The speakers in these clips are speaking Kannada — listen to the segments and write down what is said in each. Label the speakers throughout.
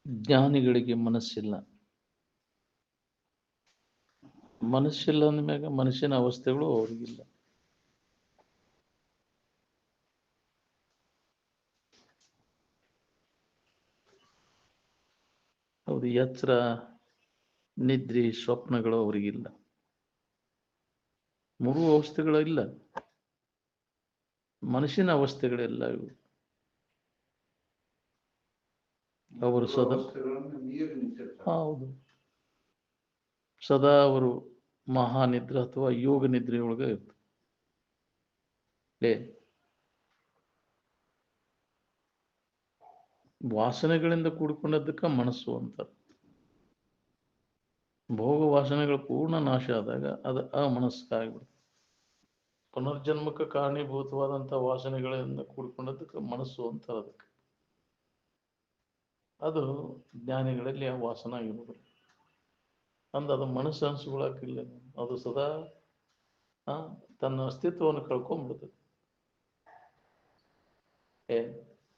Speaker 1: ಜ್ಞಾನಿಗಳಿಗೆ ಮನಸ್ಸಿಲ್ಲ. ಮನಸ್ಸಿಲ್ಲ ಅಂದ್ಮ್ಯಾಗ ಮನಸ್ಸಿನ ಅವಸ್ಥೆಗಳು ಅವ್ರಿಗಿಲ್ಲ. ಹೌದು, ಎಚ್ಚರ, ನಿದ್ರಿ, ಸ್ವಪ್ನಗಳು ಅವರಿಗಿಲ್ಲ. ಮೂರು ಅವಸ್ಥೆಗಳು ಇಲ್ಲ, ಮನಸ್ಸಿನ ಅವಸ್ಥೆಗಳೆಲ್ಲ ಇವು. ಅವರು ಸದಾ ಹೌದು, ಸದಾ ಅವರು ಮಹಾನಿದ್ರೆ ಅಥವಾ ಯೋಗ ನಿದ್ರೆಯೊಳಗೆ ಇರ್ತಾರೆ. ವಾಸನೆಗಳಿಂದ ಕೂಡಿಕೊಂಡದ್ದಕ್ಕೆ ಮನಸ್ಸು ಅಂತಾರೆ. ಭೋಗ ವಾಸನೆಗಳು ಪೂರ್ಣ ನಾಶ ಆದಾಗ ಅದು ಅಮನಸ್ಸಾಗ್ಬಿಡುತ್ತೆ. ಪುನರ್ಜನ್ಮಕ್ಕೆ ಕಾರಣೀಭೂತವಾದಂಥ ವಾಸನೆಗಳಿಂದ ಕೂಡಿಕೊಂಡದ್ದಕ್ಕೆ ಮನಸ್ಸು ಅಂತಾರೆ. ಅದಕ್ಕೆ ಅದು ಜ್ಞಾನಿಗಳಲ್ಲಿ ಆ ವಾಸನ ಆಗಿರುವುದಿಲ್ಲ. ಅಂದ ಅದು ಮನಸ್ಸು ಅನಿಸ್ಕೊಳಕ್ಕಿಲ್ಲ. ಅದು ಸದಾ ತನ್ನ ಅಸ್ತಿತ್ವವನ್ನು ಕಳ್ಕೊಂಡ್ಬಿಡ್ತದೆ.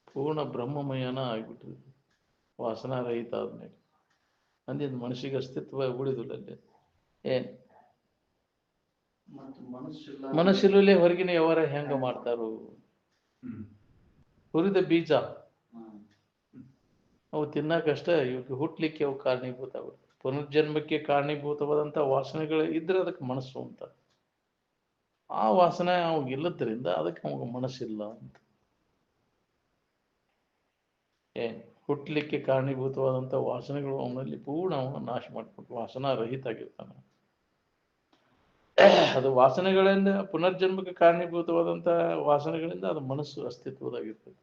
Speaker 1: ಪೂರ್ಣ ಬ್ರಹ್ಮಮಯನ ಆಗ್ಬಿಟ್ಟಿದೆ ವಾಸನಾ ರಹಿತ ಆದ್ಮೇಲೆ. ಅಂದಿದ್ದು ಮನಸ್ಸಿಗೆ ಅಸ್ತಿತ್ವ ಉಳಿದಿಲ್ಲ ಅಲ್ಲಿ. ಮನಸ್ಸಿಲ್ಲೇ ಹೊರಗಿನ ವ್ಯವಹಾರ ಹೆಂಗ ಮಾಡ್ತಾರು? ಹುರಿದ ಬೀಜ ಅವು ತಿನ್ನಕಷ್ಟ, ಇವಕ್ಕೆ ಹುಟ್ಲಿಕ್ಕೆ ಅವು ಕಾರಣೀಭೂತ ಆಗುತ್ತೆ. ಪುನರ್ಜನ್ಮಕ್ಕೆ ಕಾರಣೀಭೂತವಾದಂಥ ವಾಸನೆಗಳು ಇದ್ರೆ ಅದಕ್ಕೆ ಮನಸ್ಸು ಅಂತ. ಆ ವಾಸನೆ ಅವಾಗ ಇಲ್ಲದ್ರಿಂದ ಅದಕ್ಕೆ ಅವಾಗ ಮನಸ್ಸಿಲ್ಲ ಅಂತ. ಹುಟ್ಲಿಕ್ಕೆ ಕಾರಣೀಭೂತವಾದಂಥ ವಾಸನೆಗಳು ಅವನಲ್ಲಿ ಪೂರ್ಣ ಅವನ ನಾಶ ಮಾಡಿಕೊಟ್ಟು ವಾಸನಾ ರಹಿತ ಆಗಿರ್ತಾನೆ. ಅದು ವಾಸನೆಗಳಿಂದ ಪುನರ್ಜನ್ಮಕ್ಕೆ ಕಾರಣೀಭೂತವಾದಂಥ ವಾಸನೆಗಳಿಂದ ಅದು ಮನಸ್ಸು ಅಸ್ತಿತ್ವದಾಗಿರ್ತದೆ.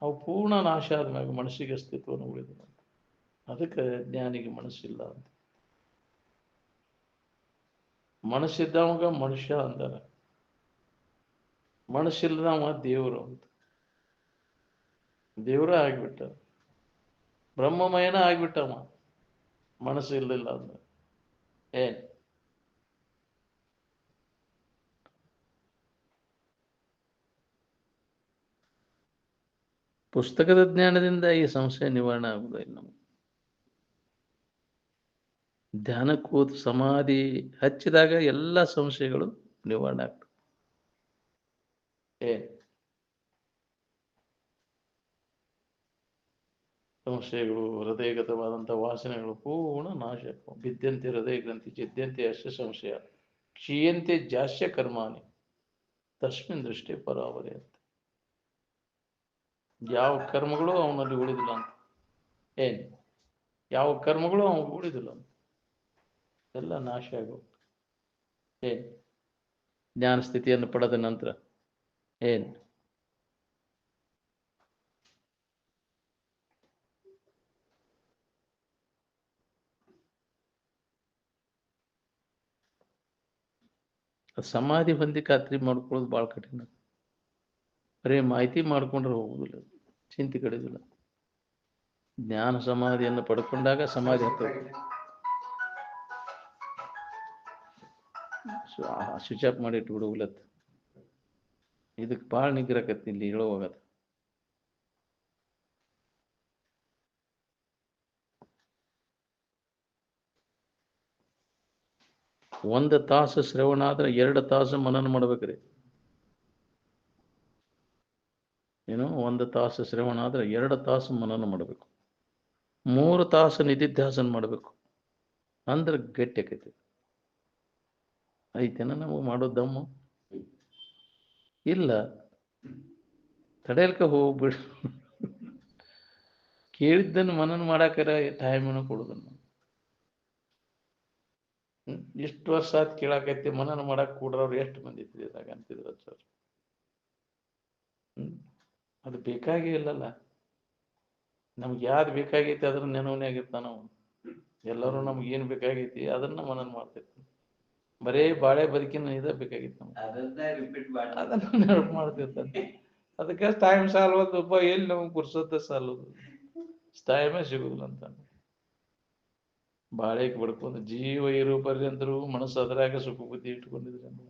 Speaker 1: ಅವು ಪೂರ್ಣ ನಾಶ ಆದ್ಮ್ಯಾಗ ಮನಸ್ಸಿಗೆ ಅಸ್ತಿತ್ವವನ್ನು ಉಳಿದಿಲ್ಲ. ಅದಕ್ಕೆ ಜ್ಞಾನಿಗೆ ಮನಸ್ಸಿಲ್ಲ ಅಂತ. ಮನಸ್ಸಿದ್ದವಾಗ ಮನುಷ್ಯ ಅಂತಾರೆ, ಮನಸ್ಸಿಲ್ಲದವ ದೇವರು ಅಂತ. ದೇವರ ಆಗ್ಬಿಟ್ಟ, ಬ್ರಹ್ಮಮಯನ ಆಗ್ಬಿಟ್ಟವ ಮನಸ್ಸು ಇರಲಿಲ್ಲ ಅಂದ್ರೆ. ಪುಸ್ತಕದ ಜ್ಞಾನದಿಂದ ಈ ಸಂಶಯ ನಿವಾರಣೆ ಆಗುವುದಿಲ್ಲ. ನಮ್ಗೆ ಧ್ಯಾನ ಕೂತು ಸಮಾಧಿ ಹಚ್ಚಿದಾಗ ಎಲ್ಲ ಸಂಶಯಗಳು ನಿವಾರಣೆ ಆಗ್ತವೆ. ಸಂಶಯಗಳು, ಹೃದಯಗತವಾದಂಥ ವಾಸನೆಗಳು ಪೂರ್ಣ ನಾಶ. ಬಿದ್ದಂತೆ ಹೃದಯ ಗ್ರಂಥಿ, ಚಿದ್ದಂತೆ ಅಷ್ಟ ಸಂಶಯ, ಕ್ಷೀಯಂತೆ ಜಾಸ್ಯ ಕರ್ಮಾನಿ ತಸ್ಮಿನ್ ದೃಷ್ಟಿ ಪರಾವರಿ ಅಂತ. ಯಾವ ಕರ್ಮಗಳು ಅವನಲ್ಲಿ ಉಳಿದಿಲ್ಲ ಅಂತ. ಯಾವ ಕರ್ಮಗಳು ಅವನಿಗೆ ಉಳಿದಿಲ್ಲ ಅಂತ, ಎಲ್ಲ ನಾಶ ಆಗೋಗ್ತದೆ. ಜ್ಞಾನ ಸ್ಥಿತಿಯನ್ನು ಪಡೆದ ನಂತರ ಸಮಾಧಿ ಹೊಂದಿ ಖಾತ್ರಿ ಮಾಡ್ಕೊಳ್ಳೋದು ಭಾಳ ಕಠಿಣ. ಬರೀ ಮಾಹಿತಿ ಮಾಡ್ಕೊಂಡ್ರೆ ಹೋಗುದಿಲ್ಲ, ಚಿಂತೆ ಕಡಿದಿಲ್ಲ. ಜ್ಞಾನ ಸಮಾಧಿಯನ್ನು ಪಡ್ಕೊಂಡಾಗ ಸಮಾಧಿ ಹತ್ತೋದು. ಸ್ವಿಚ್ ಆಫ್ ಮಾಡಿ ಇಟ್ಬಿಡುವುಲತ್ತ. ಇದಕ್ಕೆ ಭಾಳ ನಿಗ್ರಹಕತ್ತಿ ಇಲ್ಲಿ ಹೇಳೋವಾಗದ. ಒಂದು ತಾಸು ಶ್ರವಣ ಆದ್ರೆ 2 ತಾಸು ಮನನ ಮಾಡ್ಬೇಕ್ರಿ. ಏನು, 1 ತಾಸು ಶ್ರವಣ ಆದ್ರೆ 2 ತಾಸು ಮನನ ಮಾಡಬೇಕು. 3 ತಾಸು ನಿಧಿಧ್ಯಾಸನ ಮಾಡಬೇಕು. ಅಂದ್ರೆ ಗಟ್ಟಿ ಆಕೈತಿ. ಐತೇನ ನಮಗೆ ಮಾಡೋದು ದಮ್ಮು? ಇಲ್ಲ, ತಡೆಯಲ್ಕ ಹೋಗ್ಬಿಡ. ಕೇಳಿದ್ದನ್ನು ಮನನ ಮಾಡಾಕರ ಟೈಮನ್ನು ಕೊಡುದನ್ನು. ಇಷ್ಟು ವರ್ಷ ಆಯ್ತು ಕೇಳಾಕೈತಿ, ಮನನ ಮಾಡಕ್ ಕೂಡ್ರವ್ರು ಎಷ್ಟು ಮಂದಿ ಇದ್ದಾಗ ಅಂತಿದ್ರು ಸರ್. ಅದು ಬೇಕಾಗೇ ಇಲ್ಲಲ್ಲ. ನಮ್ಗೆ ಯಾವ್ದು ಬೇಕಾಗೈತಿ ಅದ್ರ ನೆನವನೇ ಆಗಿರ್ತಾನ ನಾವು. ಎಲ್ಲರೂ ನಮ್ಗೆ ಏನು ಬೇಕಾಗೈತಿ ಅದನ್ನ ಮನನ ಮಾಡ್ತಿರ್ತಾನೆ. ಬರೇ ಬಾಳೆ ಬದುಕಿನ ಇದ ಬೇಕಾಗಿತ್ತು ನಮ್ಗೆ, ಅದನ್ನ ನೆನಪು ಮಾಡ್ತಿರ್ತಾನೆ. ಅದಕ್ಕೆ ಟೈಮ್ ಸಾಲ್ವದಪ್ಪ, ಎಲ್ಲಿ ನಮ್ಗೆ ಪುರ್ಸೊತ್ತ ಸಾಲೋದು, ಟೈಮೇ ಸಿಗುದಿಲ್ಲ ಅಂತ. ಬಾಳೆಗೆ ಬಡ್ಕೊಂಡು ಜೀವ ಇರೋ ಪರ್ಯಂತರೂ ಮನಸ್ಸು ಅದರಾಗ ಸುಖ ಬುದ್ಧಿ ಇಟ್ಕೊಂಡಿದ್ರೆ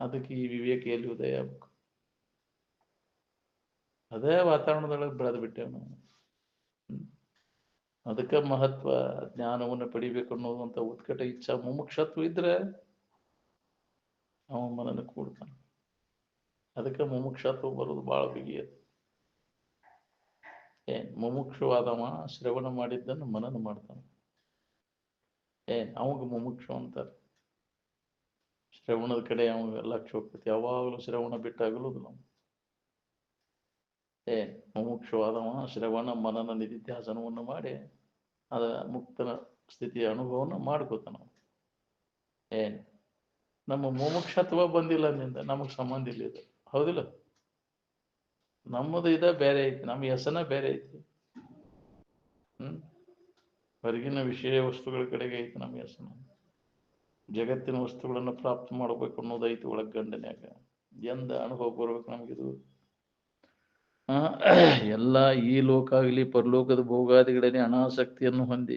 Speaker 1: ಅದಕ್ಕೆ ಈ ವಿವೇಕ ಎಲ್ಲಿ ಉದಯ ಆಗ್ಬೇಕು. ಅದೇ ವಾತಾವರಣದೊಳಗೆ ಬೆಳೆದು ಬಿಟ್ಟೇವೆ ನಾವು. ಅದಕ್ಕೆ ಮಹತ್ವ ಜ್ಞಾನವನ್ನು ಪಡಿಬೇಕು ಅನ್ನೋದಂತ ಉತ್ಕಟ ಇಚ್ಛಾ ಮುಮುಕ್ಷತ್ವ ಇದ್ರೆ ಅವ ಮನನ ಕೂಡ್ತಾನೆ. ಅದಕ್ಕೆ ಮುಮುಕ್ಷತ್ವ ಬರೋದು ಬಹಳ ಬಿಗಿಯದು. ಮುಮುಕ್ಷವಾದವ ಶ್ರವಣ ಮಾಡಿದ್ದನ್ನು ಮನನ ಮಾಡ್ತಾನೆ. ಅವಾಗ ಮುಮುಕ್ಷು ಅಂತಾರೆ. ಶ್ರವಣದ ಕಡೆ ಅವಾಗ ಲಕ್ಷ್ಯ ಹೋಗ್ತೈತಿ. ಯಾವಾಗಲೂ ಶ್ರವಣ ಬಿಟ್ಟಾಗಲೂ ನಾವು ಮುಮುಕ್ಷವಾದವ ಶ್ರವಣ ಮನನ ನಿಧಿಧ್ಯಾಸನವನ್ನು ಮಾಡಿ ಅದ ಮುಕ್ತನ ಸ್ಥಿತಿಯ ಅನುಭವನ ಮಾಡ್ಕೋತಾನ. ನಮ್ಮ ಮುಮುಕ್ಷತ್ವ ಬಂದಿಲ್ಲ ನಿಂದ ನಮಗ್ ಸಂಬಂಧ ಇಲ್ಲ ಇದು. ಹೌದಿಲ್ಲ? ನಮ್ಮದು ಇದ ಬೇರೆ ಐತಿ, ನಮ್ಮ ಹೆಸನ ಬೇರೆ ಐತಿ. ಹೊರಗಿನ ವಿಷಯ ವಸ್ತುಗಳ ಕಡೆಗೆ ಐತಿ ನಮ್ಮ ಹೆಸನ. ಜಗತ್ತಿನ ವಸ್ತುಗಳನ್ನು ಪ್ರಾಪ್ತ ಮಾಡ್ಬೇಕು ಅನ್ನೋದೈತಿ ಒಳಗ್ ಗಂಡನ್ಯಾಗ. ಎಂದ ಅನುಭವ ಬರ್ಬೇಕು ನಮಗಿದು. ಎಲ್ಲ ಈ ಲೋಕ ಆಗಲಿ ಪರಲೋಕದ ಭೋಗಾದಿಗಳಲ್ಲಿ ಅನಾಸಕ್ತಿಯನ್ನು ಹೊಂದಿ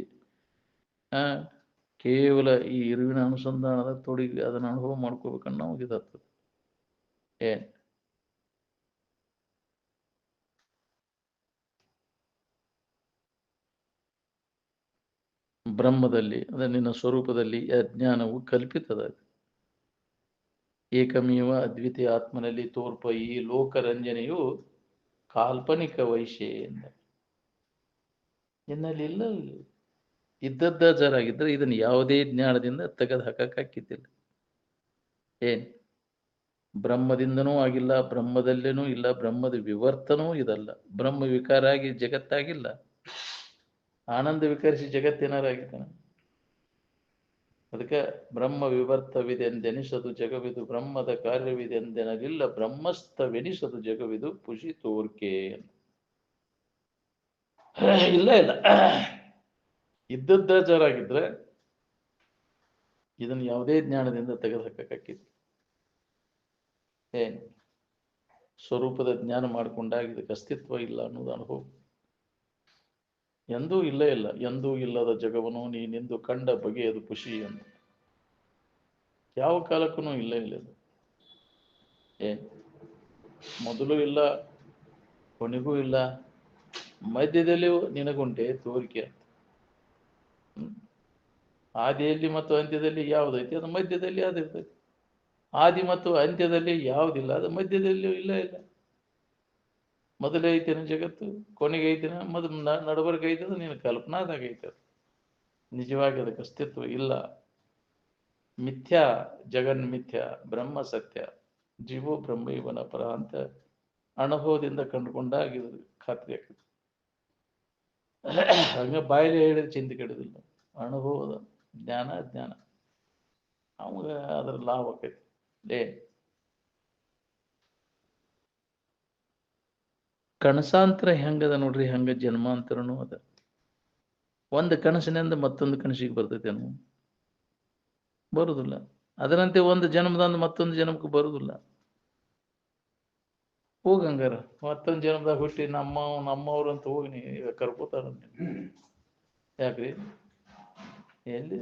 Speaker 1: ಕೇವಲ ಈ ಇರುವಿನ ಅನುಸಂಧಾನದ ತೊಡಗಿ ಅದನ್ನ ಅನುಭವ ಮಾಡ್ಕೋಬೇಕನ್ನ ನಮಗಿದತ್ತದ. ಬ್ರಹ್ಮದಲ್ಲಿ ಅದ ನಿನ್ನ ಸ್ವರೂಪದಲ್ಲಿ ಅಜ್ಞಾನವು ಕಲ್ಪಿತದ. ಏಕಮೇವ ಅದ್ವಿತೀಯ ಆತ್ಮನಲ್ಲಿ ತೋರ್ಪ ಈ ಲೋಕರಂಜನೆಯು ಕಾಲ್ಪನಿಕ ವೈಶೆ ಎಂದ. ನಿನ್ನಲ್ಲಿ ಇಲ್ಲ, ಇದ್ದದ್ದ ಜರಾಗಿದ್ರೆ ಇದನ್ನು ಯಾವುದೇ ಜ್ಞಾನದಿಂದ ತೆಗೆದು ಹಾಕಿದ್ದಿಲ್ಲ. ಬ್ರಹ್ಮದಿಂದನೂ ಆಗಿಲ್ಲ, ಬ್ರಹ್ಮದಲ್ಲೇನೂ ಇಲ್ಲ, ಬ್ರಹ್ಮದ ವಿವರ್ತನೂ ಇದಲ್ಲ. ಬ್ರಹ್ಮ ವಿಕಾರ ಆಗಿ ಜಗತ್ತಾಗಿಲ್ಲ, ಆನಂದ ವಿಕರಿಸಿ ಜಗತ್ತೇನಾರಾಗಿದ್ದಾನೆ. ಅದಕ್ಕೆ ಬ್ರಹ್ಮ ವಿವರ್ತವಿದೆಂದೆನಿಸದು ಜಗವಿದು, ಬ್ರಹ್ಮದ ಕಾರ್ಯವಿದೆಂದೆನಲಿಲ್ಲ, ಬ್ರಹ್ಮಸ್ಥವೆನಿಸದು ಜಗವಿದು ಪುಷಿ ತೋರ್ಕೆ. ಇಲ್ಲ ಇಲ್ಲ, ಇದ್ದದ್ದ ಜರಾಗಿದ್ರೆ ಇದನ್ನು ಯಾವುದೇ ಜ್ಞಾನದಿಂದ ತೆಗೆದುಹಾಕಿತ್ತು. ಸ್ವರೂಪದ ಜ್ಞಾನ ಮಾಡಿಕೊಂಡಾಗ ಇದಕ್ಕೆ ಅಸ್ತಿತ್ವ ಇಲ್ಲ ಅನ್ನೋದು ಅನುಭವ. ಎಂದೂ ಇಲ್ಲ ಇಲ್ಲ, ಎಂದೂ ಇಲ್ಲದ ಜಗವನು ನೀನೆಂದು ಕಂಡ ಬಗೆಯದು ಖುಷಿ ಅಂತ. ಯಾವ ಕಾಲಕ್ಕೂ ಇಲ್ಲ ಇಲ್ಲ ಅದು. ಮೊದಲು ಇಲ್ಲ, ಕೊನೆಗೂ ಇಲ್ಲ, ಮಧ್ಯದಲ್ಲಿ ನಿನಗುಂಟೆ ತೋರಿಕೆ ಅಂತ. ಆದಿಯಲ್ಲಿ ಮತ್ತು ಅಂತ್ಯದಲ್ಲಿ ಯಾವುದೈತಿ ಅದು ಮಧ್ಯದಲ್ಲಿ ಅದಿರ್ತೈತಿ. ಆದಿ ಮತ್ತು ಅಂತ್ಯದಲ್ಲಿ ಯಾವುದಿಲ್ಲ ಅದು ಮಧ್ಯದಲ್ಲಿ ಇಲ್ಲ ಇಲ್ಲ. ಮೊದಲೇ ಐತೇನ ಜಗತ್ತು, ಕೊನೆಗೆ ಐತೇನ, ನಡಬರ್ಗ ಐತದ, ನೀನು ಕಲ್ಪನಾದಾಗ ಐತದ. ನಿಜವಾಗಿ ಅದಕ್ಕೆ ಅಸ್ತಿತ್ವ ಇಲ್ಲ. ಮಿಥ್ಯಾ ಜಗನ್ಮಿಥ್ಯ, ಬ್ರಹ್ಮ ಸತ್ಯ, ಜೀವೋ ಬ್ರಹ್ಮ ಇವನ ಪರ ಅಂತ ಅನುಭವದಿಂದ ಕಂಡುಕೊಂಡಾಗ ಇದು ಖಾತ್ರಿ ಆಗ್ತದೆ. ಹಂಗ ಬಾಯಲ್ಲಿ ಹೇಳಿದ್ರೆ ಚಿಂತೆ ಕೆಡುದಿಲ್ಲ. ಅನುಭವದ ಜ್ಞಾನ ಅವಾಗ ಅದರ ಲಾಭ ಆಕೈತಿ. ಕನಸಾಂತರ ಹೆಂಗದ ನೋಡ್ರಿ, ಹಂಗ ಜನ್ಮಾಂತರನು ಅದ. ಒಂದು ಕನಸಿನಿಂದ ಮತ್ತೊಂದು ಕನಸಿಗೆ ಬರ್ತೈತೇನು? ಬರುದಿಲ್ಲ. ಅದರಂತೆ ಒಂದು ಜನ್ಮದಿಂದ ಮತ್ತೊಂದು ಜನ್ಮಕ್ಕೆ ಬರುದಿಲ್ಲ. ಹೋಗಂಗಾರ ಮತ್ತೊಂದು ಜನ್ಮದಾಗ ಹುಟ್ಟಿ ನಮ್ಮವ್ರು ಅಂತ ಹೋಗಿ ನೀ ಕರ್ಕೋತಾರ. ಯಾಕ್ರಿ? ಎಲ್ಲಿ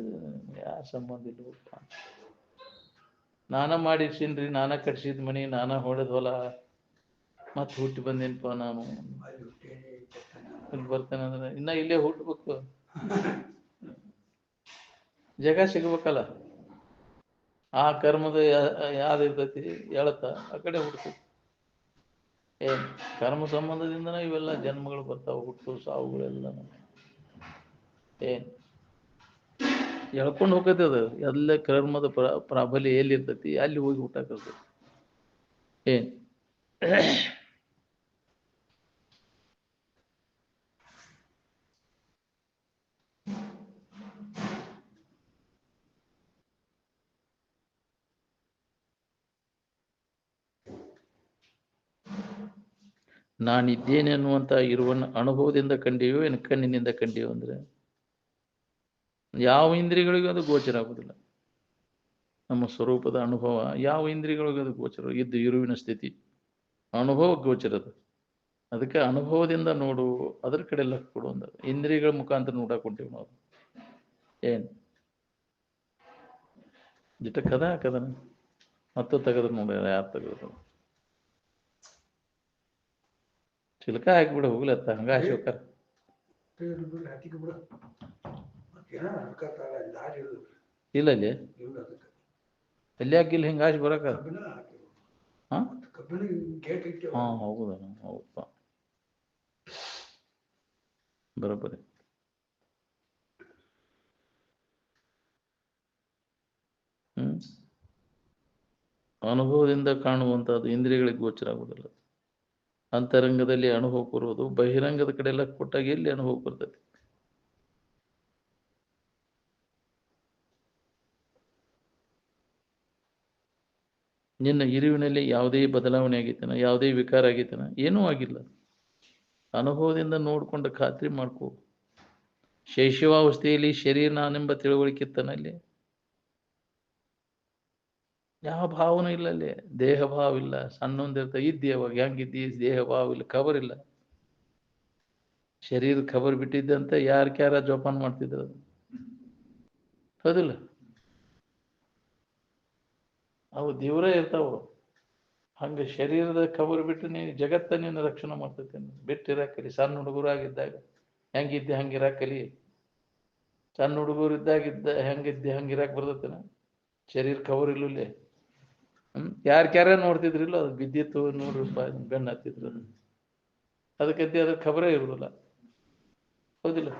Speaker 1: ಯಾವ ಸಂಬಂಧ ಇಲ್ಲ. ನಾನ ಮಾಡಿಸಿನ್ರಿ, ನಾನ ಕಟ್ಸಿದ ಮನಿ, ನಾನ ಹೊಡೆದ ಹೊಲ, ಮತ್ತೆ ಹುಟ್ಟಿ ಬಂದೇನಪ್ಪ ನಾನು ಇಲ್ಲಿ ಬರ್ತೇನೆ ಅಂದ್ರೆ ಇನ್ನ ಇಲ್ಲೇ ಹುಟ್ಟಬೇಕು. ಜಗ ಸಿಗ್ಬೇಕಲ್ಲ. ಆ ಕರ್ಮದ ಯಾವ್ದಿರ್ತೈತಿ ಹೇಳತ್ತ ಆ ಕಡೆ ಹುಡ್ತೈತಿ. ಕರ್ಮ ಸಂಬಂಧದಿಂದನ ಇವೆಲ್ಲ ಜನ್ಮಗಳು ಬರ್ತಾವ, ಹುಟ್ಟು ಸಾವುಗಳೆಲ್ಲ ಎಳ್ಕೊಂಡು ಹೋಗತಿ. ಅದು ಎಲ್ಲ ಕರ್ಮದ ಪ್ರಾಬಲ್ಯ ಎಲ್ಲಿರ್ತೈತಿ ಅಲ್ಲಿ ಹೋಗಿ ಹುಟ್ಟಾಕರ್ತೈತಿ. ನಾನಿದ್ದೇನೆ ಅನ್ನುವಂಥ ಇರುವನ್ನ ಅನುಭವದಿಂದ ಕಂಡಿಯೋ ಏನು ಕಣ್ಣಿನಿಂದ ಕಂಡಿಯೋ ಅಂದ್ರೆ ಯಾವ ಇಂದ್ರಿಯಗಳಿಗೂ ಅದು ಗೋಚರ ಆಗುದಿಲ್ಲ. ನಮ್ಮ ಸ್ವರೂಪದ ಅನುಭವ ಯಾವ ಇಂದ್ರಿಯಗಳಿಗೂ ಅದು ಗೋಚರ ಇದ್ದು ಇರುವಿನ ಸ್ಥಿತಿ ಅನುಭವ ಗೋಚರದ. ಅದಕ್ಕೆ ಅನುಭವದಿಂದ ನೋಡು, ಅದ್ರ ಕಡೆ ಲಕ್ಷ್ಯ ಕೊಡು ಅಂದ. ಇಂದ್ರಿಯಗಳ ಮುಖಾಂತರ ನೋಡಾಕೊಂತೀವಿ ನಾವು. ಜಿಟ ಕದನ ಮತ್ತು ತೆಗೆದ್ರು ನೋಡಿ, ಯಾರು ತೆಗೆದ್ರು ಚಿಲ್ಕ ಹಾಕಿಬಿಡ ಹೋಗ್ಲತ್ತ ಹಂಗ ಅಶೋಕರ್ ಇಲ್ಲ ಅಲ್ಲಿ ಎಲ್ಲಿ ಹಾಕಿಲ್ಲ ಹಿಂಗೆ ಆಚೆ ಬರಕ ಹಾಂ ಹೌದಾ ಹೌದಾ ಬರೋಬ್ಬರಿ ಅನುಭವದಿಂದ ಕಾಣುವಂಥದ್ದು ಇಂದ್ರಿಯಗಳಿಗೆ ಗೋಚರ ಆಗುವುದಿಲ್ಲ. ಅಂತರಂಗದಲ್ಲಿ ಅನುಭವ ಕೊಡುವುದು ಬಹಿರಂಗದ ಕಡೆ ಎಲ್ಲ ಕೊಟ್ಟಾಗ ಎಲ್ಲಿ ಅನುಭವ ಬರ್ತದೆ? ನಿನ್ನ ಇರುವಿನಲ್ಲಿ ಯಾವುದೇ ಬದಲಾವಣೆ ಆಗೈತನ, ಯಾವುದೇ ವಿಕಾರ ಆಗೈತನ? ಏನೂ ಆಗಿಲ್ಲ. ಅನುಭವದಿಂದ ನೋಡ್ಕೊಂಡು ಖಾತ್ರಿ ಮಾಡ್ಕೋ. ಶೈಶವಾವಸ್ಥೆಯಲ್ಲಿ ಶರೀರ ನಾನೆಂಬ ತಿಳುವಳಿಕೆ ಇತ್ತನಲ್ಲಿ ಯಾವ ಭಾವನೂ ಇಲ್ಲ. ಅಲ್ಲಿ ದೇಹ ಭಾವ ಇಲ್ಲ. ಸಣ್ಣೊಂದಿರ್ತ ಇದ್ದಿ ಅವಾಗ ಹೆಂಗಿದ್ದಿ, ದೇಹ ಭಾವ ಇಲ್ಲ, ಖಬರ್ ಇಲ್ಲ. ಶರೀರ ಖಬರ್ ಬಿಟ್ಟಿದ್ದಂತ ಯಾರ ಜೋಪಾನ ಮಾಡ್ತಿದ್ರು, ಹೌದಿಲ್ಲ? ಅವು ದೇವ್ರ ಇರ್ತಾವ. ಹಂಗೆ ಶರೀರದ ಖಬರ್ ಬಿಟ್ಟು ನೀನು ಜಗತ್ತ ನೀನು ರಕ್ಷಣೆ ಮಾಡ್ತೈತೇನೆ. ಬಿಟ್ಟಿರಾಕಲಿ. ಸಣ್ಣ ಹುಡುಗರಾಗಿದ್ದಾಗ ಹೆಂಗಿದ್ದೆ ಹಂಗಿರಾಕಲಿ. ಸಣ್ಣ ಹುಡುಗರು ಇದ್ದಾಗಿದ್ದ ಹೆಂಗಿದ್ದೆ ಹಂಗಿರಾಕ್ ಬರ್ತೈತೇನ? ಶರೀರ ಖಬರ್ ಇಲ್ಲೇ. ಯಾರ್ಯಾರ ನೋಡ್ತಿದ್ರಿಲ್ಲ, ಅದು ಬಿದ್ದಿತ್ತು ₹100 ಬೆನ್ನ ಹತ್ತಿದ್ರು. ಅದಕ್ಕಂತೆ ಅದ್ರ ಖಬರೇ ಇರುದಿಲ್ಲ, ಹೌದಿಲ್ಲ?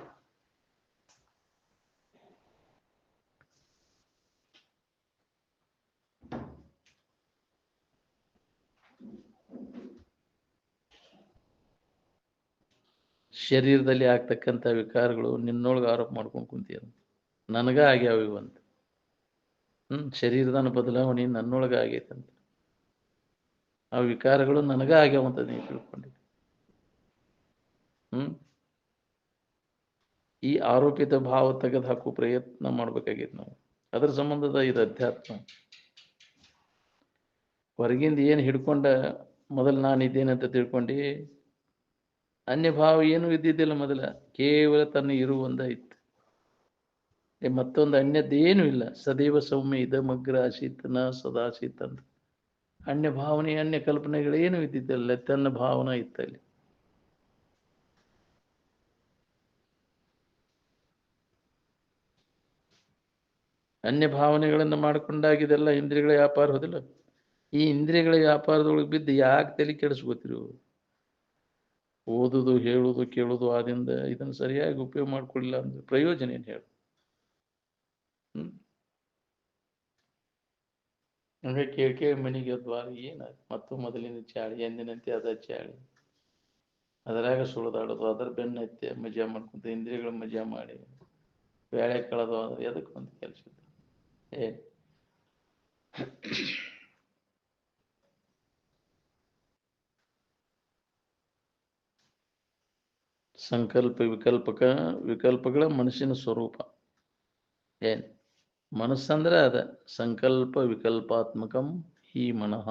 Speaker 1: ಶರೀರದಲ್ಲಿ ಆಗ್ತಕ್ಕಂಥ ವಿಕಾರಗಳು ನಿನ್ನೊಳಗೆ ಆರೋಪ ಮಾಡ್ಕೊಂಡು ಕುಂತೀಯ. ನನಗ ಆಗ್ಯಾವ ಇವಂತ. ಶರೀರದಾನ ಬದಲಾವಣೆ ನನ್ನೊಳಗ ಆಗೈತಂತ. ಆ ವಿಕಾರಗಳು ನನಗ ಆಗ್ಯಾವಂತ ನೀವು ತಿಳ್ಕೊಂಡಿ. ಈ ಆರೋಪಿತ ಭಾವ ತೆಗೆದು ಹಾಕುವ ಪ್ರಯತ್ನ ಮಾಡ್ಬೇಕಾಗಿತ್ತು ನಾವು. ಅದರ ಸಂಬಂಧದ ಇದು ಅಧ್ಯಾತ್ಮ. ಹೊರಗಿಂದ ಏನು ಹಿಡ್ಕೊಂಡ ಮೊದಲು ನಾನು ಇದ್ದೇನಂತ ತಿಳ್ಕೊಂಡು ಅನ್ಯ ಭಾವ ಏನು ಇದ್ದಿದ್ದಿಲ್ಲ. ಮೊದಲ ಕೇವಲ ತನ್ನ ಇರುವಂದ ಇತ್ತು. ಮತ್ತೊಂದು ಅನ್ಯದ್ದೇನೂ ಇಲ್ಲ. ಸದೈವ ಸೌಮ್ಯ ಇದಮಗ್ರ ಆಸೀತ್ ನ ಸದಾಸೀತ್ ಅಂತ. ಅನ್ಯ ಭಾವನೆ ಅನ್ಯ ಕಲ್ಪನೆಗಳೇನು ಇದ್ದಿದ್ದಿಲ್ಲ. ತನ್ನ ಭಾವನ ಇತ್ತಲ್ಲಿ. ಅನ್ಯ ಭಾವನೆಗಳನ್ನು ಮಾಡಿಕೊಂಡಾಗಿದೆಲ್ಲ ಇಂದ್ರಿಯಗಳ ವ್ಯಾಪಾರ, ಹೋದಿಲ್ಲ? ಈ ಇಂದ್ರಿಯಗಳ ವ್ಯಾಪಾರದೊಳಗೆ ಬಿದ್ದು ಯಾಕೆ ತಲೆ ಕೆಡಿಸ್ಕೋತೀರಿ? ಓದುದು, ಹೇಳುದು, ಕೇಳುದು ಆದಿಂದ ಇದನ್ನು ಸರಿಯಾಗಿ ಉಪಯೋಗ ಮಾಡ್ಕೊಳ್ಳಿಲ್ಲ ಅಂದ್ರೆ ಪ್ರಯೋಜನ ಏನು ಹೇಳು? ಹಂಗೆ ಕೇಳಿ ಮನೆಗೆ ದ್ವಾರ ಏನಾಯ್ತು? ಮತ್ತು ಮೊದಲಿನ ಚಾಳಿ ಎಂದಿನಂತೆ ಅದ ಚಾಳಿ. ಅದರಾಗ ಸುಳಿದಾಡೋದು, ಅದರ ಬೆನ್ನೈತೆ ಮಜಾ ಮಾಡ್ಕೊಂತ ಇಂದ್ರಿಯಗಳ ಮಜಾ ಮಾಡಿ ಬೇಳೆ ಕಳೆದು ಅಂದ್ರೆ ಎದಕ್ಕೆ ಒಂದು ಕೆಲಸ ಏ ಸಂಕಲ್ಪ ವಿಕಲ್ಪಗಳ ಮನಸ್ಸಿನ ಸ್ವರೂಪ. ಏನ್ ಮನಸ್ಸಂದ್ರೆ ಅದ ಸಂಕಲ್ಪ ವಿಕಲ್ಪಾತ್ಮಕಂ ಹಿ ಮನಃ.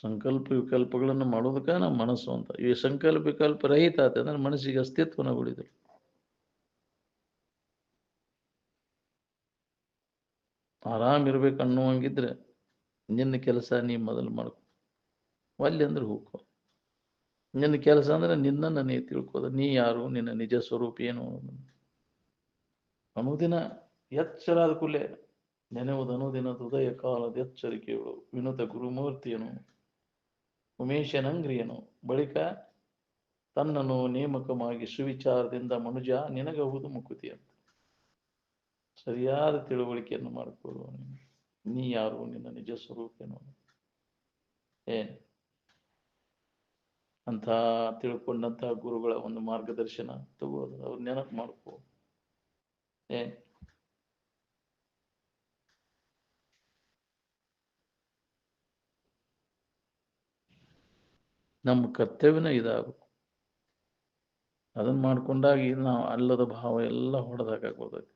Speaker 1: ಸಂಕಲ್ಪ ವಿಕಲ್ಪಗಳನ್ನು ಮಾಡೋದಕ್ಕೆ ನಮ್ಮ ಮನಸ್ಸು ಅಂತ. ಈ ಸಂಕಲ್ಪ ವಿಕಲ್ಪ ರಹಿತ ಅಂದ್ರೆ ಮನಸ್ಸಿಗೆ ಅಸ್ತಿತ್ವನ ಉಳಿದ್ರು. ಆರಾಮ್ ಇರ್ಬೇಕು ಅನ್ನುವಂಗಿದ್ರೆ ನಿನ್ನ ಕೆಲಸ ನೀ ಮೊದಲು ಮಾಡ್ಕೊ. ಒಲ್ಲೆ ಅಂದ್ರೆ ಹೋಗ್ಕೊ. ನಿನ್ನ ಕೆಲಸ ಅಂದ್ರೆ ನಿನ್ನನ್ನು ನೀ ತಿಳ್ಕೋದು. ನೀ ಯಾರು, ನಿನ್ನ ನಿಜ ಸ್ವರೂಪ ಏನು ಅನುದಿನ ಎಚ್ಚರಾದ ಕೂಡಲೇ ನೆನೆಯುವುದು. ಅನುದಿನದ ಉದಯ ಕಾಲದ ಎಚ್ಚರಿಕೆಗಳು ವಿನುತ ಗುರುಮೂರ್ತಿಯನು ಉಮೇಶನಂಗ್ರಿಯನು ಬಳಿಕ ತನ್ನನ್ನು ನೇಮಕವಾಗಿ ಸುವಿಚಾರದಿಂದ ಮನುಜ ನಿನಗಹುದು ಮುಕುತಿ ಅಂತ ಸರಿಯಾದ ತಿಳುವಳಿಕೆಯನ್ನು ಮಾಡಿಕೊಳ್ಳುವ. ನೀ ಯಾರು, ನಿನ್ನ ನಿಜ ಸ್ವರೂಪೇನು ಏನ್ ಅಂತ ತಿಳ್ಕೊಂಡಂತ ಗುರುಗಳ ಒಂದು ಮಾರ್ಗದರ್ಶನ ತಗೋದು, ಅವ್ರು ನೆನಪು ಮಾಡ್ಕೋ. ಏನ್ ನಮ್ಮ ಕರ್ತವ್ಯನ ಇದಾಗಬೇಕು. ಅದನ್ನ ಮಾಡ್ಕೊಂಡಾಗ ನಾವು ಅಲ್ಲದ ಭಾವ ಎಲ್ಲ ಹೊಡೆದಾಕೋದೈತಿ.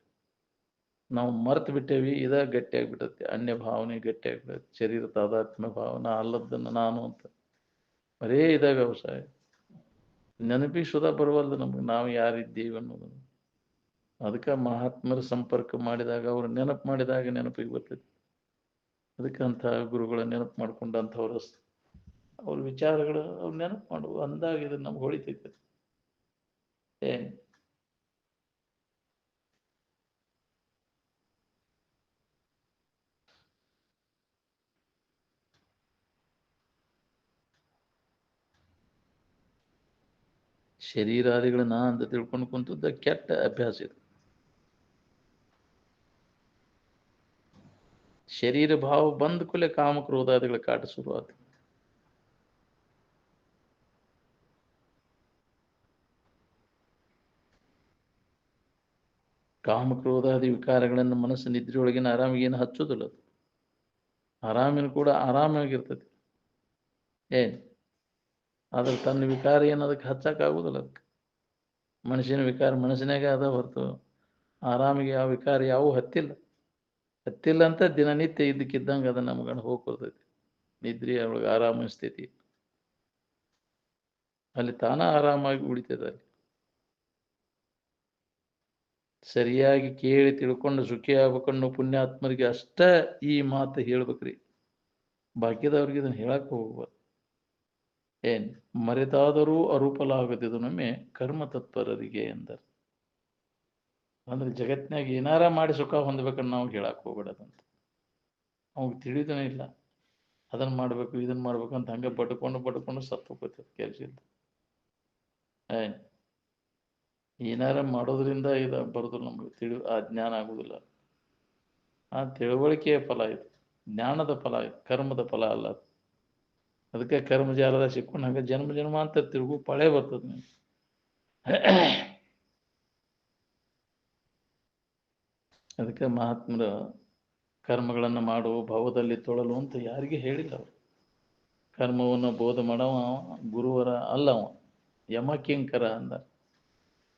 Speaker 1: ನಾವು ಮರ್ತು ಬಿಟ್ಟೇವಿ. ಇದ ಗಟ್ಟಿಯಾಗಿಬಿಟ್ಟೈತಿ. ಅನ್ಯ ಭಾವನೆ ಗಟ್ಟಿಯಾಗಿಬಿಟ್ಟೈತಿ. ಶರೀರ ತಾದಾತ್ಮ್ಯ ಭಾವನ ಅಲ್ಲದನ್ನು ನಾನು ಅಂತ ಬರೇ ಇದ ವ್ಯವಸಾಯ. ನೆನಪಿಗೆ ಸುಧಾ ಬರುವಲ್ದು ನಮ್ಗೆ ನಾವು ಯಾರಿದ್ದೀವಿ ಅನ್ನೋದನ್ನು. ಅದಕ್ಕೆ ಮಹಾತ್ಮರ ಸಂಪರ್ಕ ಮಾಡಿದಾಗ, ಅವ್ರು ನೆನಪು ಮಾಡಿದಾಗ ನೆನಪಿಗೆ ಬರ್ತೈತಿ. ಅದಕ್ಕೆ ಅಂಥ ಗುರುಗಳ ನೆನಪು ಮಾಡ್ಕೊಂಡಂಥವ್ರ ಅವ್ರ ವಿಚಾರಗಳು ಅವ್ರು ನೆನಪು ಮಾಡುವ ಅಂದಾಗ ಇದು ನಮ್ಗೆ ಹೊಳಿತೈತೆ. ಏನ್ ಶರೀರಾದಿಗಳನ್ನ ಅಂತ ತಿಳ್ಕೊಂಡು ಕುಂತದ್ದ ಕೆಟ್ಟ ಅಭ್ಯಾಸ ಇದು. ಶರೀರ ಭಾವ ಬಂದ ಕೂಡಲೇ ಕಾಮಕ್ರೋಧಾದಿಗಳ ಕಾಟ ಶುರುವಾತ. ಕಾಮಕ್ರೋಧಾದಿ ವಿಕಾರಗಳನ್ನು ಮನಸ್ಸು ನಿದ್ರೆಯೊಳಗಿನ ಆರಾಮಿಗೆ ಏನು ಹಚ್ಚೋದಿಲ್ಲ. ಅದು ಆರಾಮಿನ ಕೂಡ ಆರಾಮಾಗಿರ್ತದೆ. ಏನ್ ಆದ್ರೆ ತನ್ನ ವಿಕಾರ ಏನು ಅದಕ್ಕೆ ಹಚ್ಚಕ್ಕಾಗುದಿಲ್ಲ. ಅದಕ್ಕೆ ಮನುಷ್ಯನ ವಿಕಾರ ಮನಸ್ಸಿನಾಗ ಅದ ಹೊರತು ಆರಾಮಿಗೆ ಆ ವಿಕಾರ ಯಾವೂ ಹತ್ತಿಲ್ಲ ಅಂತ ದಿನನಿತ್ಯ ಇದ್ದಕ್ಕಿದ್ದಂಗೆ ಅದು ನಮ್ಗಂಡು ಹೋಗ್ಕೊಳ್ತೈತಿ. ನಿದ್ರೆ ಅವಳಿಗೆ ಆರಾಮ ಸ್ಥಿತಿ ಅಲ್ಲಿ ತಾನ ಆರಾಮಾಗಿ ಉಳಿತದೆ. ಅಲ್ಲಿ ಸರಿಯಾಗಿ ಕೇಳಿ ತಿಳ್ಕೊಂಡು ಸುಖಿ ಆಗ್ಬೇಕನ್ನೋ ಪುಣ್ಯಾತ್ಮರಿಗೆ ಅಷ್ಟ ಈ ಮಾತು ಹೇಳ್ಬೇಕ್ರಿ. ಬಾಕಿದವ್ರಿಗೆ ಇದನ್ನ ಹೇಳಕ್ ಹೋಗ್ಬಾರ್ದು. ಏನ್ ಮರೆತಾದರೂ ಅರೂಪಲಾಗದಿದು ನಮ್ಮೆ ಕರ್ಮ ತತ್ಪರರಿಗೆ ಎಂದರು. ಅಂದ್ರೆ ಜಗತ್ನಾಗ ಏನಾರ ಮಾಡಿ ಸುಖ ಹೊಂದ್ಬೇಕನ್ನ ನಾವು ಹೇಳಕ್ ಹೋಗ್ಬೇಡದಂತ. ಅವಾಗ ತಿಳಿದನೇ ಇಲ್ಲ. ಅದನ್ನ ಮಾಡ್ಬೇಕು ಇದನ್ನ ಮಾಡ್ಬೇಕು ಅಂತ ಹಂಗೆ ಪಡ್ಕೊಂಡು ಸತ್ತು ಹೋಗ್ತದೆ ಕೆಲಸ ಇಲ್ಲ. ಏನಾರ ಮಾಡೋದ್ರಿಂದ ಇದು ಬರೋದು ನಮ್ಗೆ ಆ ಜ್ಞಾನ ಆಗುದಿಲ್ಲ. ಆ ತಿಳುವಳಿಕೆಯ ಫಲ ಇದು, ಜ್ಞಾನದ ಫಲ ಇದು, ಕರ್ಮದ ಫಲ ಅಲ್ಲ. ಅದಕ್ಕೆ ಕರ್ಮಜಾಲದ ಸಿಕ್ಕೊಂಡು ಹಂಗೆ ಜನ್ಮ ಅಂತ ತಿರುಗು ಪಳೆ ಬರ್ತದೆ ನೀವು. ಅದಕ್ಕೆ ಮಹಾತ್ಮರ ಕರ್ಮಗಳನ್ನು ಮಾಡು ಭವದಲ್ಲಿ ತೊಳಲು ಅಂತ ಯಾರಿಗೆ ಹೇಳಿಲ್ಲ ಅವರು. ಕರ್ಮವನ್ನು ಬೋಧ ಮಾಡವ ಗುರುವರ ಅಲ್ಲವ, ಯಮಕಿಂಕರ ಅಂದ.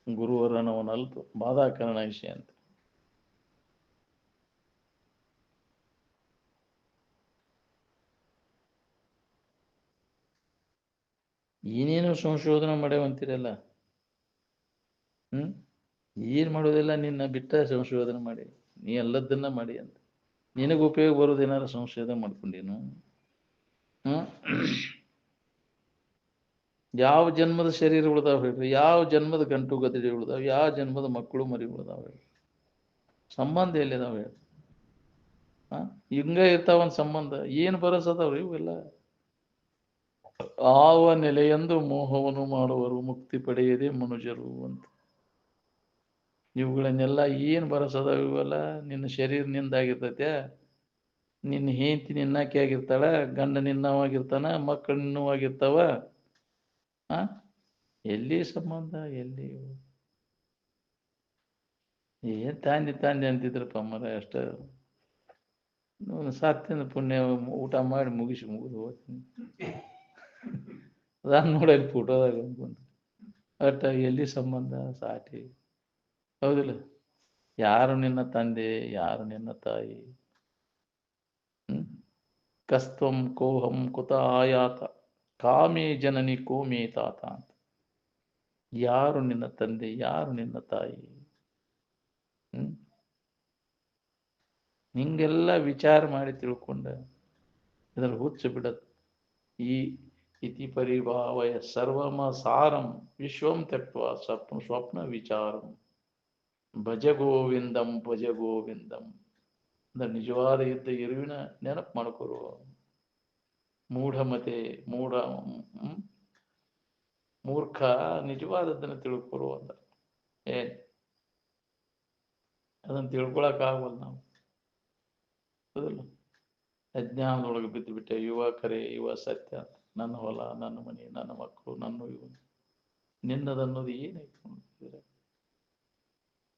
Speaker 1: ಗುರುವರನವನಲ್ತು ಬಾಧಾಕರಣ ವಿಷಯ ಅಂತ. ಏನೇನು ಸಂಶೋಧನೆ ಮಾಡ್ಯಾವಂತೀರಲ್ಲ. ಏನ್ ಮಾಡೋದಿಲ್ಲ, ನಿನ್ನ ಬಿಟ್ಟ ಸಂಶೋಧನೆ ಮಾಡಿ, ನೀ ಎಲ್ಲದನ್ನ ಮಾಡಿ ಅಂತ. ನಿನಗೆ ಉಪಯೋಗ ಬರೋದು ಏನಾರು ಸಂಶೋಧನೆ ಮಾಡ್ಕೊಂಡೇನು? ಯಾವ ಜನ್ಮದ ಶರೀರ ಉಳ್ದಾವ ಹೇಳ್ರಿ? ಯಾವ ಜನ್ಮದ ಗಂಟು ಗದಡಿ ಉಳ್ದಾವ? ಯಾವ ಜನ್ಮದ ಮಕ್ಕಳು ಮರಿ ಉಳ್ದಾವ ಹೇಳ್ರಿ? ಸಂಬಂಧ ಎಲ್ಲಿದಾವ ಹೇಳ್ರಿ? ಹಿಂಗ ಇರ್ತಾವ ಒಂದು ಸಂಬಂಧ. ಏನು ಬರಸದಾವ್ರಿ ಇವೆಲ್ಲ? ಆವ ನೆಲೆಯೆಂದು ಮೋಹವನ್ನು ಮಾಡುವರು ಮುಕ್ತಿ ಪಡೆಯದೆ ಮನುಜರು ಅಂತ. ಇವುಗಳನ್ನೆಲ್ಲ ಏನು ಬರಸದಾವ ಇವೆಲ್ಲ? ನಿನ್ನ ಶರೀರ ನಿಂದಾಗಿರ್ತೈತೆ, ನಿನ್ನ ಹೆಂಡತಿ ನಿನ್ನಾಕಿ ಆಗಿರ್ತಾಳ, ಗಂಡ ನಿನ್ನವಾಗಿರ್ತಾನ, ಮಕ್ಕಳು ನಿನ್ನವಾಗಿರ್ತಾವ. ಎಲ್ಲಿ ಸಂಬಂಧ? ಎಲ್ಲಿ? ಏನ್ ತಾಂದಿ ಅಂತಿದ್ರಪ್ಪ ಮರ. ಅಷ್ಟ ಸಾತ್ತಿನ ಪುಣ್ಯ ಊಟ ಮಾಡಿ ಮುಗಿದು ಹೋಗ್ತೀನಿ. ಅದನ್ನ ನೋಡಲ್ಲಿ ಫೋಟೋದಾಗ ಅನ್ಕೊಂತ. ಅಟ್ಟ ಎಲ್ಲಿ ಸಂಬಂಧ ಸಾಟಿ? ಹೌದಿಲ್ಲ? ಯಾರು ನಿನ್ನ ತಂದೆ, ಯಾರು ನಿನ್ನ ತಾಯಿ? ಕಸ್ತ್ವಂ ಕೋಹಂ ಕುತ ಆಯಾತ ಕಾಮೇ ಜನನಿ ಕೋಮೇ ತಾತ ಅಂತ. ಯಾರು ನಿನ್ನ ತಂದೆ, ಯಾರು ನಿನ್ನ ತಾಯಿ? ಹಿಂಗೆಲ್ಲ ವಿಚಾರ ಮಾಡಿ ತಿಳ್ಕೊಂಡ ಇದರ ಹುಚ್ಚು ಬಿಡತ್. ಈ ಇತಿ ಪರಿಭಾವಯ ಸರ್ವಮ ಸಾರಂ ವಿಶ್ವಂ ತ್ಯಕ್ವಾ ಸ್ವಪ್ನ ವಿಚಾರಂ ಭಜ ಗೋವಿಂದಂ ಭಜ ಗೋವಿಂದಂ. ಅಂದ್ರೆ ನಿಜವಾದ ಯುದ್ಧ ಇರುವಿನ ನೆನಪು ಮಾಡ್ಕೊರುವ ಮೂಢಮತೆ ಮೂರ್ಖ ನಿಜವಾದದ್ದನ್ನು ತಿಳ್ಕೊರುವ ಅಂದ. ಏನ್ ಅದನ್ನು ತಿಳ್ಕೊಳಕ್ ಆಗವಲ್ಲ ನಾವು. ಹೌದಲ್ಲ? ಅಜ್ಞಾನದೊಳಗೆ ಬಿದ್ದು ಬಿಟ್ಟೆ. ಯುವ ಕರೆ, ಯುವ ಸತ್ಯ, ನನ್ನ ಹೊಲ, ನನ್ನ ಮನೆ, ನನ್ನ ಮಕ್ಕಳು, ನನ್ನ ಇವು ನಿನ್ನದನ್ನೋದು ಏನೈತೆ?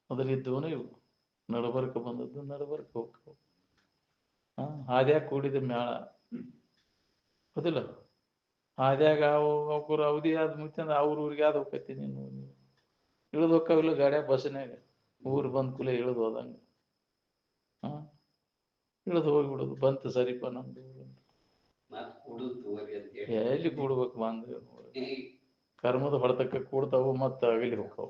Speaker 1: ಮೊದಲಿದ್ದವನು ಇವು ನಡಬರ್ಕ ಬಂದದ್ದು ನಡಬರ್ಕ ಹೋಗ್ತಾವ. ಹಾದ್ಯಾಗ ಕೂಡಿದ ಮ್ಯಾಳ. ಹೌದಿಲ್ಲ? ಹಾದ್ಯಾಗ ಅವ್ರು ಅವಧಿ ಆದ ಮುಗಿತಂದ್ರೆ ಅವ್ರ ಊರಿಗೆ ಆದ ಹೋಗ್ತಿ. ನೀನು ಇಳಿದು ಹೋಗ್ತಾವಿಲ್ಲ ಗಾಡ್ಯಾಗ ಬಸ್ನ್ಯಾಗ. ಊರು ಬಂದ ಕೂಲೆ ಇಳಿದು ಹೋದಂಗ ಇಳಿದು ಹೋಗ್ಬಿಡುದು. ಬಂತು ಸರಿಪ ನಮ್ದು ಎಲ್ಲಿ ಕೂಡ್ಬೇಕು? ಬಂದು ಕರ್ಮದ ಹೊಡೆತಕ್ಕೆ ಕೂಡ್ತಾವು, ಮತ್ತ ಅಗಲಿ ಹೋಗ್ತಾವ.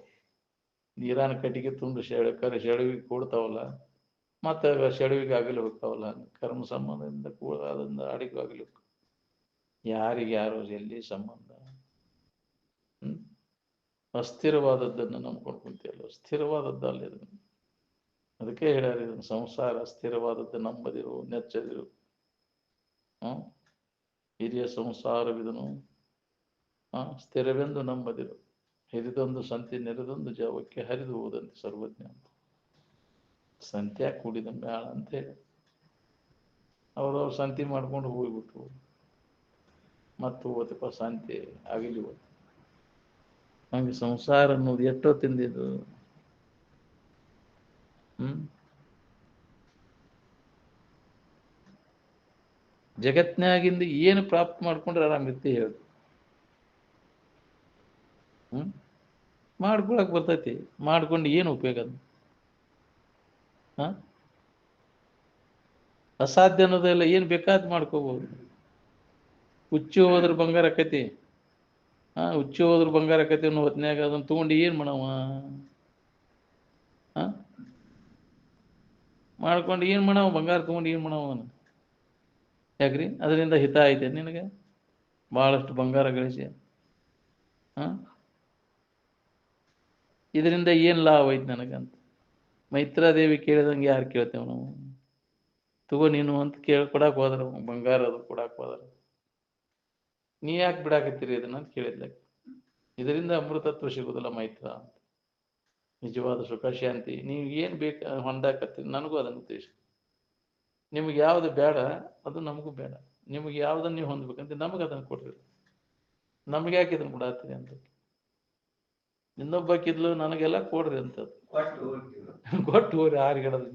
Speaker 1: ನೀರಾನ ಕಟ್ಟಿಗೆ ತುಂಡು ಶೆಳವಿಗೆ ಕೂಡ್ತಾವಲ್ಲ, ಮತ್ತ ಶೆಳವಿಗೆ ಆಗಲಿ ಹೋಗ್ತಾವಲ್ಲ. ಕರ್ಮ ಸಂಬಂಧದಿಂದ ಕೂಡದಿಂದ ಅಡಿಗೆ ಆಗಲಿ ಹೋಗ್ತಾವ. ಯಾರಿಗೆ ಯಾರು ಎಲ್ಲಿ ಸಂಬಂಧ? ಅಸ್ಥಿರವಾದದ್ದನ್ನು ನಂಬ್ಕೊಂಡು ಕುಂತಿಯಲ್ಲ, ಸ್ಥಿರವಾದದ್ದಲ್ಲ ಇದು. ಅದಕ್ಕೆ ಹೇಳ್ಯಾರ ಇದನ್ನು, ಸಂಸಾರ ಸ್ಥಿರವಾದದ್ದು ನಂಬದಿರು, ನೆಚ್ಚದಿರು. ಹಿರಿಯ ಸಂಸಾರವಿದನು ಸ್ಥಿರವೆಂದು ನಂಬದಿರು, ಹಿರಿದೊಂದು ಸಂತಿ ನೆರೆದೊಂದು ಜಾವಕ್ಕೆ ಹರಿದು ಹೋದಂತೆ ಸರ್ವಜ್ಞ ಅಂತ. ಸಂತ್ಯ ಕೂಡಿದ ಮೇಳ ಅಂತ ಹೇಳಿ ಅವ್ರವ್ರು ಸಂತಿ ಮಾಡ್ಕೊಂಡು ಹೋಗ್ಬಿಟ್ರು. ಮತ್ತು ಓದಪ್ಪ ಶಾಂತಿ ಆಗಲಿ ಓದು. ಹಂಗೆ ಸಂಸಾರ ಅನ್ನೋದು ಎಷ್ಟೋ ತಿಂದಿದ್ದು. ಜಗತ್ನಾಗಿಂದ ಏನು ಪ್ರಾಪ್ತ ಮಾಡ್ಕೊಂಡ್ರೆ ಆರಾಮಿರ್ತಿ ಹೇಳು. ಮಾಡ್ಕೊಳಕ್ ಬರ್ತೈತಿ, ಮಾಡ್ಕೊಂಡು ಏನು ಉಪಯೋಗ ಅದು? ಅಸಾಧ್ಯ ಅನ್ನೋದೆಲ್ಲ ಏನು ಬೇಕಾದ್ ಮಾಡ್ಕೋಬಹುದು. ಹುಚ್ಚು ಹೋದ್ರ ಬಂಗಾರ ಆಕತಿ. ಹುಚ್ಚು ಹೋದ್ರ ಬಂಗಾರ ಆಕತಿ ಅನ್ನೋ ಹೊತ್ನ್ಯಾಗ ಅದನ್ನ ತಗೊಂಡು ಏನ್ ಮಾಡವ? ಮಾಡ್ಕೊಂಡು ಏನ್ ಮಾಡವ? ಬಂಗಾರ ತಗೊಂಡು ಏನ್ ಮಾಡವ? ಯಾಕ್ರಿ? ಅದರಿಂದ ಹಿತ ಐತೆ ನಿನಗೆ? ಬಹಳಷ್ಟು ಬಂಗಾರ ಗಳಿಸಿ ಇದರಿಂದ ಏನ್ ಲಾಭ ಐತಿ ನನಗಂತ? ಮೈತ್ರಾದೇವಿ ಕೇಳಿದಂಗೆ ಯಾರು ಕೇಳ್ತೇವ ನಾವು? ತಗೋ ನೀನು ಅಂತ ಕೊಡಾಕ್ ಹೋದ್ರ, ಬಂಗಾರ ಅದು ಕೊಡಾಕ್ ಹೋದ್ರ, ನೀ ಯಾಕೆ ಬಿಡಾಕತ್ತೀರಿ ಇದನ್ನ ಅಂತ ಕೇಳಿದ್ಲ. ಇದರಿಂದ ಅಮೃತತ್ವ ಸಿಗುದಿಲ್ಲ ಮೈತ್ರ ಅಂತ. ನಿಜವಾದ ಸುಖ ಶಾಂತಿ ನೀವು ಏನ್ ಬೇಕು ಹೊಂದಾಕತ್ತೀರಿ, ನನಗೂ ಅದನ್ನು ಉದ್ದೇಶ. ನಿಮ್ಗೆ ಯಾವ್ದು ಬೇಡ ಅದು ನಮಗೂ ಬೇಡ. ನಿಮ್ಗೆ ಯಾವ್ದನ್ನ ನೀವು ಹೊಂದ್ಬೇಕಂತ ನಮಗೆ ಅದನ್ನು ಕೊಡ್ರಿ. ನಮ್ಗೆ ಯಾಕೆ ಇದನ್ನು ಬಿಡಾತ್ತೀರಿ ಅಂತ. ಇನ್ನೊಬ್ಬಕ್ಕಿದ್ಲು ನನಗೆಲ್ಲ ಕೊಡ್ರಿ ಅಂತ ಕೊಟ್ಟು ಹೋರಿ ಆರಿಗಡದ.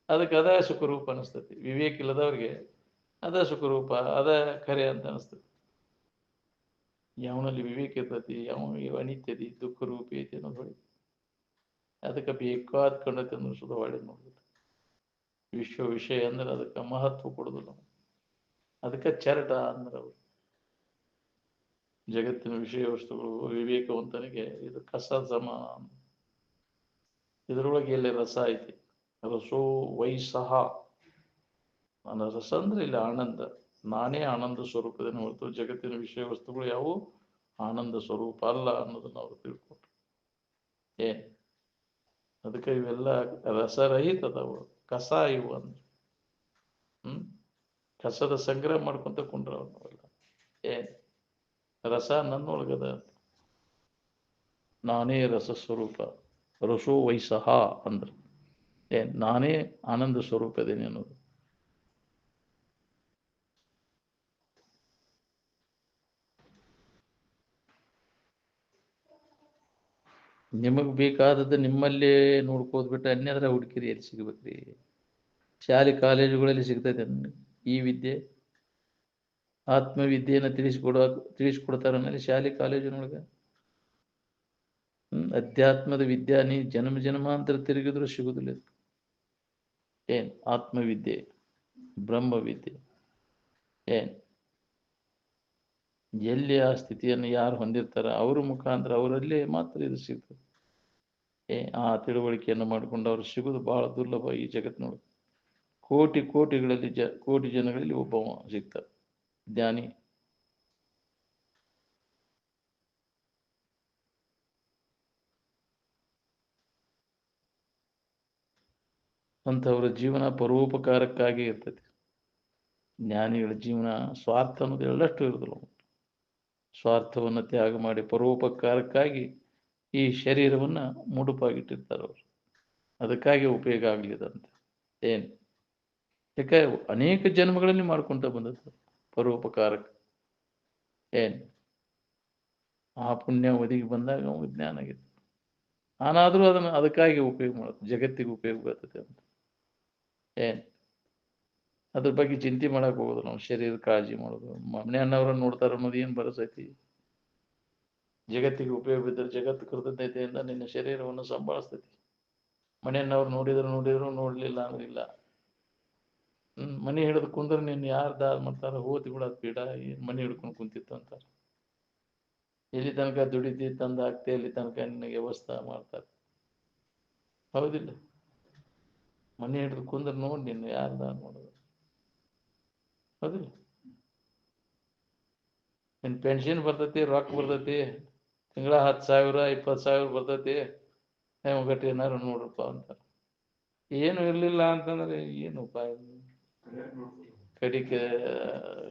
Speaker 1: ಅದಕ್ಕೆ ಅದ ಸುಖರೂಪ ಅನಿಸ್ತತಿ. ವಿವೇಕ ಇಲ್ಲದವ್ರಿಗೆ ಅದ ಸುಖರೂಪ, ಅದ ಖರೆ ಅಂತ ಅನಿಸ್ತತಿ. ಯಾವನಲ್ಲಿ ವಿವೇಕ ಇರ್ತತಿ, ಯಾವ ಅನಿತ್ಯದಿ ದುಃಖ ರೂಪಿ ಐತಿ ಅನ್ನೋದು ಹೊಳಿ. ಅದಕ್ಕೆ ಬೇಕಾದ ಕಂಡತಿ ಅಂದ್ರೆ ಸುಧ ಒಳ್ಳೆ ನೋಡ್ಬೇಕು. ವಿಶ್ವ ವಿಷಯ ಅಂದ್ರೆ ಅದಕ್ಕೆ ಮಹತ್ವ ಕೊಡುದು ನಾವು. ಅದಕ್ಕೆ ಚರಟ ಅಂದ್ರೆ ಅವರು ಜಗತ್ತಿನ ವಿಷಯ ವಸ್ತುಗಳು ವಿವೇಕವಂತನಿಗೆ ಇದು ಕಸ ಸಮಾನ. ಇದರೊಳಗೆ ಎಲ್ಲಿ ರಸ ಐತಿ. ರಸೋ ವೈಸಹ. ರಸ ಅಂದ್ರೆ ಇಲ್ಲಿ ಆನಂದ. ನಾನೇ ಆನಂದ ಸ್ವರೂಪದೇನು ಹೊರತು ಜಗತ್ತಿನ ವಿಷಯ ವಸ್ತುಗಳು ಯಾವುವು ಆನಂದ ಸ್ವರೂಪ ಅಲ್ಲ ಅನ್ನೋದನ್ನ ಅವರು ತಿಳ್ಕೊಂಡ್ರು. ಅದಕ್ಕೆ ಇವೆಲ್ಲ ರಸರಹಿತದವು, ಕಸ ಇವು ಅಂದ್ರೆ. ಕಸದ ಸಂಗ್ರಹ ಮಾಡ್ಕೊಂತ ಕುಂಡ್ರ ಅವನ್ನೆಲ್ಲ. ರಸ ನನ್ನೊಳಗದ. ನಾನೇ ರಸ ಸ್ವರೂಪ. ರಸೋ ವೈಸಹ ಅಂದ್ರೆ ನಾನೇ ಆನಂದ ಸ್ವರೂಪದೇನೆ ಅನ್ನೋದು. ನಿಮಗ್ ಬೇಕಾದದ್ದು ನಿಮ್ಮಲ್ಲೇ ನೋಡ್ಕೋದ್ ಬಿಟ್ಟು ಅನ್ಯದ್ರ ಹುಡುಕಿರಿ ಎಲ್ಲಿ ಸಿಗ್ಬೇಕ್ರಿ? ಶಾಲೆ ಕಾಲೇಜುಗಳಲ್ಲಿ ಸಿಗ್ತೈತೆ ಈ ವಿದ್ಯೆ? ಆತ್ಮವಿದ್ಯೆಯನ್ನು ತಿಳಿಸ್ಕೊಡ್ತಾರಲ್ಲಿ ಶಾಲೆ ಕಾಲೇಜಿನೊಳಗೆ. ಅಧ್ಯಾತ್ಮದ ವಿದ್ಯಾ ನೀ ಜನ್ಮ ಜನ್ಮಾಂತರ ತಿರುಗಿದ್ರು ಸಿಗುದಿಲ್ಲ. ಆತ್ಮವಿದ್ಯೆ, ಬ್ರಹ್ಮವಿದ್ಯೆ ಎಲ್ಲಿ ಆ ಸ್ಥಿತಿಯನ್ನು ಯಾರು ಹೊಂದಿರ್ತಾರ ಅವ್ರ ಮುಖಾಂತರ ಅವರಲ್ಲೇ ಮಾತ್ರ ಇದು ಸಿಗ್ತದೆ. ಆ ತಿಳುವಳಿಕೆಯನ್ನು ಮಾಡಿಕೊಂಡು ಅವ್ರು ಸಿಗುದು ಬಹಳ ದುರ್ಲಭ ಈ ಜಗತ್ತಿನೊಳಗೆ. ಕೋಟಿಗಳಲ್ಲಿ ಕೋಟಿ ಜನಗಳಲ್ಲಿ ಒಬ್ಬವ ಸಿಗ್ತಾರೆ ಜ್ಞಾನಿ. ಅಂಥವ್ರ ಜೀವನ ಪರೋಪಕಾರಕ್ಕಾಗಿ ಇರ್ತೈತಿ. ಜ್ಞಾನಿಗಳ ಜೀವನ ಸ್ವಾರ್ಥ ಅನ್ನೋದು ಎಳ್ಳಷ್ಟು ಇರುದಿಲ್ಲ. ಸ್ವಾರ್ಥವನ್ನು ತ್ಯಾಗ ಮಾಡಿ ಪರೋಪಕಾರಕ್ಕಾಗಿ ಈ ಶರೀರವನ್ನ ಮುಡುಪಾಗಿಟ್ಟಿರ್ತಾರೆ ಅವರು. ಅದಕ್ಕಾಗಿ ಉಪಯೋಗ ಆಗ್ಲಿದಂತೆ. ಯಾಕೆ ಅನೇಕ ಜನ್ಮಗಳಲ್ಲಿ ಮಾಡ್ಕೊಂತ ಬಂದದ್ದು ಪರೋಪಕಾರಕ್ಕೆ. ಆ ಪುಣ್ಯ ಒದಗಿ ಬಂದಾಗ ಅವನಿಗೆ ಜ್ಞಾನ ಆಗಿತ್ತು. ನಾನಾದ್ರೂ ಅದಕ್ಕಾಗಿ ಉಪಯೋಗ ಮಾಡೋದು, ಜಗತ್ತಿಗೆ ಉಪಯೋಗ ಬರ್ತದೆ ಅಂತ. ಅದ್ರ ಬಗ್ಗೆ ಚಿಂತೆ ಮಾಡಕ್ ಹೋಗೋದು ನಾವು. ಶರೀರದ ಕಾಳಜಿ ಮಾಡೋದು, ಮನೆಯನ್ನವ್ರನ್ನ ನೋಡ್ತಾರ ಅನ್ನೋದು ಏನ್ ಬರಸೈತಿ? ಜಗತ್ತಿಗೆ ಉಪಯೋಗ ಬಿದ್ದರೆ ಜಗತ್ತು ಕೃತಜ್ಞತೆಯಿಂದ ನಿನ್ನ ಶರೀರವನ್ನು ಸಂಭಾಳಿಸ್ತೈತಿ. ಮನೆಯನ್ನವ್ರು ನೋಡಿದ್ರು ನೋಡ್ಲಿಲ್ಲ ಅಂದ್ರೆ ಇಲ್ಲ. ಮನೆ ಹಿಡಿದು ಕುಂದ್ರೆ ನಿನ್ನ ಯಾರು ದಾಲ್ ಮಾಡ್ತಾರ? ಹೋತಿ ಬಿಡೋದ್ ಪೀಡ, ಮನೆ ಹಿಡ್ಕೊಂಡು ಕುಂತಿತ್ತು ಅಂತಾರ. ಎಲ್ಲಿ ತನಕ ದುಡಿತಿ ತಂದು ಹಾಕ್ತೆ ಅಲ್ಲಿ ತನಕ ನಿನಗೆ ವ್ಯವಸ್ಥೆ ಮಾಡ್ತಾರೆ. ಹೌದಿಲ್ಲ? ಮನೆ ಹಿಡಿದು ಕುಂದ್ರೆ ನೋಡಿ ನಿನ್ನ ಯಾರು ದಾಲ್ ಮಾಡೋದು? ಹೌದಿಲ್ಲ? ನಿನ್ ಪೆನ್ಷನ್ ಬರ್ತೈತಿ, ರೊಕ್ಕ ಬರ್ತೈತಿ, ತಿಂಗಳ 10,000 20,000 ಬರ್ತೈತಿ, ಗಟ್ಟಿ ಏನಾರು ನೋಡ್ರಪ್ಪ ಅಂತ. ಏನು ಇರ್ಲಿಲ್ಲ ಅಂತಂದ್ರೆ ಏನು ಉಪಾಯ? ಕಡಿಕೆ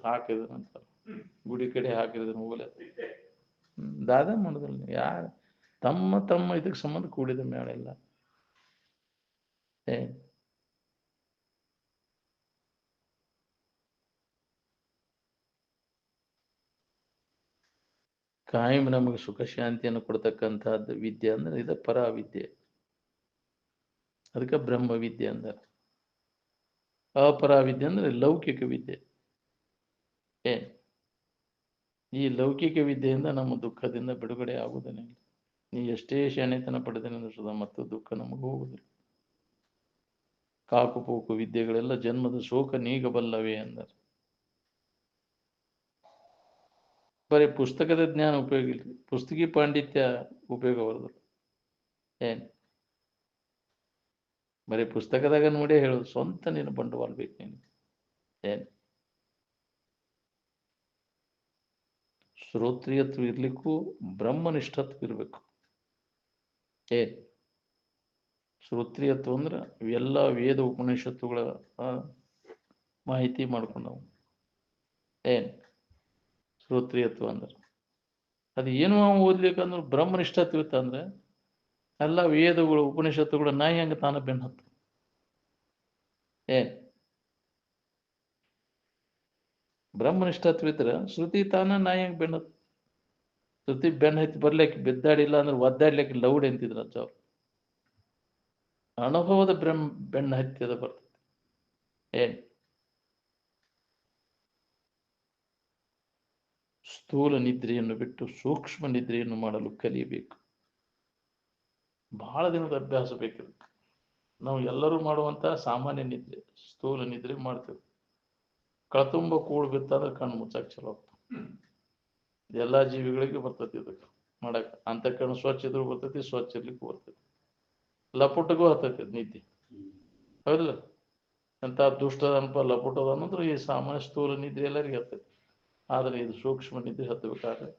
Speaker 1: ಹಾಕಿದ್ರಂತ ಗುಡಿ ಕಡೆ ಹಾಕಿದ್ರ ಹೋಗಲ ದಾದ ಮಾಡುದಿಲ್ಲ. ಯಾರು ತಮ್ಮ ತಮ್ಮ ಇದಕ್ಕೆ ಸಂಬಂಧ ಕೂಡಿದ ಮೇಳ ಇಲ್ಲ. ಏ ಕಾಯಂ ನಮಗೆ ಸುಖ ಶಾಂತಿಯನ್ನು ಕೊಡ್ತಕ್ಕಂಥದ್ದು ವಿದ್ಯೆ ಅಂದ್ರೆ ಇದು ಪರ ವಿದ್ಯೆ. ಅದಕ್ಕೆ ಬ್ರಹ್ಮ ವಿದ್ಯೆ ಅಂತಾರೆ. ಅಪರ ವಿದ್ಯೆ ಅಂದ್ರೆ ಲೌಕಿಕ ವಿದ್ಯೆ. ಈ ಲೌಕಿಕ ವಿದ್ಯೆಯಿಂದ ನಮ್ಮ ದುಃಖದಿಂದ ಬಿಡುಗಡೆ ಆಗುವುದೇನೆ. ನೀ ಎಷ್ಟೇ ಶಾಣೆತನ ಪಡೆದೇನೆ ಸುಧಾ ಮತ್ತು ದುಃಖ ನಮಗೆ ಹೋಗುದಿಲ್ಲ. ಕಾಕು ಪೂಕು ವಿದ್ಯೆಗಳೆಲ್ಲ ಜನ್ಮದ ಶೋಕ ನೀಗಬಲ್ಲವೇ ಅಂದರು. ಬರೀ ಪುಸ್ತಕದ ಜ್ಞಾನ ಉಪಯೋಗ ಇಲ್ರಿ, ಪುಸ್ತಕಿ ಪಾಂಡಿತ್ಯ ಉಪಯೋಗ ಬರೋದು. ಏನ್ ಬರೀ ಪುಸ್ತಕದಾಗ ನೋಡೇ ಹೇಳೋದು, ಸ್ವಂತ ನೀನು ಬಂಡವಾಳ ಬೇಕು ನೀನು. ಏನ್ ಶ್ರೋತ್ರಿಯತ್ವ ಇರ್ಲಿಕ್ಕೂ ಬ್ರಹ್ಮನಿಷ್ಠತ್ವ ಇರ್ಬೇಕು. ಏನ್ ಶ್ರೋತ್ರಿಯತ್ವ ಅಂದ್ರೆ ಎಲ್ಲ ವೇದ ಉಪನಿಷತ್ತುಗಳ ಮಾಹಿತಿ ಮಾಡ್ಕೊಂಡವು. ಏನ್ ಶ್ರೋತ್ರಿಯತ್ವ ಅಂದ್ರೆ ಅದು ಏನು ಓದ್ಲಿಕ್ಕಂದ್ರೆ ಬ್ರಹ್ಮನಿಷ್ಠತ್ವ ಇತ್ತಂದ್ರೆ ಎಲ್ಲ ವೇದಗಳು ಉಪನಿಷತ್ತುಗಳು ನಾಯಿ ಹಂಗ ತಾನ ಬೆನ್ನ ಹತ್ತು. ಏನ್ ಬ್ರಹ್ಮನಿಷ್ಠತ್ವ ಇದ್ರೆ ಶ್ರುತಿ ತಾನ ನಾಯಿ ಹಂಗ ಬೆನ್ನ ಹತ್ತು. ಶ್ರುತಿ ಬೆನ್ನ ಹತ್ತಿ ಬರ್ಲಿಕ್ಕೆ ಬಿದ್ದಾಡಿಲ್ಲ ಅಂದ್ರೆ ಒದ್ದಾಡ್ಲಿಕ್ಕೆ ಲೌಡ್ ಎಂತಿದ್ರ ಅವ್ರು. ಅನುಭವದ ಬೆನ್ನ ಹತ್ತಿದ ಬರ್ತದೆ. ಏನ್ ಸ್ಥೂಲ ನಿದ್ರೆಯನ್ನು ಬಿಟ್ಟು ಸೂಕ್ಷ್ಮ ನಿದ್ರೆಯನ್ನು ಮಾಡಲು ಕಲಿಯಬೇಕು. ಬಹಳ ದಿನದ ಅಭ್ಯಾಸ ಬೇಕು. ನಾವು ಎಲ್ಲರೂ ಮಾಡುವಂತ ಸಾಮಾನ್ಯ ನಿದ್ರೆ, ಸ್ಥೂಲ ನಿದ್ರೆ ಮಾಡ್ತೇವೆ. ಕಳ್ತುಂಬ ಕೂಡ್ ಬಿತ್ತಂದ್ರೆ ಕಣ್ಣು ಮುಚ್ಚಾಕ್ ಚಲೋ. ಎಲ್ಲಾ ಜೀವಿಗಳಿಗೆ ಬರ್ತೈತಿ ಇದಕ್ಕೆ ಮಾಡಕ್. ಅಂತ ಕಣ್ಣು ಸ್ವಚ್ಛ ಇದ್ರು ಬರ್ತೈತಿ, ಸ್ವಚ್ಛ ಇರ್ಲಿಕ್ಕೂ ಬರ್ತೈತಿ. ಲಪುಟಗೂ ಹತ್ತೈತಿ ನಿದ್ದೆ, ಹೌದಿಲ್ಲ? ಎಂತ ದುಷ್ಟದ ಅನ್ಪ ಲಪುಟದ ಅನ್ನೋದ್ರೆ ಈ ಸಾಮಾನ್ಯ ಸ್ಥೂಲ ನಿದ್ರೆ ಎಲ್ಲರಿಗೆ ಹತ್ತೈತಿ. ಆದ್ರೆ ಇದು ಸೂಕ್ಷ್ಮ ನಿದ್ರೆ ಹತ್ತಬೇಕಾದ್ರೆ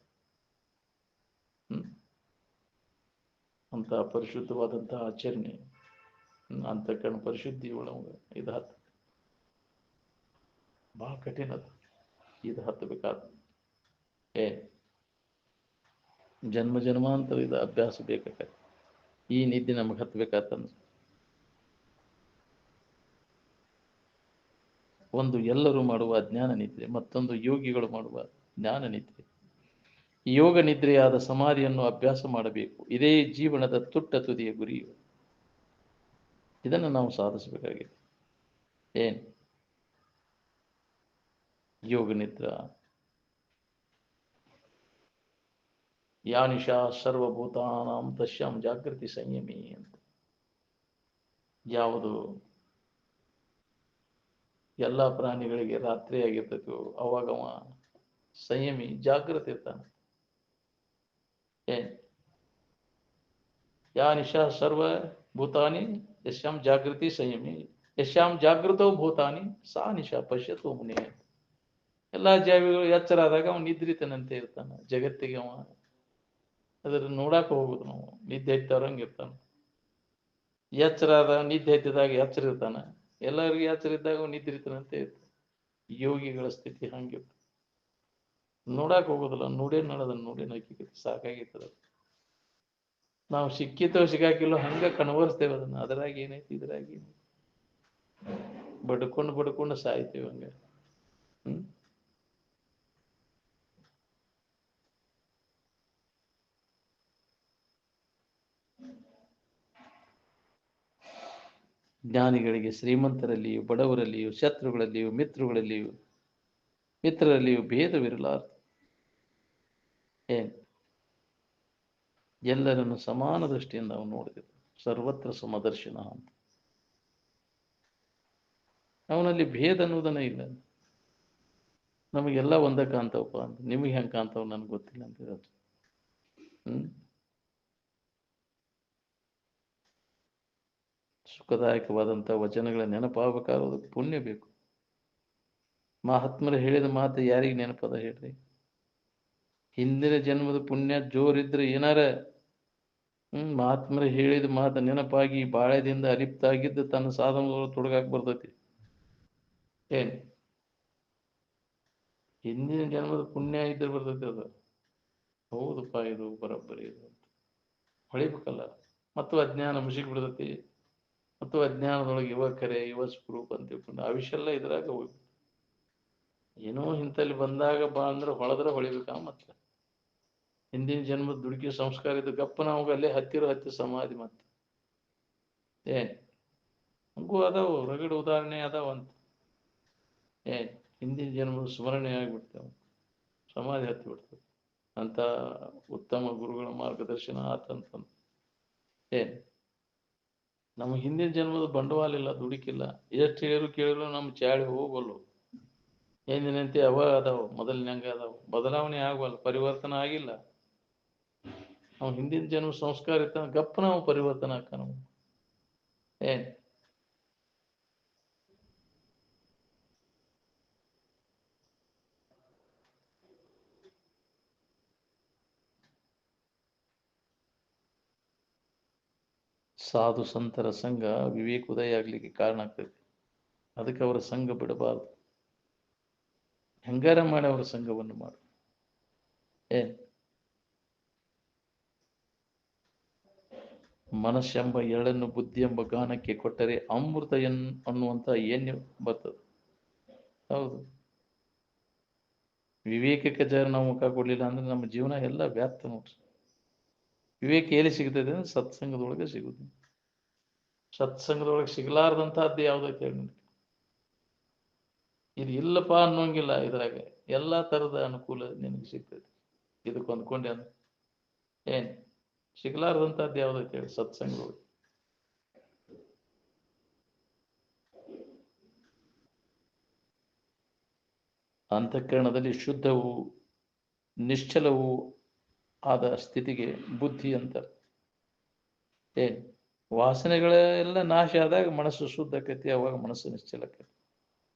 Speaker 1: ಅಂತ ಪರಿಶುದ್ಧವಾದಂತಹ ಆಚರಣೆ, ಅಂತ ಕಣ್ಣು ಪರಿಶುದ್ಧಿ ಒಳಗೆ ಇದು ಹತ್ತ ಬಹಳ ಕಠಿಣ. ಅದು ಇದು ಹತ್ತಬೇಕಾದ ಜನ್ಮ ಜನ್ಮಾಂತರ ಇದು ಅಭ್ಯಾಸ ಬೇಕಾಗತ್ತೆ. ಈ ನಿದ್ದೆ ನಮಗೆ ಹತ್ತಬೇಕಾತಂದ್ರೆ ಒಂದು ಎಲ್ಲರೂ ಮಾಡುವ ಜ್ಞಾನ ನಿದ್ರೆ, ಮತ್ತೊಂದು ಯೋಗಿಗಳು ಮಾಡುವ ಜ್ಞಾನ ನಿದ್ರೆ. ಯೋಗ ನಿದ್ರೆಯಾದ ಸಮಾಧಿಯನ್ನು ಅಭ್ಯಾಸ ಮಾಡಬೇಕು. ಇದೇ ಜೀವನದ ತುಟ್ಟ ತುದಿಯ ಗುರಿಯು. ಇದನ್ನು ನಾವು ಸಾಧಿಸಬೇಕಾಗಿದೆ. ಏನ್ ಯೋಗ ನಿದ್ರಾ ಯಾ ನಿಶಾ ಸರ್ವಭೂತಾನಾಂ ತಸ್ಯಾಂ ಜಾಗೃತಿ ಸಂಯಮಿ ಅಂತ. ಯಾವುದು ಎಲ್ಲ ಪ್ರಾಣಿಗಳಿಗೆ ರಾತ್ರಿ ಆಗಿರ್ತೈತೋ ಅವಾಗ ಅವ ಸಂಯಮಿ, ಜಾಗೃತಿ ಇರ್ತಾನೆ. ಏನ್ ಯಾ ನಿಶಾ ಸರ್ವಭೂತಾನಿ ಯಶ್ಯಾಂ ಜಾಗೃತಿ ಸಂಯಮಿ ಯಶ್ಯಾಂ ಜಾಗೃತೋ ಭೂತಾನಿ ಸಾ ನಿಶಾ ಪಶ್ಯತೋ ಮುನಿ. ಎಲ್ಲಾ ಜೀವಿಗಳು ಎಚ್ಚರ ಆದಾಗ ಅವನು ನಿದ್ರಿತನಂತೆ ಇರ್ತಾನೆ. ಜಗತ್ತಿಗೆ ಅವ ಅದ್ರ ನೋಡಾಕ ಹೋಗುದು. ನಾವು ನಿದ್ದೆ ಹತ್ತವ್ರಂಗೆ ಇರ್ತಾನೆ. ಎಚ್ಚರ ಆದ ನಿದ್ದೆ ಹತ್ತಿದಾಗ ಎಚ್ಚರ ಇರ್ತಾನೆ. ಎಲ್ಲರಿಗೂ ಎಚ್ಚರ ಇದ್ದಾಗ ನಿದ್ರಿತನಂತೆ ಇರ್ತಾನೆ. ಯೋಗಿಗಳ ಸ್ಥಿತಿ ಹಂಗಿರ್ತ. ನೋಡಾಕ ಹೋಗುದಿಲ್ಲ, ನೋಡೇ ನೋಡೋದನ್ನ ನೋಡೇ ನೈಕಿಕತೆ ಸಾಕಾಗಿರ್ತದ. ನಾವು ಸಿಕ್ಕಿತೋ ಸಿಗಾಕಿಲ್ಲೋ ಹಂಗ ಕಣ್ವರ್ಸ್ತೇವೆ ಅದನ್ನ. ಅದರಾಗ ಏನೈತಿ ಇದ್ರಾಗ ಏನೈತಿ ಬಡ್ಕೊಂಡು ಸಾಯ್ತೇವೆ ಹಂಗ. ಜ್ಞಾನಿಗಳಿಗೆ ಶ್ರೀಮಂತರಲ್ಲಿಯೂ ಬಡವರಲ್ಲಿಯೂ ಶತ್ರುಗಳಲ್ಲಿಯೂ ಮಿತ್ರರಲ್ಲಿಯೂ ಭೇದವಿರಲಾರದು. ಏನ್ ಎಲ್ಲರನ್ನು ಸಮಾನ ದೃಷ್ಟಿಯಿಂದ ನಾವು ನೋಡಿದೆವು. ಸರ್ವತ್ರ ಸಮದರ್ಶನ ಅಂತ. ಅವನಲ್ಲಿ ಭೇದ ಅನ್ನೋದನ್ನ ಇಲ್ಲ. ನಮಗೆಲ್ಲ ಒಂದ ಕಾಣ್ತಾವಪ್ಪ ಅಂತ. ನಿಮಗೆ ಹೆಂಗೆ ಕಾಣ್ತಾವ ನನಗೆ ಗೊತ್ತಿಲ್ಲ ಅಂತ ಹೇಳೋದು. ಸುಖದಾಯಕವಾದಂಥ ವಚನಗಳ ನೆನಪಾಗಬೇಕಾಗೋದಕ್ಕೆ ಪುಣ್ಯ ಬೇಕು. ಮಹಾತ್ಮರು ಹೇಳಿದ ಮಾತು ಯಾರಿಗೆ ನೆನಪದ ಹೇಳ್ರಿ? ಹಿಂದಿನ ಜನ್ಮದ ಪುಣ್ಯ ಜೋರಿದ್ರೆ ಏನಾರ ಮಹಾತ್ಮರು ಹೇಳಿದ ಮಾತು ನೆನಪಾಗಿ ಬಾಳ್ಯದಿಂದ ಅಲಿಪ್ತಾಗಿದ್ದು ತನ್ನ ಸಾಧನಗಳು ತೊಡಗಾಕ್ ಬರ್ತೈತಿ. ಏನ್ ಹಿಂದಿನ ಜನ್ಮದ ಪುಣ್ಯ ಇದ್ರೆ ಬರ್ತೈತಿ ಅದು. ಹೌದಪ್ಪ, ಇದು ಬರೋಬ್ಬರಿ ಇದು ಅಂತ ಹೊಳಿಬೇಕಲ್ಲ. ಮತ್ತು ಅಜ್ಞಾನ ಮುಸುಕ್ ಬಿಡ್ತೈತಿ. ಮತ್ತು ಅಜ್ಞಾನದೊಳಗೆ ಯುವ ಕರೆ ಯುವ ಸ್ವರೂಪ ಅಂತ ತಿಳ್ಕೊಂಡು ಅವಿಷೆಲ್ಲ ಇದ್ರಾಗ ಹೋಗಿ ಏನೋ ಇಂಥಲ್ಲಿ ಬಂದಾಗ ಬಾ ಅಂದ್ರೆ ಹೊಳೆದ್ರೆ ಹೊಳಿಬೇಕಾ. ಮತ್ತೆ ಹಿಂದಿನ ಜನ್ಮದ ದುಡುಕಿ ಸಂಸ್ಕಾರ ಇದ್ದು ಗಪ್ಪನ ಅವಾಗ ಅಲ್ಲೇ ಹತ್ತಿ ಸಮಾಧಿ. ಮತ್ತೆ ಏನ್ ಹಂಗೂ ಅದಾವು ರಗಡ ಉದಾಹರಣೆ ಅದಾವಂತ. ಏನ್ ಹಿಂದಿನ ಜನ್ಮದ ಸ್ಮರಣೆ ಆಗಿಬಿಡ್ತೇವೆ, ಸಮಾಧಿ ಹತ್ತಿ ಬಿಡ್ತೇವೆ ಅಂತ ಉತ್ತಮ ಗುರುಗಳ ಮಾರ್ಗದರ್ಶನ ಆತಂತ. ಏನ್ ನಮ್ಮ ಹಿಂದಿನ ಜನ್ಮದ ಬಂಡವಾಳ ಇಲ್ಲ, ದುಡುಕಿಲ್ಲ. ಎಷ್ಟು ಹೇಳಿದ್ರು ಕೇಳಿದ್ರು ನಮ್ಮ ಚಾಳಿ ಹೋಗಲ್ಲ. ಏನಿನಂತೆ ಅವ ಅದಾವ, ಮೊದಲಿನಂಗ ಅದಾವ, ಬದಲಾವಣೆ ಆಗವಲ್ಲ, ಪರಿವರ್ತನೆ ಆಗಿಲ್ಲ. ನಾವು ಹಿಂದಿನ ಜನ್ಮ ಸಂಸ್ಕಾರ ಇತ್ತ ಗಪ್ಪ ನಾವು ಪರಿವರ್ತನೆ ಆಕ ನಾವು. ಏನ್ ಸಾಧು ಸಂತರ ಸಂಘ ವಿವೇಕ ಉದಯ ಆಗ್ಲಿಕ್ಕೆ ಕಾರಣ ಆಗ್ತೈತಿ. ಅದಕ್ಕೆ ಅವರ ಸಂಘ ಬಿಡಬಾರದು. ಹೆಂಗಾರ ಮಾಡಿ ಅವರ ಸಂಘವನ್ನು ಮಾಡು. ಏನ್ ಮನಸ್ಸೆಂಬ ಎಳನ್ನು ಬುದ್ಧಿ ಎಂಬ ಗಾನಕ್ಕೆ ಕೊಟ್ಟರೆ ಅಮೃತ ಅನ್ನುವಂತ ಏನ್ಯ ಬರ್ತದೆ. ಹೌದು, ವಿವೇಕಕ್ಕೆ ಜರ ನಾವು ಮುಖ ಕೊಡ್ಲಿಲ್ಲ ಅಂದ್ರೆ ನಮ್ಮ ಜೀವನ ಎಲ್ಲ ವ್ಯರ್ಥ ನೋಡ್ರಿ. ವಿವೇಕ ಎಲ್ಲಿ ಸಿಗ್ತದೆ ಅಂದ್ರೆ ಸತ್ಸಂಗದೊಳಗೆ ಸಿಗುದು. ಸತ್ಸಂಗದೊಳಗೆ ಸಿಗಲಾರ್ದಂತಹದ್ದು ಯಾವ್ದೈತೆ ಹೇಳಿ. ಇದು ಇಲ್ಲಪ್ಪ ಅನ್ನೋಂಗಿಲ್ಲ. ಇದ್ರಾಗ ಎಲ್ಲಾ ತರದ ಅನುಕೂಲ ನಿನಗೆ ಸಿಗ್ತದೆ. ಇದಕ್ಕೆ ಹೊಂದ್ಕೊಂಡೆ ಅಂದ್ರೆ ಏನ್ ಸಿಗಲಾರ್ದಂತಹದ್ದು ಯಾವ್ದೈತೆ ಹೇಳಿ ಸತ್ಸಂಗದೊಳಗೆ. ಅಂತಃಕರಣದಲ್ಲಿ ಶುದ್ಧವು ನಿಶ್ಚಲವೂ ಆದ ಸ್ಥಿತಿಗೆ ಬುದ್ಧಿ ಅಂತಾರೆ. ಏನ್ ವಾಸನೆಗಳೆಲ್ಲ ನಾಶ ಆದಾಗ ಮನಸ್ಸು ಶುದ್ಧ ಆಕೈತಿ, ಅವಾಗ ಮನಸ್ಸು ನಿಶ್ಚಲ ಆಕೈತಿ.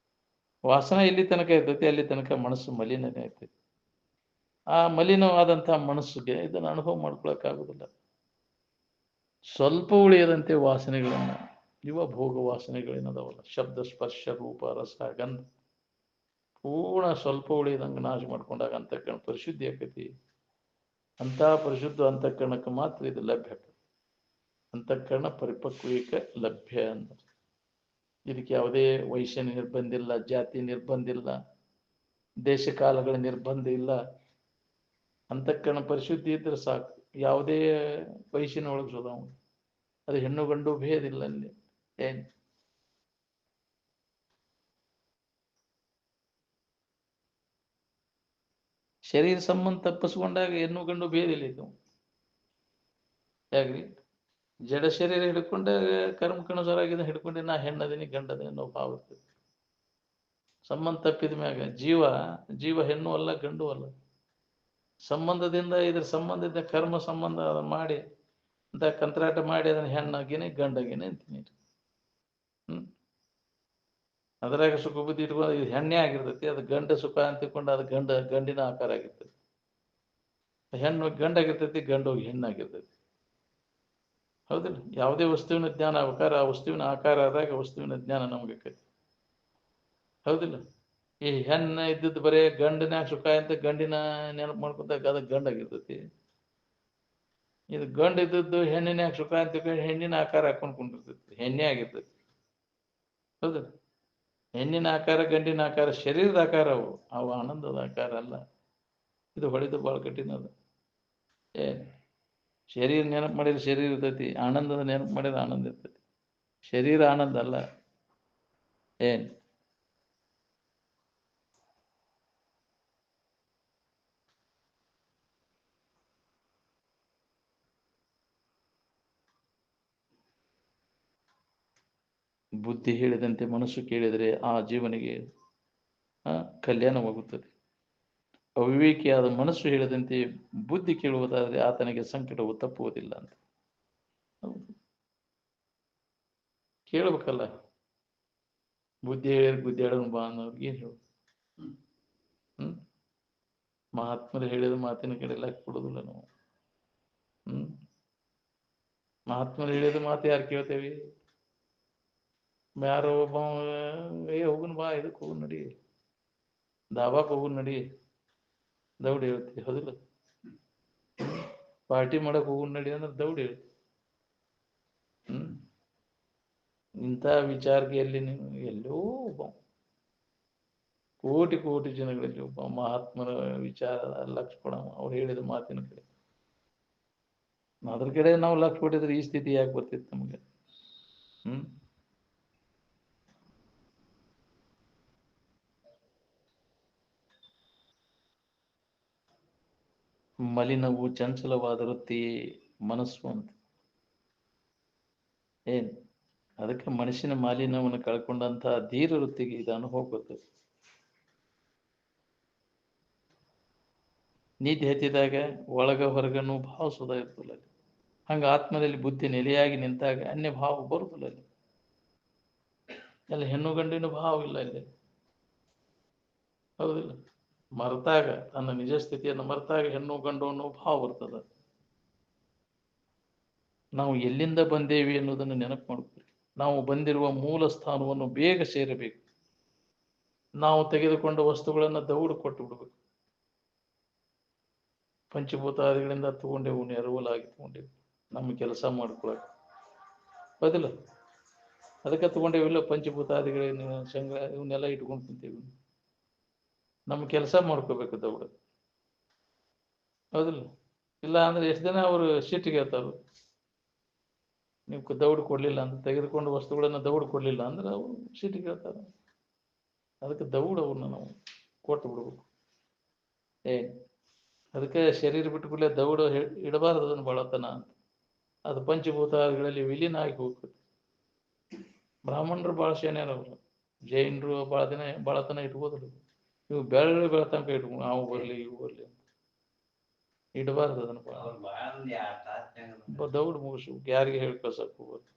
Speaker 1: ವಾಸನೆ ಎಲ್ಲಿ ತನಕ ಇರ್ತೈತಿ ಅಲ್ಲಿ ತನಕ ಮನಸ್ಸು ಮಲಿನನೇ ಆಗ್ತೈತಿ. ಆ ಮಲಿನವಾದಂತಹ ಮನಸ್ಸಿಗೆ ಇದನ್ನು ಅನುಭವ ಮಾಡ್ಕೊಳಕ್ ಆಗುದಿಲ್ಲ. ಸ್ವಲ್ಪ ಉಳಿಯದಂತೆ ವಾಸನೆಗಳನ್ನ, ಇವ ಭೋಗ ವಾಸನೆಗಳೇನದಾವಲ್ಲ, ಶಬ್ದ ಸ್ಪರ್ಶ ರೂಪ ರಸ ಗಂಧ, ಪೂರ್ಣ ಸ್ವಲ್ಪ ಉಳಿಯದಂಗೆ ನಾಶ ಮಾಡ್ಕೊಂಡಾಗ ಅಂತಃಕರಣ ಪರಿಶುದ್ಧಿ ಆಕೈತಿ. ಅಂತ ಪರಿಶುದ್ಧ ಅಂತಃಕರಣಕ್ಕೆ ಮಾತ್ರ ಇದು ಲಭ್ಯ. ಅಂತಃಕರಣ ಪರಿಪಕ್ವಕ್ಕೆ ಲಭ್ಯ ಅಂತ. ಇದಕ್ಕೆ ಯಾವುದೇ ವೈಶ್ಯ ನಿರ್ಬಂಧ ಇಲ್ಲ, ಜಾತಿ ನಿರ್ಬಂಧ ಇಲ್ಲ, ದೇಶ ಕಾಲಗಳ ನಿರ್ಬಂಧ ಇಲ್ಲ. ಅಂತಃಕರಣ ಪರಿಶುದ್ಧಿ ಇದ್ರೆ ಸಾಕು. ಯಾವುದೇ ವಯಸ್ಸಿನ ಒಳಗೆ ಸೋದಾವ, ಅದು ಹೆಣ್ಣು ಗಂಡು ಭೇದ ಇಲ್ಲ ಅಲ್ಲಿ. ಏನ್ ಶರೀರ ಸಂಬಂಧ ತಪ್ಪಿಸ್ಕೊಂಡಾಗ ಹೆಣ್ಣು ಗಂಡು ಭೇದ ಇಲ್ಲ. ಇದು ಯಾಕ್ರಿ? ಜಡ ಶರೀರ ಹಿಡ್ಕೊಂಡಾಗ ಕರ್ಮಕಣಸರಾಗಿದ್ದ ಹಿಡ್ಕೊಂಡೆ ನಾ ಹೆಣ್ಣದೀನಿ ಗಂಡದೀನಿ ಅನ್ನೋ ಭಾವ ಇರ್ತದೆ. ಸಂಬಂಧ ತಪ್ಪಿದ ಮ್ಯಾಗ ಜೀವ ಹೆಣ್ಣು ಅಲ್ಲ ಗಂಡು ಅಲ್ಲ. ಸಂಬಂಧದಿಂದ ಇದ್ರ ಸಂಬಂಧದಿಂದ ಕರ್ಮ ಸಂಬಂಧ ಮಾಡಿ ಅಂತ ಕಂತ್ರಾಟ ಮಾಡಿ ಅದನ್ನ ಹೆಣ್ಣಾಗಿನೇ ಗಂಡಾಗಿನೇ ಅಂತೀನಿ. ಅದ್ರಾಗ ಸುಖ ಬುದ್ಧಿ ಇಟ್ಕೊಂಡು ಇದು ಹೆಣ್ಣೆ ಆಗಿರ್ತೈತಿ, ಅದು ಗಂಡ ಸುಖ ಅಂತಿಕೊಂಡು ಅದು ಗಂಡಿನ ಆಕಾರ ಆಗಿರ್ತೈತಿ. ಹೆಣ್ಣು ಗಂಡಾಗಿರ್ತೈತಿ, ಗಂಡು ಹೋಗಿ ಹೆಣ್ಣಾಗಿರ್ತೈತಿ. ಹೌದಿಲ್ಲ? ಯಾವುದೇ ವಸ್ತುವಿನ ಜ್ಞಾನ ಆಗ್ಬೇಕಾದ್ರೆ ಆ ವಸ್ತುವಿನ ಆಕಾರ ಆದಾಗ ವಸ್ತುವಿನ ಜ್ಞಾನ ನಮಗೆ ಆಕೈತಿ. ಹೌದಿಲ್ಲ? ಈ ಹೆಣ್ಣ ಇದ್ದದ್ದು ಬರೇ ಗಂಡನ್ಯಾಗ ಸುಖ ಅಂತ ಗಂಡಿನ ನೆನಪು ಮಾಡ್ಕೊಂಡಾಗ ಅದು ಗಂಡಾಗಿರ್ತೈತಿ. ಇದು ಗಂಡ ಇದ್ದದ್ದು ಹೆಣ್ಣಿನ್ಯಾಗ ಸುಖ ಅಂತ ಹೆಣ್ಣಿನ ಆಕಾರ ಹಾಕೊಂಡು ಕುಂಡಿರ್ತೈತಿ, ಹೆಣ್ಣೆ ಆಗಿರ್ತೈತಿ. ಹೌದಿಲ್ಲ? ಹೆಣ್ಣಿನ ಆಕಾರ ಗಂಡಿನ ಆಕಾರ ಶರೀರದ ಆಕಾರ, ಅವು ಆನಂದದ ಆಕಾರ ಅಲ್ಲ. ಇದು ಹೊಳಿದು ಭಾಳ ಕಠಿಣ ಅದು. ಏನ್ ಶರೀರ ನೆನಪು ಮಾಡಿದ್ರೆ ಶರೀರ ಇರ್ತೈತಿ, ಆನಂದದ ನೆನಪು ಮಾಡಿದ್ರೆ ಆನಂದ ಇರ್ತೈತಿ. ಶರೀರ ಆನಂದ ಅಲ್ಲ. ಏನ್ ಬುದ್ಧಿ ಹೇಳಿದಂತೆ ಮನಸ್ಸು ಕೇಳಿದರೆ ಆ ಜೀವನಿಗೆ ಕಲ್ಯಾಣವಾಗುತ್ತದೆ. ಅವಿವೇಕಿಯಾದ ಮನಸ್ಸು ಹೇಳಿದಂತೆ ಬುದ್ಧಿ ಕೇಳುವುದಾದರೆ ಆತನಿಗೆ ಸಂಕಟವು ತಪ್ಪುವುದಿಲ್ಲ ಅಂತ. ಕೇಳಬೇಕಲ್ಲ. ಬುದ್ಧಿ ಹೇಳಿದ್ರೆ ಬುದ್ಧಿ ಹೇಳೋಣ ಬಾ ಅನ್ನೋರ್ಗೆ ಏನು ಹೇಳು. ಮಹಾತ್ಮರು ಹೇಳಿದ ಮಾತಿನ ಕಡೆ ಲಕ್ಷ ಕೊಡುದಿಲ್ಲ ನಾವು. ಮಹಾತ್ಮರು ಹೇಳಿದ ಮಾತು ಯಾರು ಕೇಳ್ತೇವಿ? ಯಾರೋ ಒಬ್ಬ ಹೋಗುನ್ ಬಾ, ಇದಕ್ಕೆ ಹೋಗುನ್ ನಡಿ, ದಾಬಾಕ್ ಹೋಗುನ್ ನಡಿ, ದೌಡ್ ಹೇಳ್ತಿ, ಹೌದಿಲ್ಲ? ಪಾರ್ಟಿ ಮಾಡಕ್ ಹೋಗುನ್ ನಡಿ ಅಂದ್ರೆ ದೌಡ್ ಹೇಳ್ತಿ. ಇಂಥ ವಿಚಾರಕ್ಕೆ ಎಲ್ಲಿ ನೀವು ಎಲ್ಲೋ ಒಬ್ಬ ಕೋಟಿ ಕೋಟಿ ಜನಗಳಲ್ಲಿ ಒಬ್ಬ ಮಹಾತ್ಮರ ವಿಚಾರ ಲಕ್ಷ ಕೊಡವ, ಅವ್ರು ಹೇಳಿದ ಮಾತಿನ ಕಡೆ. ಅದ್ರ ಕಡೆ ನಾವು ಲಕ್ಷ ಕೊಟ್ಟಿದ್ರೆ ಈ ಸ್ಥಿತಿ ಯಾಕೆ ಬರ್ತಿತ್ತು ನಮಗೆ? ಮಲಿನವು ಚಂಚಲವಾದ ವೃತ್ತಿಯೇ ಮನಸ್ಸು ಅಂತ. ಏನ್ ಅದಕ್ಕೆ ಮನಸ್ಸಿನ ಮಾಲಿನ್ಯವನ್ನು ಕಳ್ಕೊಂಡಂತಹ ಧೀರ ವೃತ್ತಿಗೆ ಇದು ಅನುಭವ ಬರ್ತದೆ. ನೀತಿ ಹತ್ತಿದಾಗ ಒಳಗ ಹೊರಗನ್ನು ಭಾವ ಸುಧಾ ಇರ್ತಲ್ಲ. ಹಂಗ ಆತ್ಮದಲ್ಲಿ ಬುದ್ಧಿ ನೆಲೆಯಾಗಿ ನಿಂತಾಗ ಅನ್ಯ ಭಾವ ಬರುದಿಲ್ಲ. ಅಲ್ಲಿ ಎಲ್ಲ ಹೆಣ್ಣು ಗಂಡಿನ ಭಾವ ಇಲ್ಲ ಅಲ್ಲಿ, ಹೌದಿಲ್ಲ? ಮರೆತಾಗ ತನ್ನ ನಿಜ ಸ್ಥಿತಿಯನ್ನು ಮರೆತಾಗ ಹೆಣ್ಣು ಗಂಡು ಅನ್ನೋ ಭಾವ ಬರ್ತದ. ನಾವು ಎಲ್ಲಿಂದ ಬಂದೇವಿ ಅನ್ನೋದನ್ನು ನೆನಪು ಮಾಡ್ತೀವಿ. ನಾವು ಬಂದಿರುವ ಮೂಲ ಸ್ಥಾನವನ್ನು ಬೇಗ ಸೇರಬೇಕು. ನಾವು ತೆಗೆದುಕೊಂಡ ವಸ್ತುಗಳನ್ನು ದೌಡು ಕೊಟ್ಟು ಬಿಡಬೇಕು. ಪಂಚಭೂತಾದಿಗಳಿಂದ ತಗೊಂಡೆವು, ನೆರವಲಾಗಿ ತಗೊಂಡೆವು ನಮ್ಮ ಕೆಲಸ ಮಾಡ್ಕೊಳಕ್, ಹೌದಿಲ್ಲ? ಅದಕ್ಕೆ ತಗೊಂಡೇವಿಲ್ಲ ಪಂಚಭೂತಾದಿಗಳೇನು ಸಂಗ್ರಹ ಇವನ್ನೆಲ್ಲ ಇಟ್ಕೊಂಡು ಕುಂತೀವಿ. ನಮ್ಮ ಕೆಲಸ ಮಾಡ್ಕೋಬೇಕು ದೌಡ, ಹೌದಿಲ್ಲ? ಇಲ್ಲ ಅಂದ್ರೆ ಎಷ್ಟು ದಿನ ಅವರು ಸಿಟ್ಟಿಗೆ ಹೇಳ್ತಾರ, ನೀವು ದೌಡು ಕೊಡ್ಲಿಲ್ಲ ಅಂತ, ತೆಗೆದುಕೊಂಡು ವಸ್ತುಗಳನ್ನ ದೌಡು ಕೊಡ್ಲಿಲ್ಲ ಅಂದ್ರೆ ಅವ್ರು ಸಿಟ್ಟಿಗೆ ಹೇಳ್ತಾರ. ಅದಕ್ಕೆ ದೌಡ್ ಅವ್ರನ್ನ ನಾವು ಕೊಟ್ಟು ಬಿಡ್ಬೇಕು. ಅದಕ್ಕೆ ಶರೀರ ಬಿಟ್ಟುಕೊಳ್ಳೆ ದೌಡು ಇಡಬಾರದು, ಅದನ್ನು ಬಳತನ ಅಂತ. ಅದು ಪಂಚಭೂತಗಳಲ್ಲಿ ವಿಲೀನ ಆಗಿ ಹೋಗ್ತದೆ. ಬ್ರಾಹ್ಮಣರು ಭಾಳ ಶೇನ್ಯಾರವರು, ಜೈನರು ಬಾಳತನ ಇಟ್ಕೋದ್ರು. ಇವು ಬೆಳತನಕ ಇಟ್ಕೊಂಡು ನಾವು ಬರ್ಲಿ ಇವು ಬರ್ಲಿ ಅಂತ ಇಡಬಾರ್ದು. ಅದನ್ನು ದೌಡ್ ಮುಗಿಸು, ಯಾರಿಗೆ ಹೇಳಿ ಕಳ್ಸಕ್ ಹೋಗ್ಬಾರ್ದು.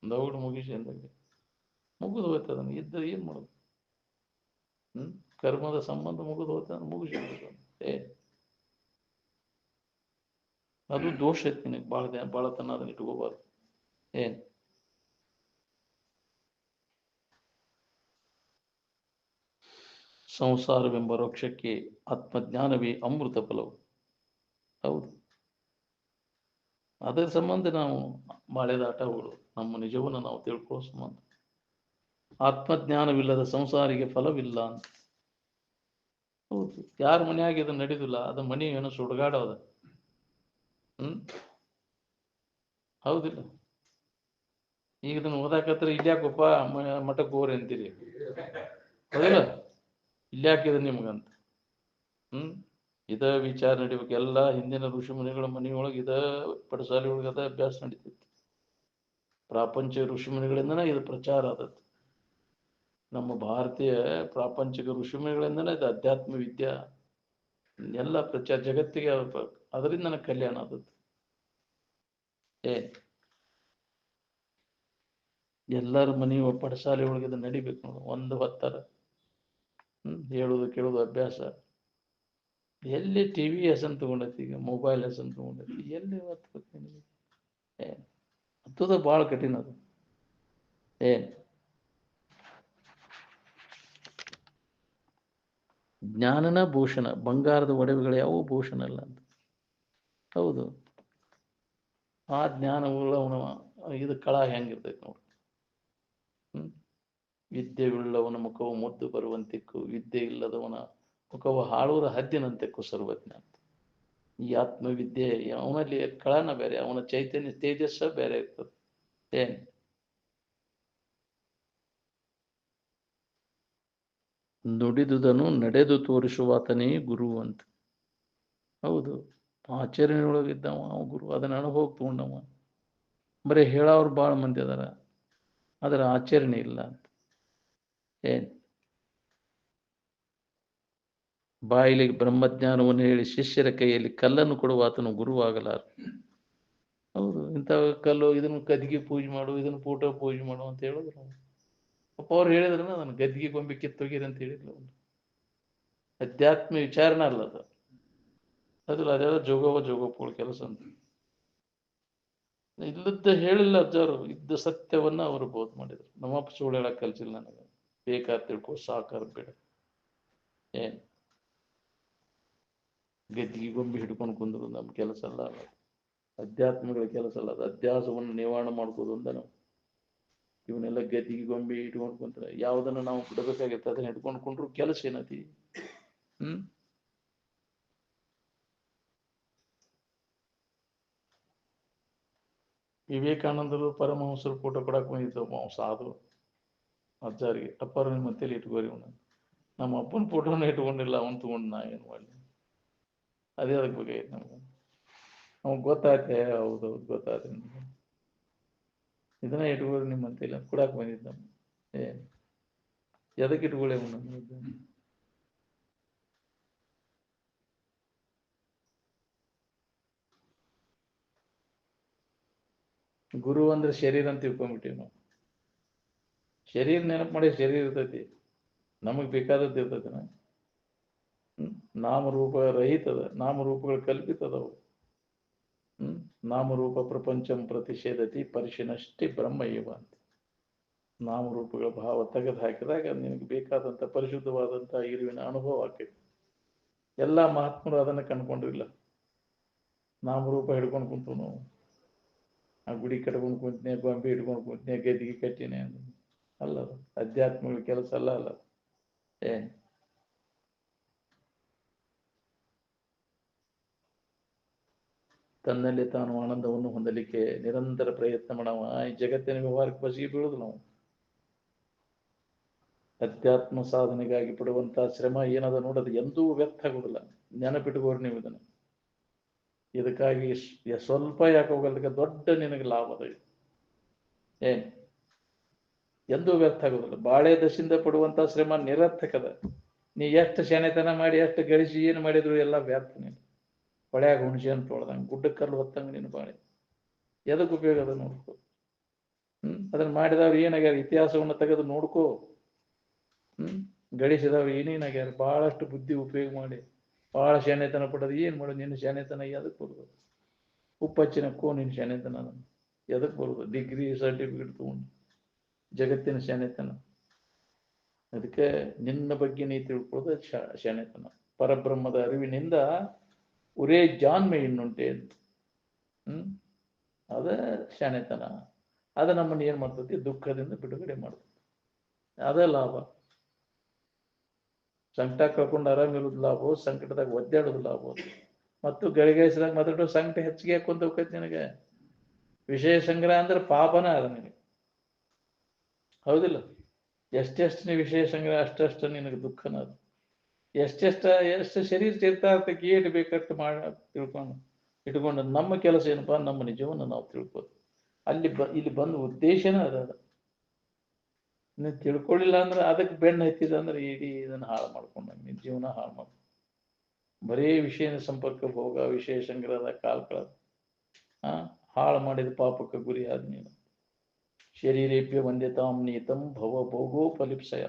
Speaker 1: ದೌಡ್ ಮುಗಿಸಿ ಅಂದಾಗ ಮುಗಿದು ಹೋಯ್ತು. ಅದನ್ನು ಇದ್ದ ಏನ್ ಮಾಡೋದು? ಕರ್ಮದ ಸಂಬಂಧ ಮುಗಿದು ಹೋಯ್ತು, ಮುಗಿಸಿ ಅದು ದೋಷ ಐತಿ ನಿನಗೆ. ಬಾಳತನ ಅದನ್ನ ಇಟ್ಕೋಬಾರ್ದು. ಸಂಸಾರವೆಂಬ ವೃಕ್ಷಕ್ಕೆ ಆತ್ಮಜ್ಞಾನವೇ ಅಮೃತ ಫಲವು. ಹೌದು, ಅದರ ಸಂಬಂಧ ನಾವು ಬಾಳೆದಾಟಗಳು ನಮ್ಮ ನಿಜವನ್ನು ನಾವು ತಿಳ್ಕೊಳ್ಳೋ ಸಂಬಂಧ. ಆತ್ಮಜ್ಞಾನವಿಲ್ಲದ ಸಂಸಾರಿಗೆ ಫಲವಿಲ್ಲ ಅಂತ. ಹೌದು, ಯಾರ ಮನೆಯಾಗಿ ಇದು ನಡೆದಿಲ್ಲ, ಅದು ಮನೆ ಏನೋ ಸುಡುಗಾಡೋದ. ಹೌದಿಲ್ಲ? ಈಗ ಇದನ್ನು ಓದಾಕತ್ರ ಇಲ್ಯಾಕೊಪ್ಪ ಮಠಕ್ಕೆ ಹೋಗ್ರಿ ಅಂತೀರಿ, ಹೌದಿಲ್ಲ? ಇಲ್ಯಾಕಿದೆ ನಿಮ್ಗಂತ. ಇದ ವಿಚಾರ ನಡಿಬೇಕು. ಎಲ್ಲ ಹಿಂದಿನ ಋಷಿ ಮುನಿಗಳ ಮನೆಯೊಳಗೆ ಇದ ಪಡಸಾಲಿ ಒಳಗೆ ಅದ ಅಭ್ಯಾಸ ನಡೀತಿತ್ತು. ಪ್ರಾಪಂಚಿಕ ಋಷಿ ಮುನಿಗಳಿಂದನೇ ಇದು ಪ್ರಚಾರ ಆದದ್ದು. ನಮ್ಮ ಭಾರತೀಯ ಪ್ರಾಪಂಚಿಕ ಋಷಿ ಮುನಿಗಳಿಂದನೇ ಇದು ಅಧ್ಯಾತ್ಮ ವಿದ್ಯಾ ಎಲ್ಲ ಪ್ರಚಾರ ಜಗತ್ತಿಗೆ ಅದರಿಂದ ನನಗೆ ಕಲ್ಯಾಣ ಆದದ್ದು. ಎಲ್ಲರ ಮನೆಯು ಪಡಸಾಲಿ ಒಳಗೆ ಇದು ನಡಿಬೇಕು ನೋಡು. ಒಂದು ಹೊತ್ತರ ಹೇಳುದು ಕೇಳುದು ಅಭ್ಯಾಸ. ಎಲ್ಲಿ ಟಿವಿ ಹೆಸನ್ ತಗೊಂಡೈತಿ, ಈಗ ಮೊಬೈಲ್ ಹೆಸನ್ ತಗೊಂಡೈತಿ, ಎಲ್ಲಿ ಹತ್ಬೇಕು ನಿನಗೆ? ಹತ್ತದ ಭಾಳ ಕಠಿಣ ಅದು. ಜ್ಞಾನನ ಭೂಷಣ, ಬಂಗಾರದ ಒಡವೆಗಳು ಯಾವ ಭೂಷಣ ಅಲ್ಲ ಅಂತ. ಹೌದು, ಆ ಜ್ಞಾನವುಳ್ಳವನ ಇದು ಕಳ ಹೆಂಗಿರ್ತೈತಿ ನೋಡಿ. ವಿದ್ಯೆಯುಳ್ಳವನ ಮುಖವು ಮುದ್ದು ಬರುವಂತಿಕ್ಕು, ವಿದ್ಯೆ ಇಲ್ಲದವನ ಮುಖವು ಹಾಳೂರ ಹದ್ದಿನಂತೆ ಕುಸರ್ವಜ್ಞ ಅಂತ. ಈ ಆತ್ಮವಿದ್ಯೆ ಅವನಲ್ಲಿ ಕಳನ ಬೇರೆ, ಅವನ ಚೈತನ್ಯ ತೇಜಸ್ಸ ಬೇರೆ ಇರ್ತದೆ. ನುಡಿದುದನ್ನು ನಡೆದು ತೋರಿಸುವಾತನೇ ಗುರು ಅಂತ. ಹೌದು, ಆಚರಣೆಯೊಳಗಿದ್ದವ ಅವ ಗುರು. ಅದನ್ನ ಅನುಭವ ತಗೊಂಡವ. ಬರೀ ಹೇಳೋರು ಭಾಳ ಮಂದಿ ಅದಾರ, ಅದರ ಆಚರಣೆ ಇಲ್ಲ ಅಂತ. ಬಾಯಿಲಿ ಬ್ರಹ್ಮಜ್ಞಾನವನ್ನು ಹೇಳಿ ಶಿಷ್ಯರ ಕೈಯಲ್ಲಿ ಕಲ್ಲನ್ನು ಕೊಡುವ ಆತನು ಗುರುವಾಗಲಾರ. ಹೌದು, ಇಂಥ ಕಲ್ಲು ಇದನ್ನು ಗದ್ದಿಗೆ ಪೂಜೆ ಮಾಡು, ಇದನ್ನು ಫೋಟೋ ಪೂಜೆ ಮಾಡು ಅಂತ ಹೇಳಿದ್ರು. ಅಪ್ಪ ಅವ್ರು ಹೇಳಿದ್ರು, ಅದನ್ನು ಗದ್ದಿಗೆ ಗೊಂಬೆ ಕಿತ್ತೋಗಿರಿ ಅಂತ ಹೇಳಿದ್ರು. ಅಧ್ಯಾತ್ಮ ವಿಚಾರನ ಅಲ್ಲ ಅದು. ಅದಿಲ್ಲ ಅದೆಲ್ಲ ಜೋಗಪ್ಪಗಳ ಕೆಲಸ ಅಂತ. ಇಲ್ಲದ ಹೇಳಿಲ್ಲ ಅಜ್ಜಾರು, ಇದ್ದ ಸತ್ಯವನ್ನ ಅವರು ಬೋಧ್ ಮಾಡಿದ್ರು. ನಮ್ಮಪ್ಪ ಸುಳ್ಳು ಹೇಳಕ್ ಕಲ್ಸಿಲ್ಲ ನನಗೆ. ಬೇಕಾದ ತಿಳ್ಕೊ, ಸಾಕಾರ ಬೇಡ. ಏನ್ ಗದ್ದಿಗೆ ಗೊಂಬೆ ಹಿಡ್ಕೊಂಡು ಕುಂದ್ರು ನಮ್ಮ ಕೆಲಸ ಅಲ್ಲ. ಅಧ್ಯಾತ್ಮಗಳ ಕೆಲಸ ಅಲ್ಲ, ಅದು ಅಧ್ಯಾಸವನ್ನು ನಿವಾರಣೆ ಮಾಡ್ಕೋದು ಅಂತ ನಾವು. ಇವನ್ನೆಲ್ಲ ಗದ್ದಿಗೆ ಗೊಂಬೆ ಇಟ್ಕೊಂಡು ಕುಂತ್ರೆ ಯಾವ್ದನ್ನ ನಾವು ಬಿಡಬೇಕಾಗಿತ್ತು, ಅದನ್ನ ಹಿಡ್ಕೊಂಡು ಕುಂಡ್ರು ಕೆಲಸ ಏನತಿ? ವಿವೇಕಾನಂದರು ಪರಮಹಂಸರು ಫೋಟೋ ಕೊಡಕ್ಕೆ ಬಂದಿದ್ದವು ಸಾಧು ಅಜ್ಜಾರಿಗೆ. ಅಪ್ಪಾರ ನಿಮ್ಮ ಮತ್ತೇಲಿ ಇಟ್ಕೋರಿ ಅವನು. ನಮ್ಮ ಅಪ್ಪನ ಫೋಟೋನ ಇಟ್ಕೊಂಡಿಲ್ಲ, ಅವನು ತಗೊಂಡು ನಾ ಏನು ಮಾಡಲಿ? ಅದೇ ಅದಕ್ಕೆ ಬೇಕಾಗಿತ್ತು ನಮ್ಗೆ. ನಮ್ಗೆ ಗೊತ್ತಾಯ್ತೆ, ಹೌದು ಗೊತ್ತಾಯ್ತು ನಿಮ್ಗೆ. ಇದನ್ನ ಇಟ್ಕೋರಿ ನಿಮ್ಮ ಅಂತೇಲಿ ಕೊಡಕ್ಕೆ ಬಂದಿದ್ದ. ಎದಕ್ಕೆ ಇಟ್ಕೊಳ್ಳಿ ಅವನು? ಗುರು ಅಂದ್ರೆ ಶರೀರ ಅಂತ ತಿಳ್ಕೊಂಡ್ಬಿಟ್ಟಿವಿ ನಾವು. ಶರೀರ ನೆನಪು ಮಾಡಿ ಶರೀರ ಇರ್ತೈತಿ, ನಮಗ್ ಬೇಕಾದದ್ದು ಇರ್ತೈತಿ. ನಾಮರೂಪ ರಹಿತದ, ನಾಮರೂಪಗಳು ಕಲ್ಪಿತದವು. ನಾಮರೂಪ ಪ್ರಪಂಚಂ ಪ್ರತಿಷೇಧತಿ ಪರಿಶಿನಷ್ಟಿ ಬ್ರಹ್ಮ ಇವ ಅಂತ. ನಾಮರೂಪಗಳ ಭಾವ ತೆಗೆದು ಹಾಕಿದಾಗ ನಿನಗೆ ಬೇಕಾದಂಥ ಪರಿಶುದ್ಧವಾದಂಥ ಇರುವಿನ ಅನುಭವ ಆಗ್ತೈತಿ. ಎಲ್ಲ ಮಹಾತ್ಮರು ಅದನ್ನು ಕಂಡ್ಕೊಂಡಿಲ್ಲ. ನಾಮರೂಪ ಹಿಡ್ಕೊಂಡು ಕುಂತು ನಾವು ಆ ಗುಡಿ ಕಟ್ಕೊಂಡು ಕುಂತನೆ, ಗೊಂಬೆ ಹಿಡ್ಕೊಂಡು ಕುಂತನೆ, ಗದ್ದಿಗೆ ಕಟ್ಟಿನೇ ಅಲ್ಲ. ಅಧ್ಯಾತ್ಮಗಳ ಕೆಲಸ ಅಲ್ಲ. ಏನ್ ತನ್ನಲ್ಲಿ ತಾನು ಆನಂದವನ್ನು ಹೊಂದಲಿಕ್ಕೆ ನಿರಂತರ ಪ್ರಯತ್ನ ಮಾಡವ ಈ ಜಗತ್ತಿನ ವ್ಯವಹಾರಕ್ಕೆ ಬಸಿಗೆ ಬೀಳುದು ನಾವು. ಅಧ್ಯಾತ್ಮ ಸಾಧನೆಗಾಗಿ ಪಡುವಂತಹ ಶ್ರಮ ಏನದ ನೋಡೋದು ಎಂದೂ ವ್ಯರ್ಥ ಆಗುದಿಲ್ಲ. ನೆನಪಿಟ್ಟುಕೋರಿ ನೀವು ಇದನ್ನು. ಇದಕ್ಕಾಗಿ ಸ್ವಲ್ಪ ಯಾಕೆ ಹೋಗಲ್ದಕ್ಕೆ ದೊಡ್ಡ ನಿನಗೆ ಲಾಭ ಅದ. ಏನ್ ಎಂದೂ ವ್ಯರ್ಥ ಆಗುದಿಲ್ಲ. ಬಾಳೆ ದಶಿಂದ ಪಡುವಂತಹ ಶ್ರಮ ನಿರರ್ಥಕದ. ನೀ ಎಷ್ಟು ಶೆಣೆತನ ಮಾಡಿ ಎಷ್ಟು ಗಳಿಸಿ ಏನು ಮಾಡಿದ್ರು ಎಲ್ಲ ವ್ಯರ್ಥ. ನೀನು ಹೊಳ್ಯಾಗ ಹುಣಸೆ ಅಂತ ತೊಳ್ದಂಗೆ, ಗುಡ್ಡಕ್ಕೆ ಕಲ್ಲು ಹೊತ್ತಂಗೆ ನೀನು ಬಾಳೆ. ಎದಕ್ಕೆ ಉಪಯೋಗ ಅದ ನೋಡ್ಕೋ. ಅದನ್ನ ಮಾಡಿದವ್ರು ಏನಾಗ್ಯಾರ? ಇತಿಹಾಸವನ್ನು ತೆಗೆದು ನೋಡ್ಕೋ. ಗಳಿಸಿದವ್ರು ಏನೇನಾಗ್ಯಾರ? ಬಹಳಷ್ಟು ಬುದ್ಧಿ ಉಪಯೋಗ ಮಾಡಿ ಬಹಳ ಶೆಣೆತನ ಪಡೋದು ಏನ್ ಮಾಡೋದು? ನಿನ್ನ ಶೆಣೆತನ ಎದಕ್ಕೆ ಬರುದು? ಉಪ್ಪು ಹಚ್ಚಿನಕ್ಕೋ ನಿನ್ನ ಶೆಣೆತನ ಎದಕ್ಕೆ ಬರುದು? ಡಿಗ್ರಿ ಸರ್ಟಿಫಿಕೇಟ್ ತಗೊಂಡು ಜಗತ್ತಿನ ಶೆಣೆತನ. ಅದಕ್ಕೆ ನಿನ್ನ ಬಗ್ಗೆ ನೀ ತಿಳ್ಕೊಳ್ಳೋದು ಶೆಣೆತನ. ಪರಬ್ರಹ್ಮದ ಅರಿವಿನಿಂದ ಒರೇ ಜಾನ್ಮೆ ಇನ್ನುಂಟೆ ಅಂತ. ಅದ ಶೆಣೆತನ. ಅದ ನಮ್ಮನ್ನು ಏನ್ ಮಾಡ್ತತಿ? ದುಃಖದಿಂದ ಬಿಡುಗಡೆ ಮಾಡ್ತದೆ. ಅದೇ ಲಾಭ. ಸಂಕಟ ಕಳ್ಕೊಂಡು ಆರಾಮಿರೋದು ಲಾಭ, ಸಂಕಟದಾಗ ಒದ್ದಾಡೋದು ಲಾಭ. ಮತ್ತು ಗಳಿಗಾಯಿಸಿದಾಗ ಮಾತಾಡೋ ಸಂಕಟ ಹೆಚ್ಚಿಗೆ ಹಾಕೊಂತ ಹೋಗ್ತೈತಿ ನಿನಗೆ. ವಿಷಯ ಸಂಗ್ರಹ ಅಂದ್ರೆ ಪಾಪನ ಅದ ನಿನಗೆ, ಹೌದಿಲ್ಲ? ಎಷ್ಟೆಷ್ಟು ನೀ ವಿಷಯ ಸಂಗ್ರಹ ಅಷ್ಟಷ್ಟು ನಿನಗೆ ದುಃಖನ ಅದು. ಎಷ್ಟು ಶರೀರ ತೀರ್ಥಾರ್ಥಕ್ಕೆ ಏಟು ಬೇಕಟ್ಟು ಇಟ್ಕೊಂಡು ನಮ್ಮ ಕೆಲಸ ಏನಪ್ಪಾ? ನಮ್ಮ ನಿಜವನ್ನು ನಾವು ತಿಳ್ಕೋದು. ಇಲ್ಲಿ ಬಂದ ಉದ್ದೇಶನೇ ಅದ. ನೀವು ತಿಳ್ಕೊಳ್ಳಿಲ್ಲ ಅಂದ್ರೆ, ಅದಕ್ಕೆ ಬೆನ್ನು ಹತ್ತಿದ ಅಂದ್ರೆ ಇಡೀ ಇದನ್ನು ಹಾಳು ಮಾಡ್ಕೊಂಡ ನಿನ್ನ ಜೀವನ ಹಾಳು ಮಾಡ. ಬರೀ ವಿಷಯದ ಸಂಪರ್ಕ ಭೋಗ, ವಿಷಯ ಸಂಗ್ರಹದ ಕಾಲ್ಕಳದ ಹಾಳು ಮಾಡಿದ ಪಾಪಕ್ಕೆ ಗುರಿ ಆದ ನೀನು. ಶರೀರೇಭ್ಯ ವಂದ್ಯತಾಂ ನೀತಂ ಭವ ಭೋಗೋಪಲಿಪ್ಸಯ.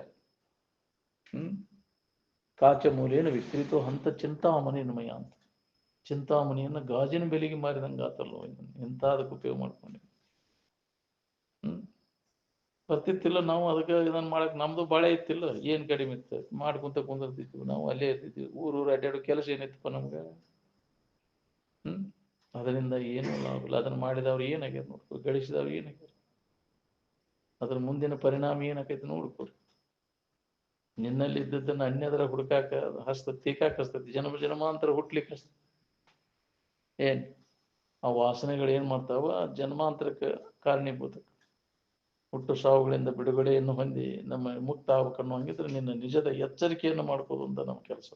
Speaker 1: ಕಾಚಮೂಲೇನ ವಿಕ್ರೀತೋ ಹಂತ ಚಿಂತಾಮಣಿನ್ಮಯ ಅಂತ. ಚಿಂತಾಮಣಿಯನ್ನು ಗಾಜಿನ ಬೆಲೆಗೆ ಮಾರಿದಂಗೆ ಆತಲ್ವ ಎಂಥದಕ್ಕೆ ಉಪಯೋಗ ಮಾಡ್ಕೊಂಡಿ. ಬರ್ತಿತ್ತಿಲ್ಲ ನಾವು ಅದಕ್ಕೆ ಇದನ್ನ ಮಾಡಕ್. ನಮ್ದು ಬಾಳೆ ಇತ್ತಿಲ್ಲ, ಏನ್ ಕಡಿಮೆ ಇತ್ತು? ಮಾಡ್ಕೊಂತ ಕುಂದಿರ್ತಿದ್ವಿ ನಾವು, ಅಲ್ಲೇ ಇರ್ತಿದ್ವಿ. ಊರೂರು ಅಡ್ಡಾಡೋ ಕೆಲಸ ಏನಿತ್ತಪ್ಪ ನಮ್ಗೆ? ಅದರಿಂದ ಏನೂ ಲಾಭ ಇಲ್ಲ. ಅದನ್ನ ಮಾಡಿದವ್ರು ಏನಾಗ್ಯಾರ ನೋಡ್ಕೊ, ಗಳಿಸಿದವ್ರು ಏನಾಗ್ಯಾರ, ಅದ್ರ ಮುಂದಿನ ಪರಿಣಾಮ ಏನಾಕೈತಿ ನೋಡ್ಕೊರಿ. ನಿನ್ನಲ್ಲಿ ಇದ್ದದ್ದನ್ನು ಅನ್ಯದರ ಹುಡುಕಾಕ ಹಸ್ತತಿ, ತೀಕಾಕ ಹಸ್ತತಿ, ಜನ್ಮಾಂತರ ಹುಟ್ಲಿಕ್ಕೆ ಹಸ್ತತಿ. ಏನ್ ಆ ವಾಸನೆಗಳು ಏನ್ ಮಾಡ್ತಾವ? ಜನ್ಮಾಂತರಕ್ಕೆ ಕಾರಣೀಭೂತ. ಹುಟ್ಟು ಸಾವುಗಳಿಂದ ಬಿಡುಗಡೆಯನ್ನು ಹೊಂದಿ ನಮ್ಮ ಮುಕ್ತ ಆಗ್ಬೇಕನ್ನೋ ಹಂಗಿದ್ರೆ ನಿನ್ನ ನಿಜದ ಎಚ್ಚರಿಕೆಯನ್ನು ಮಾಡ್ಕೋದು ಅಂತ ನಮ್ಮ ಕೆಲಸ.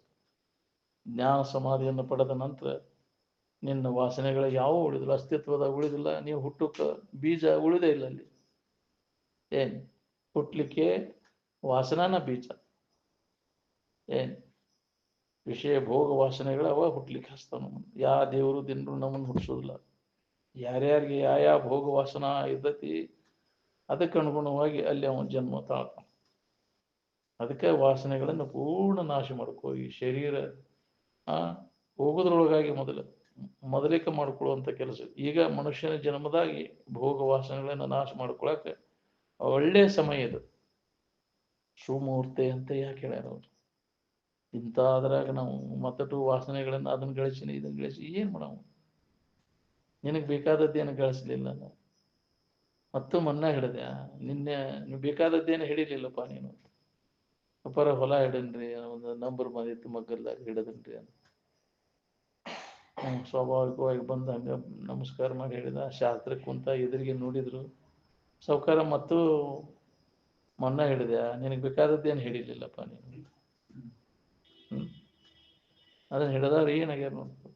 Speaker 1: ಜ್ಞಾನ ಸಮಾಧಿಯನ್ನು ಪಡೆದ ನಂತರ ನಿನ್ನ ವಾಸನೆಗಳ ಯಾವ ಉಳಿದಿಲ್ಲ, ಅಸ್ತಿತ್ವದಾಗ ಉಳಿದಿಲ್ಲ. ನೀವು ಹುಟ್ಟುಕ ಬೀಜ ಉಳಿದೇ ಇಲ್ಲ ಅಲ್ಲಿ. ಏನ್ ಹುಟ್ಲಿಕ್ಕೆ ವಾಸನಾನ ಬೀಜ. ಏನ್ ವಿಷಯ ಭೋಗ ವಾಸನೆಗಳು ಅವ ಹುಟ್ಲಿಕ್ಕೆ ಹಸ್ತಾವ ನಮ್ಮನ್ನು. ಯಾ ದೇವರು ದಿನರು ನಮ್ಮನ್ನು ಹುಟ್ಟಿಸೋದಿಲ್ಲ. ಯಾರ್ಯಾರಿಗೆ ಯಾವ ಭೋಗ ವಾಸನ ಇದ್ದತಿ ಅದಕ್ಕೆ ಅನುಗುಣವಾಗಿ ಅಲ್ಲಿ ಅವನ ಜನ್ಮ ತಾಳ್ತಾನ. ಅದಕ್ಕೆ ವಾಸನೆಗಳನ್ನು ಪೂರ್ಣ ನಾಶ ಮಾಡ್ಕೋ. ಈ ಶರೀರ ಹೋಗೋದ್ರೊಳಗಾಗಿ ಮೊದಲೇಕ ಮಾಡ್ಕೊಳ್ಳುವಂಥ ಕೆಲಸ. ಈಗ ಮನುಷ್ಯನ ಜನ್ಮದಾಗಿ ಭೋಗ ವಾಸನೆಗಳನ್ನ ನಾಶ ಮಾಡ್ಕೊಳಕ್ಕೆ ಒಳ್ಳೆಯ ಸಮಯ ಇದು. ಸುಮೂರ್ತೆ ಅಂತ ಯಾಕೆ ಹೇಳ್ಯಾರ ಅವ್ರು? ಇಂಥ ಅದ್ರಾಗ ನಾವು ಮತ್ತಟು ವಾಸನೆಗಳನ್ನ ಅದನ್ನ ಗಳಿಸಿನಿ ಇದನ್ನ ಗಳಿಸಿ ಏನ್ ಮಾಡವು? ನಿನಗೆ ಬೇಕಾದದ್ದೇನು ಗಳಿಸ್ಲಿಲ್ಲ. ಮತ್ತು ಮನ್ನ ಹಿಡಿದೆ ನಿನ್ನೆ ನೀವು ಬೇಕಾದದ್ದೇನು ಹಿಡಿಲಿಲ್ಲಪ್ಪ ನೀನು. ಅಪ್ಪರ ಹೊಲ ಹಿಡನ್ರಿ, ಒಂದು ನಂಬರ್ ಬಂದಿತ್ತು ಮಗ್ಗಲ್ದಾಗ ಹಿಡದನ್ರಿ ಅಂತ. ಸ್ವಾಭಾವಿಕವಾಗಿ ಬಂದ ಹಂಗ ನಮಸ್ಕಾರ ಮಾಡಿ ಹೇಳಿದ. ಶಾಸ್ತ್ರಕ್ಕೆ ಕುಂತ ಎದುರಿಗೆ ನೋಡಿದ್ರು ಸಾವ್ಕಾರ ಮತ್ತು ಮನ್ನ ಹಿಡಿದೆ, ನಿನಗೆ ಬೇಕಾದದ್ದೇನು ಹಿಡಿಲಿಲ್ಲಪ್ಪ ನೀನು. ಅದನ್ನ ಹಿಡಿದವ್ರು ಏನಾಗ್ಯಾರ ನೋಡ್ಕೊ.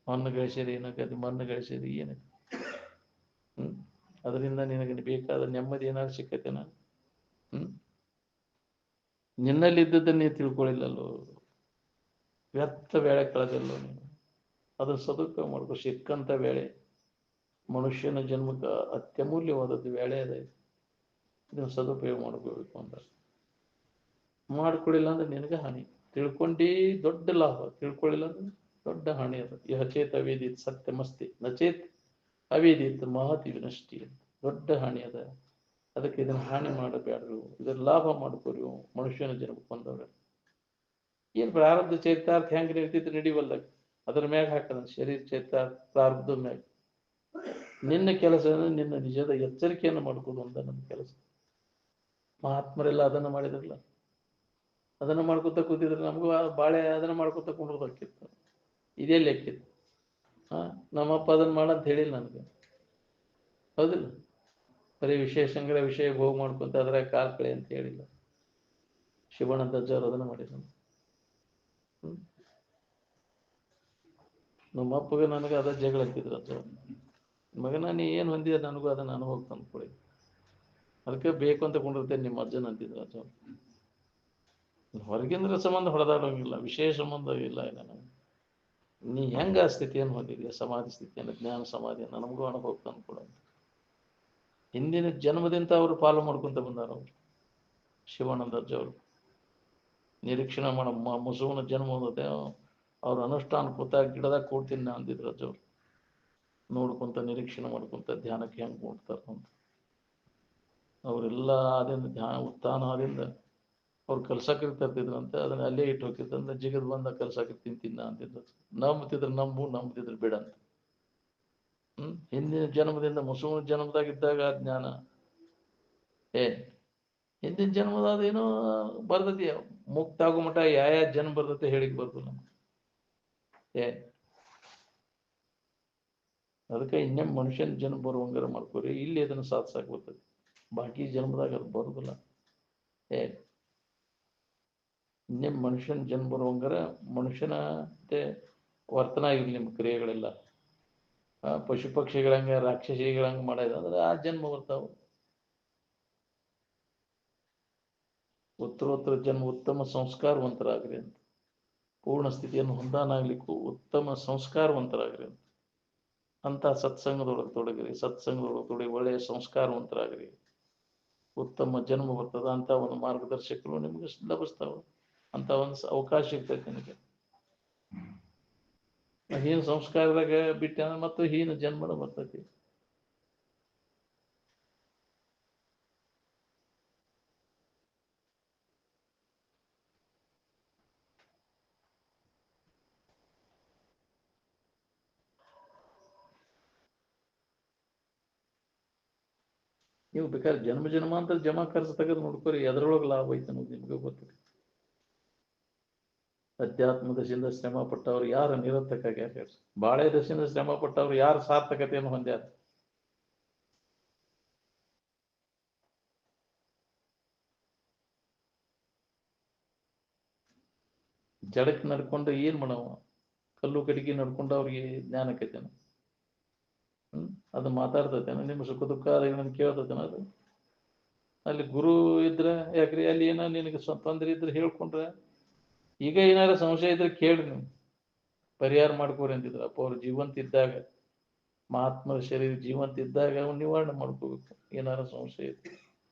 Speaker 1: ಮಣ್ಣು ಗಳಿಸಿರಿ ಏನಾಗತ್ತೆ, ಮಣ್ಣು ಗಳಿಸಿರಿ ಏನಾಗ. ಅದರಿಂದ ನಿನಗೆ ಬೇಕಾದ ನೆಮ್ಮದಿ ಏನಾದ್ರು ಸಿಕ್ಕತ್ತೇನ? ನಿನ್ನಲ್ಲಿದ್ದದ್ದನ್ನು ನೀವು ತಿಳ್ಕೊಳ್ಳಿಲ್ಲಲ್ಲೋ, ವ್ಯರ್ಥ ವೇಳೆ ಕಳೆದಲ್ಲೋ ನೀನು. ಅದರ ಸದುಪಯೋಗ ಮಾಡ್ಕೊ. ಸಿಕ್ಕಂತ ವೇಳೆ ಮನುಷ್ಯನ ಜನ್ಮಕ್ಕೆ ಅತ್ಯಮೂಲ್ಯವಾದದ್ದು ವೇಳೆ ಅದ. ಇದನ್ನು ಸದುಪಯೋಗ ಮಾಡ್ಕೋಬೇಕು ಅಂತ. ಮಾಡ್ಕೊಳ್ಳಿಲ್ಲ ಅಂದ್ರೆ ನಿನಗೆ ಹಾನಿ. ತಿಳ್ಕೊಂಡಿ ದೊಡ್ಡ ಲಾಭ, ತಿಳ್ಕೊಳ್ಳಿಲ್ಲ ಅಂದ್ರೆ ದೊಡ್ಡ ಹಾನಿ ಅದ. ಯಹ ಚೇತ್ ಅವೇದಿತ್ ಸತ್ಯಮಸ್ತಿ ನಚೇತ್ ಅವೇದಿತ್ ಮಹತಿ ವಿನಷ್ಟಿ. ದೊಡ್ಡ ಹಾನಿ ಅದ. ಅದಕ್ಕೆ ಇದನ್ನ ಹಾನಿ ಮಾಡಬೇಡ್ರು, ಇದನ್ನ ಲಾಭ ಮಾಡ್ಕೋರಿ. ಮನುಷ್ಯನ ಜನ್ಮಕ್ಕೆ ಬಂದವ್ರೆ ಏನ್ ಪ್ರಾರಬ್ಧ ಚೈತಾರ್ಥ ಹೆಂಗ್ ನಡೀತಿದ್ರೆ ನಡಿವಲ್ದಾಗ ಅದ್ರ ಮ್ಯಾಗ ಹಾಕದ ಶರೀರ ಚೈತಾರ್ಥ ಪ್ರಾರಬ್ಧದ ಮ್ಯಾಗ. ನಿನ್ನ ಕೆಲಸ ನಿನ್ನ ನಿಜದ ಎಚ್ಚರಿಕೆಯನ್ನು ಮಾಡ್ಕೋದು ಅಂತ ನನ್ನ ಕೆಲಸ. ಮಹಾತ್ಮರೆಲ್ಲ ಅದನ್ನ ಮಾಡಿದ್ರಲ್ಲ, ಅದನ್ನ ಮಾಡ್ಕೊತ ಕೂತಿದ್ರೆ ನಮಗೂ ಬಾಳೆ ಅದನ್ನ ಮಾಡ್ಕೊತ ಕುಂಡ್ರದಕ್ಕಿತ್ತು. ಇದೇ ಲೆಕ್ಕಿತ್ತು. ನಮ್ಮಪ್ಪ ಅದನ್ನ ಮಾಡಂತ ಹೇಳಿಲ್ಲ ನನಗೆ, ಹೌದಿಲ್ಲ? ಬರೀ ವಿಷಯ ಸಂಗ್ರಹ ವಿಷಯ ಭೋಗ ಮಾಡ್ಕೊಂತ ಅದ್ರ ಕಾಲ್ ಕಳೆ ಅಂತ ಹೇಳಿಲ್ಲ. ಶಿವಾನಂದ ಅಜ್ಜವ್ರು ಅದನ್ನ ಮಾಡಿದ್ರು. ನಮ್ಮಪ್ಪಗೆ ನನಗೆ ಅದ ಜಗಳ ಅಂತಿದ್ರು. ಅಜ್ಜ ಮಗನ ನೀ ಏನು ಹೊಂದಿದ ನನಗೂ ಅದನ್ನ ಅನುಭವ ತಂದ್ಕೊಡಿ, ಅದಕ್ಕೆ ಬೇಕು ಅಂತ ಕೊಂಡಿರ್ತೇನೆ ನಿಮ್ಮ ಅಜ್ಜನ ಅಂತಿದ್ರು ಅಜ್ಜ. ಹೊರಗಿಂದ್ರ ಸಂಬಂಧ ಹೊಡೆದಾಡೋಂಗಿಲ್ಲ, ವಿಷಯ ಸಂಬಂಧ ಇಲ್ಲ. ನೀ ಹೆಂಗ ಸ್ಥಿತಿಯನ್ನು ಹೊಂದಿದೆಯಾ, ಸಮಾಧಿ ಸ್ಥಿತಿಯನ್ನು, ಜ್ಞಾನ ಸಮಾಧಿಯನ್ನು ನಮಗೂ ಅನುಭವ ತಂದ್ಕೊಡು. ಹಿಂದಿನ ಜನ್ಮದಿಂದ ಅವರು ಪಾಲು ಮಾಡ್ಕೊಂತ ಬಂದಾರ. ಅವರು ಶಿವಾನಂದ ಅಜ್ಜ ಅವರು ನಿರೀಕ್ಷಣೆ ಮಾಡ ಮುಸುವನ ಜನ್ಮ ಹೋದತೆ ಅವ್ರ ಅನುಷ್ಠಾನ ಕೂತಾಗ ಗಿಡದಾಗ ಕೂಡ್ತೀನಿ ಅಂದಿದ್ರು ಅಜ್ಜವ್ರು. ನೋಡ್ಕೊಂತ ನಿರೀಕ್ಷಣೆ ಮಾಡ್ಕೊಂತ ಧ್ಯಾನಕ್ಕೆ ಹೆಂಗ್ ಕೂಡ್ತಾರ ಅಂತ. ಅವರೆಲ್ಲ ಆದಿಂದ ಧ್ಯಾನ ಉತ್ಥಾನ ಆದಿಂದ ಅವ್ರು ಕಲ್ಸಕ್ಕೆ ತರ್ತಿದ್ರಂತೆ. ಅದನ್ನ ಅಲ್ಲೇ ಇಟ್ಟು ಹೋಗಿದ್ದಂದ್ರೆ ಜಿಗದ್ ಬಂದ ಕಲ್ಸಕ್ಕೆ ತಿಂತಿದ್ದ ಅಂತಿದ್ರು. ನಂಬ್ತಿದ್ರು ನಂಬ್ತಿದ್ರು ಬಿಡ ಅಂತ. ಹಿಂದಿನ ಜನ್ಮದಿಂದ ಮುಸುವನ ಜನ್ಮದಾಗಿದ್ದಾಗ ಜ್ಞಾನ ಹಿಂದಿನ ಜನ್ಮದಾದ ಏನೋ ಬರ್ತತಿ. ಮುಕ್ತ ಆಗೋ ಮಠ ಯಾವ ಜನ್ಮ ಬರ್ತತೆ ಹೇಳಿಕ್ ಬರ್ದು ನಮ್ಗೆ. ಅದಕ್ಕೆ ಇನ್ನೇಮ್ ಮನುಷ್ಯನ ಜನ್ಮ ಬರುವಂಗಾರ ಮಾಡ್ಕೋರಿ. ಇಲ್ಲಿ ಅದನ್ನು ಸಾಧಿಸಾಕ್ ಬರ್ತದೆ, ಬಾಕಿ ಜನ್ಮದಾಗ ಅದು ಬರುದಿಲ್ಲ. ಇನ್ನೇಮ್ ಮನುಷ್ಯನ ಜನ್ಮ ಬರುವಂಗಾರ ಮನುಷ್ಯನ ವರ್ತನ ಆಗಿರ್ಲಿ ನಿಮ್ಮ ಕ್ರಿಯೆಗಳೆಲ್ಲ. ಪಶು ಪಕ್ಷಿಗಳಂಗ ರಾಕ್ಷಸಿಗಳಂಗ ಮಾಡಿದ ಅಂದ್ರೆ ಆ ಜನ್ಮ ಬರ್ತಾವ. ಉತ್ತರೋತ್ತರ ಜನ್ಮ ಉತ್ತಮ ಸಂಸ್ಕಾರವಂತರಾಗ್ರಿ ಅಂತ. ಪೂರ್ಣ ಸ್ಥಿತಿಯನ್ನು ಹೊಂದಾನಾಗ್ಲಿಕ್ಕೂ ಉತ್ತಮ ಸಂಸ್ಕಾರವಂತರಾಗ್ರಿ ಅಂತ. ಅಂತ ಸತ್ಸಂಗದೊಳಗೆ ತೊಡಗಿರಿ. ಸತ್ಸಂಗದೊಳಗೆ ತೊಡಗಿ ಒಳ್ಳೆಯ ಸಂಸ್ಕಾರವಂತರಾಗ್ರಿ. ಉತ್ತಮ ಜನ್ಮ ಬರ್ತದ. ಅಂತ ಒಂದು ಮಾರ್ಗದರ್ಶಕರು ನಿಮ್ಗೆ ಲಭಿಸ್ತಾವ. ಅಂತ ಒಂದು ಅವಕಾಶ ಇರ್ತೈತೆ ನಿನಗೆ. ಹೀನ ಸಂಸ್ಕಾರದಾಗ ಬಿಟ್ಟ ಅಂದ್ರೆ ಮತ್ತು ಹೀನ ಜನ್ಮನ ಬರ್ತೈತಿ. ನೀವು ಬೇಕಾದ್ರೆ ಜನ್ಮ ಜನ್ಮಾಂತರ ಜಮಾ ಖರ್ಚು ತೆಗೆದು ನೋಡ್ಕೋರಿ, ಎದ್ರೊಳಗೆ ಲಾಭ ಐತೆ ಅನ್ನೋದು ನಿಮ್ಗೆ ಗೊತ್ತಿದೆ. ಅಧ್ಯಾತ್ಮ ದಶೆಯಿಂದ ಶ್ರಮ ಪಟ್ಟವ್ರು ಯಾರು ನಿರರ್ಥಕಾಗ್ಯಾರ? ಬಾಳೆ ದಶೆಯಿಂದ ಶ್ರಮ ಪಟ್ಟವ್ರು ಯಾರು ಸಾರ್ಥಕತೆಯನ್ನು ಹೊಂದ್ಯಾರ? ಜಡಕ್ಕೆ ನಡ್ಕೊಂಡು ಏನ್ ಮಾಡವ? ಕಲ್ಲು ಕಡಿಗೆ ನಡ್ಕೊಂಡು ಅವ್ರಿಗೆ ಜ್ಞಾನಕ್ಕೈತೇನ? ಅದು ಮಾತಾಡ್ತೈತೇನ? ನಿಮ್ಮ ಸುಖ ದುಃಖ ಅದನ್ನ ಕೇಳ್ತೈತೇನ? ಅದು ಅಲ್ಲಿ ಗುರು ಇದ್ರೆ ಯಾಕ್ರಿ, ಅಲ್ಲಿ ಏನೋ ನಿನಗೆ ತೊಂದರೆ ಇದ್ರೆ ಹೇಳ್ಕೊಂಡ್ರೆ, ಈಗ ಏನಾರ ಸಂಶಯ ಇದ್ರೆ ಕೇಳ್ರಿ, ನೀವು ಪರಿಹಾರ ಮಾಡ್ಕೋರಿ ಅಂತಿದ್ರು ಅಪ್ಪ ಅವ್ರು ಜೀವಂತ ಇದ್ದಾಗ. ಮಹಾತ್ಮರ ಶರೀರ ಜೀವಂತ ಇದ್ದಾಗ ಅವ್ನು ನಿವಾರಣೆ ಮಾಡ್ಕೋಬೇಕು. ಏನಾರ ಸಂಶಯ ಇತ್ತು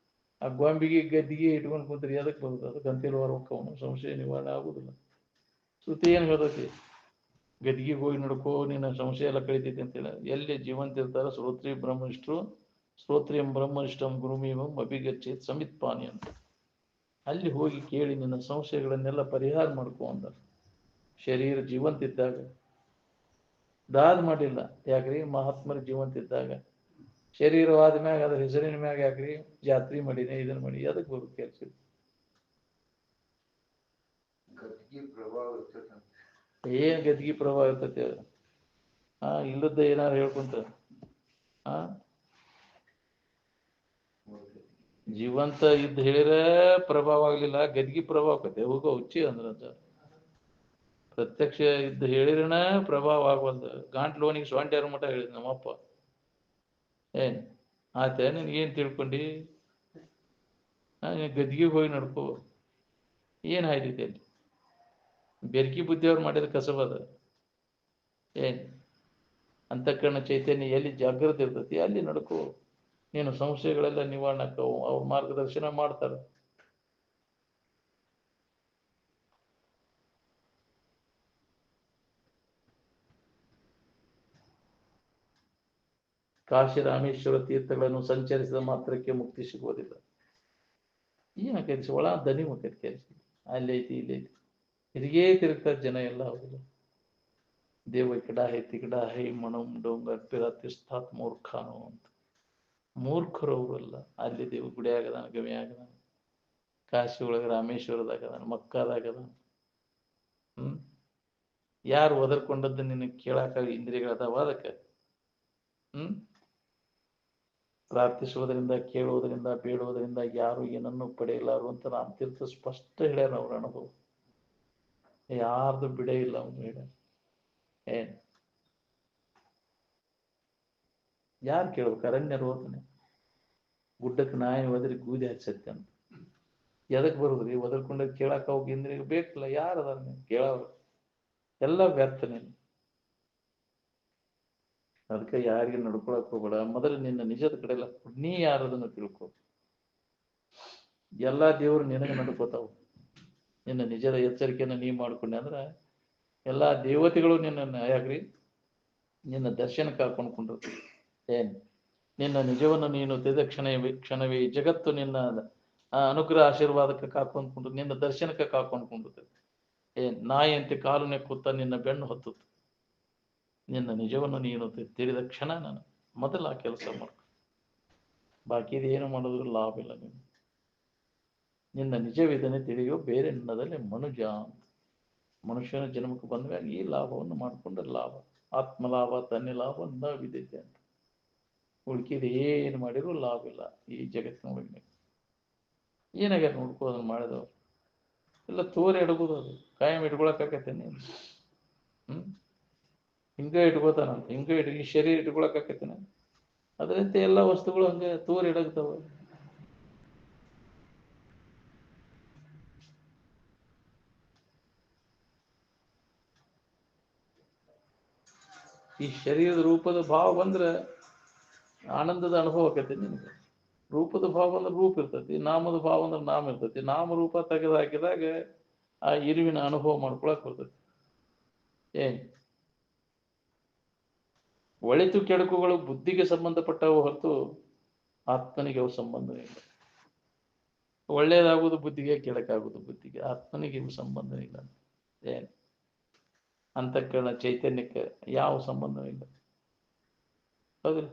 Speaker 1: ಆ ಗೊಂಬಿಗೆ ಗದ್ದಿಗೆ ಇಟ್ಕೊಂಡು ಕುಂತ್ರಿ ಅದಕ್ಕೆ ಬರುದು. ಅದಕ್ಕೆ ಅಂತಿರುವವನು ಸಂಶಯ ನಿವಾರಣೆ ಆಗುದಿಲ್ಲ. ಶ್ರುತಿ ಏನ್ ಹೇಳ್ತೈತಿ? ಗದ್ಗಿಗೆ ಹೋಗಿ ನಡ್ಕೋ ನಿನ್ನ ಸಂಶಯ ಎಲ್ಲ ಕಳಿತೈತಿ ಅಂತೇಳಿ. ಎಲ್ಲಿ ಜೀವಂತ ಇರ್ತಾರ ಶ್ರೋತ್ರಿಯ ಬ್ರಹ್ಮನಿಷ್ಠರು, ಶ್ರೋತ್ರಿಯಂ ಬ್ರಹ್ಮನಿಷ್ಠಂ ಗುರುಮೀವಂ ಅಭಿಗಚ್ಚೇತ್ ಸಮಿತ್ ಪಾನಿ ಅಂತ. ಅಲ್ಲಿ ಹೋಗಿ ಕೇಳಿ ನಿನ್ನ ಸಂಶಯಗಳನ್ನೆಲ್ಲ ಪರಿಹಾರ ಮಾಡ್ಕೋ ಅಂದ. ಶರೀರ ಜೀವಂತ ಇದ್ದಾಗ ದಾದ ಮಾಡಿಲ್ಲ ಯಾಕ್ರಿ? ಮಹಾತ್ಮರ ಜೀವಂತ ಇದ್ದಾಗ ಶರೀರವಾದ ಮ್ಯಾಗ ಅದ್ರ ಹೆಸರಿನ ಮ್ಯಾಗ ಯಾಕ್ರಿ ಜಾತ್ರೆ ಮಾಡಿನೇ ಇದನ್ನ ಮಾಡಿ ಅದಕ್ಕೆ ಬರು ಕೆಲಸ. ಏನ್ ಗದ್ಗಿ ಪ್ರಭಾವ ಇರ್ತೈತಿ? ಇಲ್ಲದ ಏನಾರು ಹೇಳ್ಕೊಂತ ಜೀವಂತ ಇದ್ದ ಹೇಳಿರ ಪ್ರಭಾವ ಆಗ್ಲಿಲ್ಲ, ಗದ್ಗಿ ಪ್ರಭಾವ ಆಕತೆ. ಹೋಗೋ ಹುಚ್ಚಿ ಅಂದ್ರ ಪ್ರತ್ಯಕ್ಷ ಇದ್ದ ಹೇಳಿರನ ಪ್ರಭಾವ ಆಗವಲ್ದು. ಗಂಟ್ಲೋನಿಗೆ ಸೊಂಡ್ಯಾರ ಮಠ ಹೇಳಿದ್ ನಮ್ಮಪ್ಪ. ಏನ್ ಆತ ನಿನ್ಗೇನ್ ತಿಳ್ಕೊಂಡಿ? ಗದ್ಗಿಗೆ ಹೋಗಿ ನಡ್ಕೋ. ಏನ್ ಆಯ್ತೈತಿ ಅಲ್ಲಿ? ಬೆರ್ಕಿ ಬುದ್ಧಿಯವ್ರು ಮಾಡಿದ ಕಸಬದ. ಏನ್ ಅಂತಃಕರಣ ಚೈತನ್ಯ ಎಲ್ಲಿ ಜಾಗೃತಿ ಇರ್ತೈತಿ ಅಲ್ಲಿ ನಡ್ಕೋ. ನೀನು ಸಂಶಯಗಳೆಲ್ಲ ನಿವಾರಣೆ ಆಕ್ಕವು. ಅವ್ರ ಮಾರ್ಗದರ್ಶನ ಮಾಡ್ತಾರ. ಕಾಶಿ ರಾಮೇಶ್ವರ ತೀರ್ಥಗಳನ್ನು ಸಂಚರಿಸಿದ ಮಾತ್ರಕ್ಕೆ ಮುಕ್ತಿ ಸಿಗುವುದಿಲ್ಲ. ಏನ ಕೆಲಸ ಒಳ ದನಿ ಮುಖದ ಕೆಲಸ. ಅಲ್ಲಿ ಐತಿ ಇಲ್ಲಿ ಐತಿ ಇದಿಗೇ ತಿರುಗ್ತಾರೆ ಜನ ಎಲ್ಲ. ಹೌದಿಲ್ಲ? ದೇವ ಕಿಡ ಹೈ ತಿಗಡ ಹೈ ಮಣಂ ಡೋಂಗರ್ ಪಿರತಿಸ್ತಾತ್ ಮೂರ್ಖಾನು ಅಂತ. ಮೂರ್ಖರು ಅವರಲ್ಲ. ಅಲ್ಲಿ ದೇವ ಗುಡಿ ಆಗದಾನ, ಗವಿ ಆಗದಾನ, ಕಾಶಿ ಒಳಗೆ ರಾಮೇಶ್ವರದಾಗದಾನ, ಮಕ್ಕಾದಾಗದಾನ. ಯಾರು ಒದರ್ಕೊಂಡದ್ದು ನಿನ್ನ ಕೇಳಾಕ ಇಂದ್ರಿಯಗಳದಾವ ಅದಕ್ಕೆ. ಪ್ರಾರ್ಥಿಸುವುದರಿಂದ, ಕೇಳುವುದರಿಂದ, ಬೇಡುವುದರಿಂದ ಯಾರು ಏನನ್ನು ಪಡೆಯಲಾರು ಅಂತ ರಾಮತೀರ್ಥ ಸ್ಪಷ್ಟ ಹೇಳ್ಯಾರ. ಅವ್ರ ಅನುಭವ ಯಾರ್ದು ಬಿಡೇ ಇಲ್ಲ ಅವ್ನು ಹೇಳ್ಯಾರ. ಏನ್ ಯಾರು ಕೇಳ್ಬೇಕು? ಅರಣ್ಯರು ಹೋದನೆ ಗುಡ್ಡಕ್ಕೆ ನಾಯಿ ಒದರಿ ಗೂದಿ ಹಚ್ಚತ್ತೆ ಅಂತ. ಎದಕ್ ಬರುದ್ರಿ? ಒದರ್ಕೊಂಡ ಕೇಳಾಕ ಹೋಗಿ ಇಂದ್ರಿಯ ಬೇಕಲ್ಲ. ಯಾರು ಅದಾರ ನೀವು ಕೇಳವ್ರು? ಎಲ್ಲ ವ್ಯರ್ಥ ನೀನು. ಅದಕ್ಕೆ ಯಾರಿಗೆ ನಡ್ಕೊಳಕ್ ಹೋಗ್ಬೇಡ. ಮೊದಲು ನಿನ್ನ ನಿಜದ ಕಡೆಲ್ಲ ನೀ ಯಾರದನ್ನು ತಿಳ್ಕೊ. ಎಲ್ಲಾ ದೇವ್ರು ನಿನಗೆ ನಡ್ಕೋತಾವ. ನಿನ್ನ ನಿಜದ ಎಚ್ಚರಿಕೆಯನ್ನು ನೀ ಮಾಡ್ಕೊಂಡೆ ಅಂದ್ರ ಎಲ್ಲಾ ದೇವತೆಗಳು ನಿನ್ನ ಯಾಕ್ರಿ ನಿನ್ನ ದರ್ಶನಕ್ಕೆ ಹಾಕೊಂಡ್ಕೊಂಡ್ರು. ಏನ್ ನಿನ್ನ ನಿಜವನ್ನು ನೀನು ತಿಳಿದ ಕ್ಷಣವೇ ಜಗತ್ತು ನಿನ್ನ ಅನುಗ್ರಹ ಆಶೀರ್ವಾದಕ್ಕೆ ಕಾಕೊಂಡ್ಕೊಂಡು ನಿನ್ನ ದರ್ಶನಕ್ಕೆ ಕಾಕೊಂಡ್ಕೊಂಡಿರ್ತದೆ. ಏನ್ ನಾಯಿಯಂತೆ ಕಾಲು ನೆಕ್ಕುತ್ತಾ ನಿನ್ನ ಬೆನ್ನು ಹೊತ್ತುತ್ತೆ. ನಿನ್ನ ನಿಜವನ್ನು ನೀನು ತಿಳಿದ ಕ್ಷಣ ನಾನು ಮೊದಲ ಆ ಕೆಲಸ ಮಾಡ್ಕೊ. ಬಾಕಿದು ಏನು ಮಾಡೋದ್ರ ಲಾಭ ಇಲ್ಲ. ನೀನು ನಿನ್ನ ನಿಜವಿದನೆ ತಿಳಿಯೋ ಬೇರೆ ನಿನ್ನದಲ್ಲಿ ಮನುಜ ಅಂತ. ಮನುಷ್ಯನ ಜನ್ಮಕ್ಕೆ ಬಂದಾಗ ಈ ಲಾಭವನ್ನು ಮಾಡಿಕೊಂಡ್ರೆ ಲಾಭ. ಆತ್ಮಲಾಭ ತನ್ನಿ ಲಾಭ ವಿದ್ಯತೆ ಅಂತ. ಉಳ್ಕಿದ ಏನು ಮಾಡಿದ್ರು ಲಾಭ ಇಲ್ಲ ಈ ಜಗತ್ತಿನೊಳಗೆ. ಏನಾಗ್ಯಾರ ನೋಡ್ಕೋ ಅದನ್ನ ಮಾಡಿದವ್ರು ಎಲ್ಲ ತೋರಿ ಎಡಗೋದು. ಅದು ಕಾಯಂ ಇಟ್ಕೊಳಕಾಕತ್ತೆ ನೀನು. ಹಿಂಗ ಇಟ್ಕೋತಾನಂತ. ಹಿಂಗ ಈ ಶರೀರ ಇಟ್ಕೊಳಕಾಕತ್ತೇನೆ. ಅದರಂತೆ ಎಲ್ಲ ವಸ್ತುಗಳು ಹಂಗೆ ತೋರಿ ಎಡಗ್ತಾವ. ಈ ಶರೀರದ ರೂಪದ ಭಾವ ಬಂದ್ರೆ ಆನಂದದ ಅನುಭವ ಆಕೈತಿ ನಿನಗೆ. ರೂಪದ ಭಾವ ಅಂದ್ರೆ ರೂಪ ಇರ್ತೈತಿ, ನಾಮದ ಭಾವ ಅಂದ್ರೆ ನಾಮ ಇರ್ತೈತಿ. ನಾಮ ರೂಪ ತೆಗೆದು ಹಾಕಿದಾಗ ಆ ಇರುವಿನ ಅನುಭವ ಮಾಡ್ಕೊಳಕ್ ಬರ್ತೈತಿ. ಏನ್ ಒಳಿತು ಕೆಡುಕುಗಳು ಬುದ್ಧಿಗೆ ಸಂಬಂಧಪಟ್ಟವು ಹೊರತು ಆತ್ಮನಿಗೆ ಅವು ಸಂಬಂಧ ಇಲ್ಲ. ಒಳ್ಳೇದಾಗುವುದು ಬುದ್ಧಿಗೆ, ಕೆಡಕಾಗುವುದು ಬುದ್ಧಿಗೆ. ಆತ್ಮನಿಗೆ ಇವು ಸಂಬಂಧ ಇಲ್ಲ. ಏನ್ ಅಂತಃಕರಣ ಚೈತನ್ಯಕ್ಕೆ ಯಾವ ಸಂಬಂಧವಿಲ್ಲ. ಹೌದಿಲ್ಲ?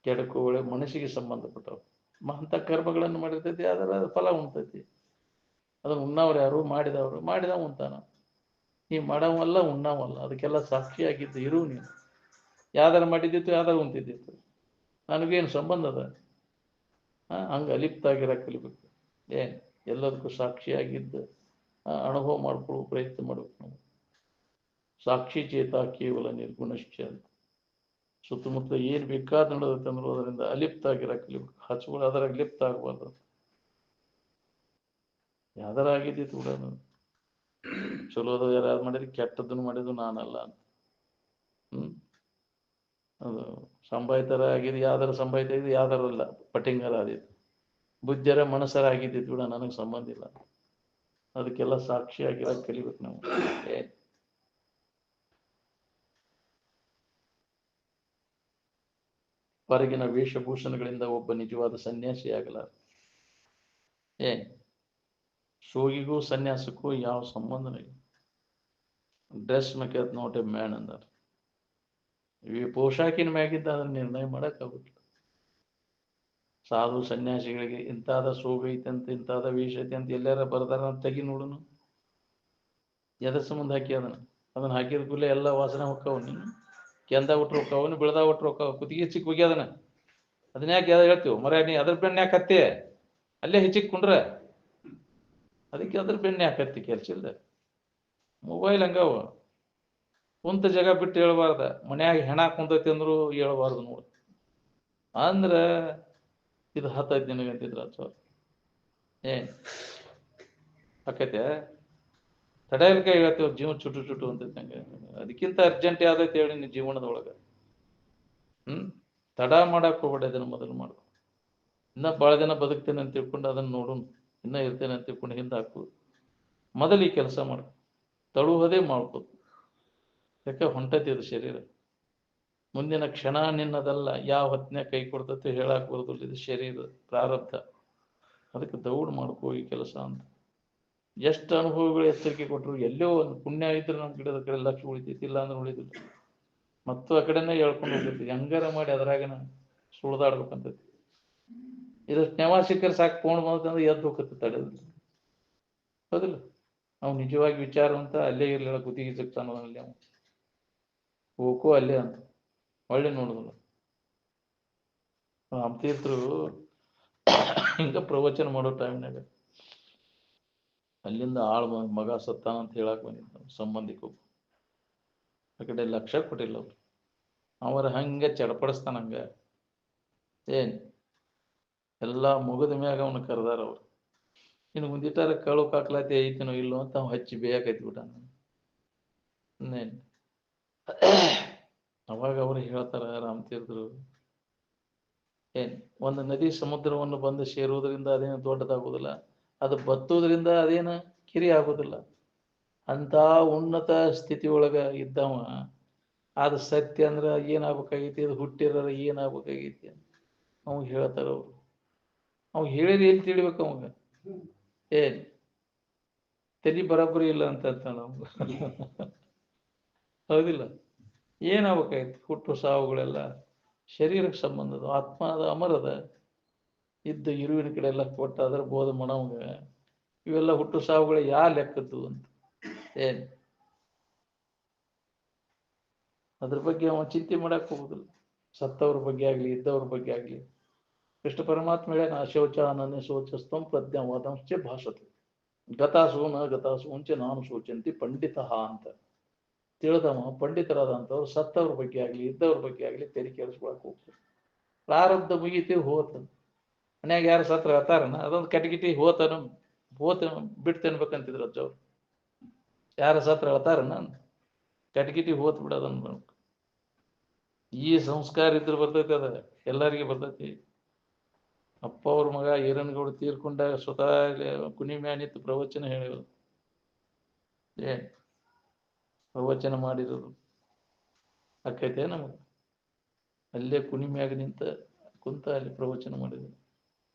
Speaker 1: ಕೆಡಕು ಒಳ್ಳೆ ಮನಸ್ಸಿಗೆ ಸಂಬಂಧಪಟ್ಟವು. ಅಂತ ಕರ್ಮಗಳನ್ನು ಮಾಡಿರ್ತೈತಿ, ಅದರ ಫಲ ಉಣ್ತೈತಿ. ಅದನ್ನು ಉಣ್ಣವ್ರು ಯಾರು? ಮಾಡಿದವ ಉಣ್ತಾನ. ನೀ ಮಾಡವಲ್ಲ ಉಣ್ಣವಲ್ಲ. ಅದಕ್ಕೆಲ್ಲ ಸಾಕ್ಷಿಯಾಗಿದ್ದು ಇರು ನೀನು. ಯಾವ್ದಾರ ಮಾಡಿದ್ದಿತ್ತು, ಯಾವ್ದಾರ ಉಂತಿದ್ದಿತ್ತು, ನನಗೇನು ಸಂಬಂಧ ಅದ? ಹಂಗೆ ಅಲಿಪ್ತ ಆಗಿರ ಕಲಿಬೇಕು. ಏನ್ ಎಲ್ಲದಕ್ಕೂ ಸಾಕ್ಷಿಯಾಗಿದ್ದು ಅನುಭವ ಮಾಡ್ಕೊಳ್ಳೋ ಪ್ರಯತ್ನ ಮಾಡ್ಬೇಕು ನಾವು. ಸಾಕ್ಷಿ ಚೇತ ಕೇವಲ ನಿರ್ಗುಣಶ್ಚ ಅಂತ. ಸುತ್ತಮುತ್ತ ಏನು ಬೇಕಾದ ನಡೆದತ್ತಂದ್ರು ಅದರಿಂದ ಅಲಿಪ್ತ ಆಗಿರ ಕಲಿಬೇಕು. ಹಚ್ಗಳು ಅದರಾಗ ಲಿಪ್ತ ಆಗಬಾರ್ದು. ಯಾವ್ದಾರ ಆಗಿದ್ದಿತ್ತು ಕೂಡ ಚಲೋದ ಯಾರು ಮಾಡಿದ್ರಿ, ಕೆಟ್ಟದ್ದನ್ನು ಮಾಡಿದ್ದು ನಾನಲ್ಲ ಅಂತ. ಅದು ಸಂಭಾಯ್ತರ ಆಗಿದೆ, ಯಾವ್ದಾರ ಸಂಭಾಯ್ತ ಇದೆ, ಯಾವ್ದಾರಲ್ಲ ಪಟಿಂಗರ ಆದಿತ್ತು. ಬುದ್ಧರ ಮನಸ್ಸರ ಆಗಿದ್ದಿತ್ತು ಕೂಡ ನನಗೆ ಸಂಬಂಧ ಇಲ್ಲ. ಅದಕ್ಕೆಲ್ಲ ಸಾಕ್ಷಿಯಾಗಿರ ಕಲಿಬೇಕು ನಾವು. ಹೊರಗಿನ ವೇಷಭೂಷಣಗಳಿಂದ ಒಬ್ಬ ನಿಜವಾದ ಸನ್ಯಾಸಿ ಆಗಲ್ಲ. ಏನ್ ಶೋಗಿಗೂ ಸನ್ಯಾಸಕ್ಕೂ ಯಾವ ಸಂಬಂಧನೇ ಇಲ್ಲ. ಡ್ರೆಸ್ ಮೇಕತ್ ನಾಟ್ ಎ ಮ್ಯಾನ್ ಅಂದಾರ. ಈ ಪೋಷಾಕಿನ ಮ್ಯಾಗಿದ್ದ ಅದನ್ನ ನಿರ್ಣಯ ಮಾಡೋಕ್ಕಾಗುತ್ತಿಲ್ಲ. ಸಾಧು ಸನ್ಯಾಸಿಗಳಿಗೆ ಇಂತಾದ ಸೋಗ ಐತೆ ಅಂತ, ಇಂತಾದ ವೇಷ ಐತೆ ಅಂತ ಎಲ್ಲಾರ ಬರ್ದಾರ ತೆಗಿ ನೋಡುನು. ಎದ್ರ ಸಂಬಂಧ ಹಾಕಿ ಅದನ್ನ ಹಾಕಿದ ಕೂಡಲೇ ಎಲ್ಲ ವಾಸನೆ ಹೊಕ್ಕವ. ನೀನು ಕೆಂದ ಬಿಟ್ರು ಹೊಕ್ಕವನು, ಬೆಳೆದ ಬಿಟ್ರು ಹೊಕ್ಕವ. ಕುತ್ತಿಗೆ ಚಿಕ್ಕ ಹೋಗಿ ಅದನ್ನ ಯಾಕೆ ಹೇಳ್ತೀವಿ ಮರ, ನೀ ಅದ್ರ ಬೆಣ್ಣೆ ಯಾಕತ್ತೆ ಅಲ್ಲೇ ಹೆಚ್ಚಿಗೆ ಕುಂಡ್ರ, ಅದಕ್ಕೆ ಅದ್ರ ಬೆಣ್ಣೆ ಹಾಕತ್ತಿ ಕೆಲ್ಸ ಇಲ್ಲ. ಮೊಬೈಲ್ ಹಂಗವ, ಕುಂತ ಜಾಗ ಬಿಟ್ಟು ಹೇಳ್ಬಾರ್ದ. ಮನ್ಯಾಗ ಹೆಣ ಕುಂತೈತಿ ಅಂದ್ರು ಹೇಳ್ಬಾರ್ದು ನೋಡು. ಅಂದ್ರ ಇದು 10 ದಿನಗಂತಿದ್ರ ಏನ್ ಆಕೈತೆ ತಡೆಯಲ್ಕ ಹೇಳ್ತೇವ. ಜೀವ ಚುಟು ಚುಟು ಅಂತೈತಿ ನಂಗೆ. ಅದಕ್ಕಿಂತ ಅರ್ಜೆಂಟ್ ಯಾವ್ದೈತಿ ಹೇಳಿ ನೀ ಜೀವನದೊಳಗ? ತಡ ಮಾಡಕ್ ಹೋಗ್ಬೇಡ, ಇದನ್ನ ಮೊದಲು ಮಾಡು. ಇನ್ನ ಭಾಳ ದಿನ ಬದುಕ್ತೇನೆ ಅಂತ ತಿಳ್ಕೊಂಡು ಅದನ್ನ ನೋಡು, ಇನ್ನ ಇರ್ತೇನೆ ಅಂತ ತಿಳ್ಕೊಂಡು ಹಿಂದೆ ಹಾಕುದು. ಮೊದಲು ಈ ಕೆಲಸ ಮಾಡು, ತಳುವುದೇ ಮಾಡ್ಕೋದು. ಯಾಕೆ ಹೊಂಟತಿ ಅದು ಶರೀರ. ಮುಂದಿನ ಕ್ಷಣ ನಿನ್ನದಲ್ಲ, ಯಾವ ಹೊತ್ತಿನ ಕೈ ಕೊಡ್ತತೆ ಹೇಳಕ್ ಬರೋದಿಲ್ಲ. ಇದು ಶರೀರ ಪ್ರಾರಬ್ಧ. ಅದಕ್ಕೆ ದೌಡ್ ಮಾಡ್ಕೋ ಈ ಕೆಲಸ ಅಂತ. ಎಷ್ಟು ಅನುಭವಗಳು ಎಚ್ಚರಿಕೆ ಕೊಟ್ಟರು. ಎಲ್ಲೋ ಒಂದು ಪುಣ್ಯ ಇದ್ರೆ ನಮ್ಮ ಗಿಡದ ಕಡೆ ಲಕ್ಷ ಉಳಿತೈತಿ, ಇಲ್ಲ ಅಂದ್ರೆ ಉಳಿದಿಲ್ಲ. ಮತ್ತು ಆ ಕಡೆನೇ ಹೇಳ್ಕೊಂಡು ಹೋಗ್ತೈತಿ. ಹೆಂಗಾರ ಮಾಡಿ ಅದ್ರಾಗನ ಸುಳ್ದಾಡ್ಬೇಕಂತೈತಿ. ಇದಷ್ಟು ನೆವ ಸಿಕ್ಕರೆ ಸಾಕು, ಫೋನ್ ಬಂತಂದ್ರೆ ಎದ್ದು ಹೋಗ್ತೈತಿ, ತಡೆದಿಲ್ಲ. ಹೌದಿಲ್ಲ? ಅವ್ನು ನಿಜವಾಗಿ ವಿಚಾರವಂತ ಅಲ್ಲೇ ಇರ್ಲಿಲ್ಲ, ಗುತ್ತಿಗೆ ಸಿಗ್ತಾನಲ್ಲಿ ಅವನು ಹೋಗೋ ಅಲ್ಲೇ ಅಂತ ಒಳ್ಳೆ ನೋಡುದಿಲ್ಲ. ರಾಮತೀರ್ಥರು ಹಿಂಗ ಪ್ರವಚನ ಮಾಡೋ ಟೈಮ್ನಾಗ ಅಲ್ಲಿಂದ ಮಗ ಸತ್ತಾನ ಅಂತ ಹೇಳಕ್ ಬಂದಿದ್ದ ಸಂಬಂಧಿಕ. ಆ ಕಡೆ ಲಕ್ಷ ಕೊಟ್ಟಿಲ್ಲ ಅವ್ರು. ಅವರ ಹಂಗೆ ಚಡಪಡಿಸ್ತಾನ. ಹಂಗ ಏನ್ ಎಲ್ಲ ಮುಗಿದ ಮ್ಯಾಗ ಅವನು ಕರೆದಾರ ಅವ್ರು. ಇನ್ನು ಮುಂದಿಟ್ಟಾರ ಕಳು ಕಾಕ್ಲಾತಿ ಐತನೋ ಇಲ್ಲೋ ಅಂತ ಅವ್ ಹಚ್ಚಿ ಬೇಯಾಕೈತಿ ಇನ್ನೇನ್. ಅವಾಗ ಅವ್ರು ಹೇಳ್ತಾರ ರಾಮತೀರ್ಥರು, ಏನ್ ಒಂದು ನದಿ ಸಮುದ್ರವನ್ನು ಬಂದು ಸೇರುವುದರಿಂದ ಅದೇನು ದೊಡ್ಡದಾಗುವುದಿಲ್ಲ, ಅದು ಬತ್ತುವುದರಿಂದ ಅದೇನು ಕಿರಿ ಆಗುದಿಲ್ಲ. ಅಂತ ಉನ್ನತ ಸ್ಥಿತಿಯೊಳಗ ಇದ್ದವ ಅದು ಸತ್ಯ ಅಂದ್ರ ಏನಾಗ್ಬೇಕಾಗೈತಿ, ಅದು ಹುಟ್ಟಿರ ಏನಾಗ್ಬೇಕಾಗೈತಿ ಅವಾಗ ಹೇಳ್ತಾರ ಅವ್ರು. ಅವ್ ಹೇಳಿರಿ ಎಲ್ಲಿ ತಿಳಿಬೇಕು ಅವಾಗ? ಏನ್ ತಲಿ ಬರಬ್ಬರಿ ಇಲ್ಲ ಅಂತ ನಮ್ಗ. ಹೌದಿಲ್ಲ? ಏನಾಗ್ಬೇಕಾಯ್ತು? ಹುಟ್ಟು ಸಾವುಗಳೆಲ್ಲ ಶರೀರಕ್ಕೆ ಸಂಬಂಧದ. ಆತ್ಮ ಅದ, ಅಮರದ ಇದ್ದ ಇರುವಿನ ಕಡೆ ಎಲ್ಲ ಕೊಟ್ಟ ಅದರ ಬೋಧ ಮಾಡವಂಗ ಇವೆಲ್ಲ ಹುಟ್ಟು ಸಾವುಗಳು ಯಾ ಲೆಕ್ಕದ್ದು ಅಂತ. ಏನ್ ಅದ್ರ ಬಗ್ಗೆ ಅವ ಚಿಂತೆ ಮಾಡಕ್ ಹೋಗುದಿಲ್ಲ. ಸತ್ತವ್ರ ಬಗ್ಗೆ ಆಗ್ಲಿ, ಇದ್ದವ್ರ ಬಗ್ಗೆ ಆಗ್ಲಿ. ಕೃಷ್ಣ ಪರಮಾತ್ಮ ಹೇಳ್ಯಾನ, ಅಶೌಚ ಅನನ್ಯ ಶೋಚಸ್ತಂ ಪ್ರಜ್ಞಾವಾದಂಶ್ಚ ಭಾಷತೆ. ಗತಾಸು ನ ಗತಾಸು ಮುಂಚೆ ನಾನು ಶೋಚಂತಿ ಪಂಡಿತ ಅಂತ ತಿಳಿದವ. ಪಂಡಿತರಾದಂಥವ್ರು ಸತ್ತವ್ರ ಬಗ್ಗೆ ಆಗ್ಲಿ, ಇದ್ದವ್ರ ಬಗ್ಗೆ ಆಗ್ಲಿ ತೆರಿ ಕೆಡಿಸ್ಕೊಳಕ್ ಹೋಗ್ತಾರೆ. ಪ್ರಾರಬ್ಧ ಮುಗಿತಿ ಹೋತ. ಮನ್ಯಾಗ ಯಾರು ಸತ್ರ ಹತ್ತಾರನ ಅದೊಂದು ಕಟಗಿಟಿ ಹೋತನ ಬಿಟ್ಟು ತಿನ್ಬೇಕಂತಿದ್ರು ಅಜ್ಜವ್ರು. ಯಾರ ಸತ್ರ ಹತ್ತಾರನ ಕಟಗಿಟಿ ಹೋತ್ ಬಿಡೋದನ್ನ. ಈ ಸಂಸ್ಕಾರ ಇದ್ರೆ ಬರ್ತೈತಿ, ಅದ ಎಲ್ಲರಿಗೆ ಬರ್ತೈತಿ. ಅಪ್ಪ ಅವ್ರ ಮಗ ಈರನಗೌಡ ತೀರ್ಕೊಂಡಾಗ ಸ್ವತಃ ಕುನಿ ಮ್ಯಾನಿತ್ತು ಪ್ರವಚನ ಹೇಳಿದ್ರು. ಏನ್ ಪ್ರವಚನ ಮಾಡಿರೋದು ಅಕ್ಕೈತೆ ನಮಗ. ಅಲ್ಲೇ ಕುನಿ ಮ್ಯಾಗ ಕುಂತ ಅಲ್ಲಿ ಪ್ರವಚನ ಮಾಡಿದ್ರು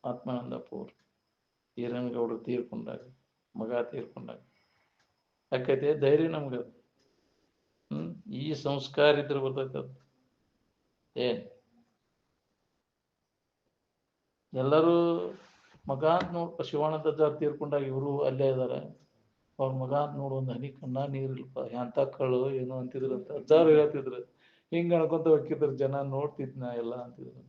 Speaker 1: ಆತ್ಮಾನಂದಪ್ಪ ಅವರು. ಈರನಗೌಡರು ತೀರ್ಕೊಂಡಾಗ, ಮಗ ತೀರ್ಕೊಂಡಾಗ ಅಕ್ಕೈತೆ ಧೈರ್ಯ ನಮ್ಗ. ಈ ಸಂಸ್ಕಾರ ಇದ್ರೆ ಬರ್ತೈತೆ ಅದು. ಏನ್ ಎಲ್ಲರೂ ಮಗ ಅಂತ ನೋಡ್ಪ, ಶಿವಾನಂದ ಅಜ್ಜಾರ್ ತೀರ್ಕೊಂಡಾಗ ಇವರು ಅಲ್ಲೇ ಇದಾರೆ. ಅವ್ರ ಮಗ ಅಂತ ನೋಡು, ಒಂದು ಹನಿ ಕಣ್ಣ ನೀರಿಲ್ಪ, ಎಂತ ಕಳ್ಳು ಏನು ಅಂತಿದ್ರಂತ ಅಜ್ಜಾರು ಹೇಳ್ತಿದ್ರು. ಹಿಂಗ ಅನ್ಕೊಂತ ಹೋಗಿದ್ರು ಜನ, ನೋಡ್ತಿದ್ನ ಎಲ್ಲ ಅಂತಿದ್ರು.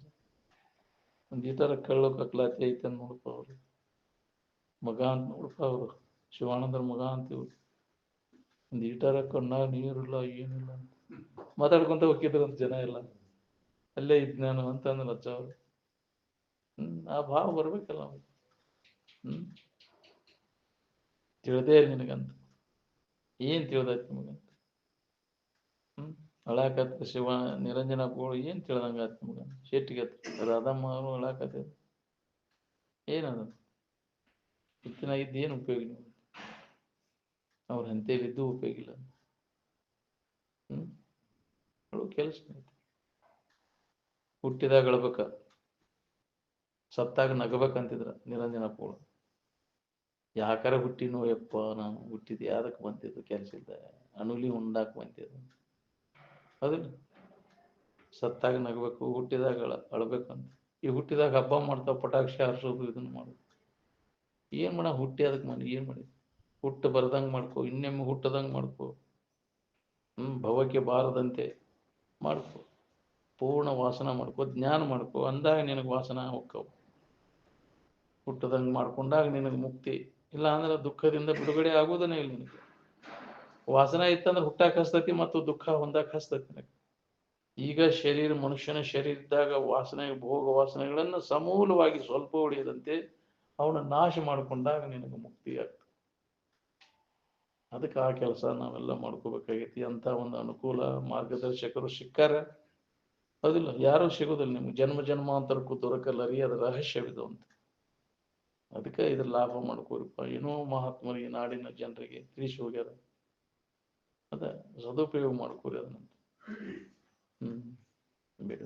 Speaker 1: ಒಂದ್ ಈಟರ ಕಳ್ಳು ಕಕ್ಲಾತಿ ಐತೆ ನೋಡಪ್ಪ ಅವ್ರು. ಮಗ ಅಂತ ನೋಡಪ್ಪ ಅವರು, ಶಿವಾನಂದರ ಮಗ ಅಂತಿವ್ರು. ಒಂದ್ ಈಟರ ಕಣ್ಣ ನೀರಿಲ್ಲ, ಏನಿಲ್ಲ ಅಂತ ಮಾತಾಡ್ಕೊಂತ ಹೋಗಿದ್ರಂತ ಜನ ಎಲ್ಲ. ಅಲ್ಲೇ ಇದ್ನಾನು ಅಂತಂದ್ರ ಅಜ್ಜ ಅವ್ರು. ಆ ಭಾವ ಬರ್ಬೇಕಲ್ಲ ನಮ್ಗೆ. ತಿಳಿದೇ ನಿನಗಂತ ಏನ್ ತಿಳಿದೈತಿ ನಿಮಗಂತ. ಅಳಾಕತ್ತ ಶಿವ ನಿರಂಜನ ಗೋಳು ಏನ್ ತಿಳ್ದಂಗ ಆತ್ ನಿಮಗ. ಶೆಟ್ಟಿಗೆ ರಾಧಮ್ಮ ಅವರು ಅಳಾಕತ್ತ ಏನದ ಇತ್ತಿನ ಇದ್ದು ಏನು ಉಪಯೋಗ ನೀವು? ಅವ್ರ ಅಂತೇಲಿದ್ದು ಉಪಯೋಗ ಇಲ್ಲ. ಕೆಲಸ ಹುಟ್ಟಿದಾಗ ಅಳ್ಬೇಕ, ಸತ್ತಾಗ ನಗಬೇಕಂತಿದ್ರ ನಿರಂಜನಪ್ಪಗಳು. ಯಾಕಾರ ಹುಟ್ಟಿನೋ ಯಪ್ಪ, ನಾನು ಹುಟ್ಟಿದ ಯಾದಕ್ಕೆ ಬಂತಿದ್ದು ಕೆಲಸ ಇಲ್ಲ, ಅನುಲಿ ಉಂಡಾಕ್ ಬಂತಿದ್ದು. ಅದಿಲ್ಲ, ಸತ್ತಾಗ ನಗಬೇಕು, ಹುಟ್ಟಿದಾಗ ಅಳ್ಬೇಕಂತ. ಈ ಹುಟ್ಟಿದಾಗ ಹಬ್ಬ ಮಾಡ್ತಾವ, ಪಟಾಕ್ಷಿ ಹಾರಿಸೋದು, ಇದನ್ನ ಮಾಡೋದು. ಏನ್ ಮಾಡ, ಹುಟ್ಟಿ ಅದಕ್ಕೆ ಮಾಡಿ ಏನ್ ಮಾಡಿ? ಹುಟ್ಟು ಬರ್ದಂಗೆ ಮಾಡ್ಕೋ, ಇನ್ನೊಮ್ಮೆ ಹುಟ್ಟದಂಗೆ ಮಾಡ್ಕೋ. ಭವಕ್ಕೆ ಬಾರದಂತೆ ಮಾಡ್ಕೋ, ಪೂರ್ಣ ವಾಸನ ಮಾಡ್ಕೋ, ಜ್ಞಾನ ಮಾಡ್ಕೋ. ಅಂದಾಗ ನಿನಗೆ ವಾಸನ ಹೋಕ್ಕವು. ಹುಟ್ಟದಂಗೆ ಮಾಡ್ಕೊಂಡಾಗ ನಿನಗೆ ಮುಕ್ತಿ. ಇಲ್ಲ ಅಂದ್ರೆ ದುಃಖದಿಂದ ಬಿಡುಗಡೆ ಆಗೋದನ್ನೇ ಇಲ್ಲ ನಿನಗೆ. ವಾಸನ ಇತ್ತಂದ್ರೆ ಹುಟ್ಟಾಕ ಹಸ್ತತಿ ಮತ್ತು ದುಃಖ ಹೊಂದಾಕ ಹಸ್ತತಿ ನಿನಗೆ. ಈಗ ಶರೀರ, ಮನುಷ್ಯನ ಶರೀರ ಇದ್ದಾಗ ವಾಸನೆ, ಭೋಗ ವಾಸನೆಗಳನ್ನು ಸಮೂಲವಾಗಿ ಸ್ವಲ್ಪ ಹೊಡೆಯದಂತೆ ಅವನ ನಾಶ ಮಾಡಿಕೊಂಡಾಗ ನಿನಗೆ ಮುಕ್ತಿ ಆಗ್ತದೆ. ಅದಕ್ಕೆ ಆ ಕೆಲಸ ನಾವೆಲ್ಲ ಮಾಡ್ಕೋಬೇಕಾಗೈತಿ. ಅಂತ ಒಂದು ಅನುಕೂಲ ಮಾರ್ಗದರ್ಶಕರು ಸಿಕ್ಕಾರ. ಅದಿಲ್ಲ, ಯಾರು ಸಿಗೋದಿಲ್ಲ ನಿಮ್ಗೆ, ಜನ್ಮ ಜನ್ಮಾಂತರಕ್ಕೂ ದೊರಕಲ್ಲರಿ, ಅದು ರಹಸ್ಯವಿದು ಅಂತ. ಅದಕ್ಕೆ ಇದ್ರ ಲಾಭ ಮಾಡ್ಕೋರಿಪ್ಪ. ಏನೋ ಮಹಾತ್ಮರಿಗೆ, ನಾಡಿನ ಜನರಿಗೆ ತಿಳಿಸಿ ಹೋಗ್ಯಾರ, ಅದ ಸದುಪಯೋಗ ಮಾಡ್ಕೋರಿ ಅದನ್ನ. ಬೇಡ.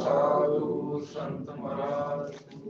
Speaker 2: साधु संत महाराज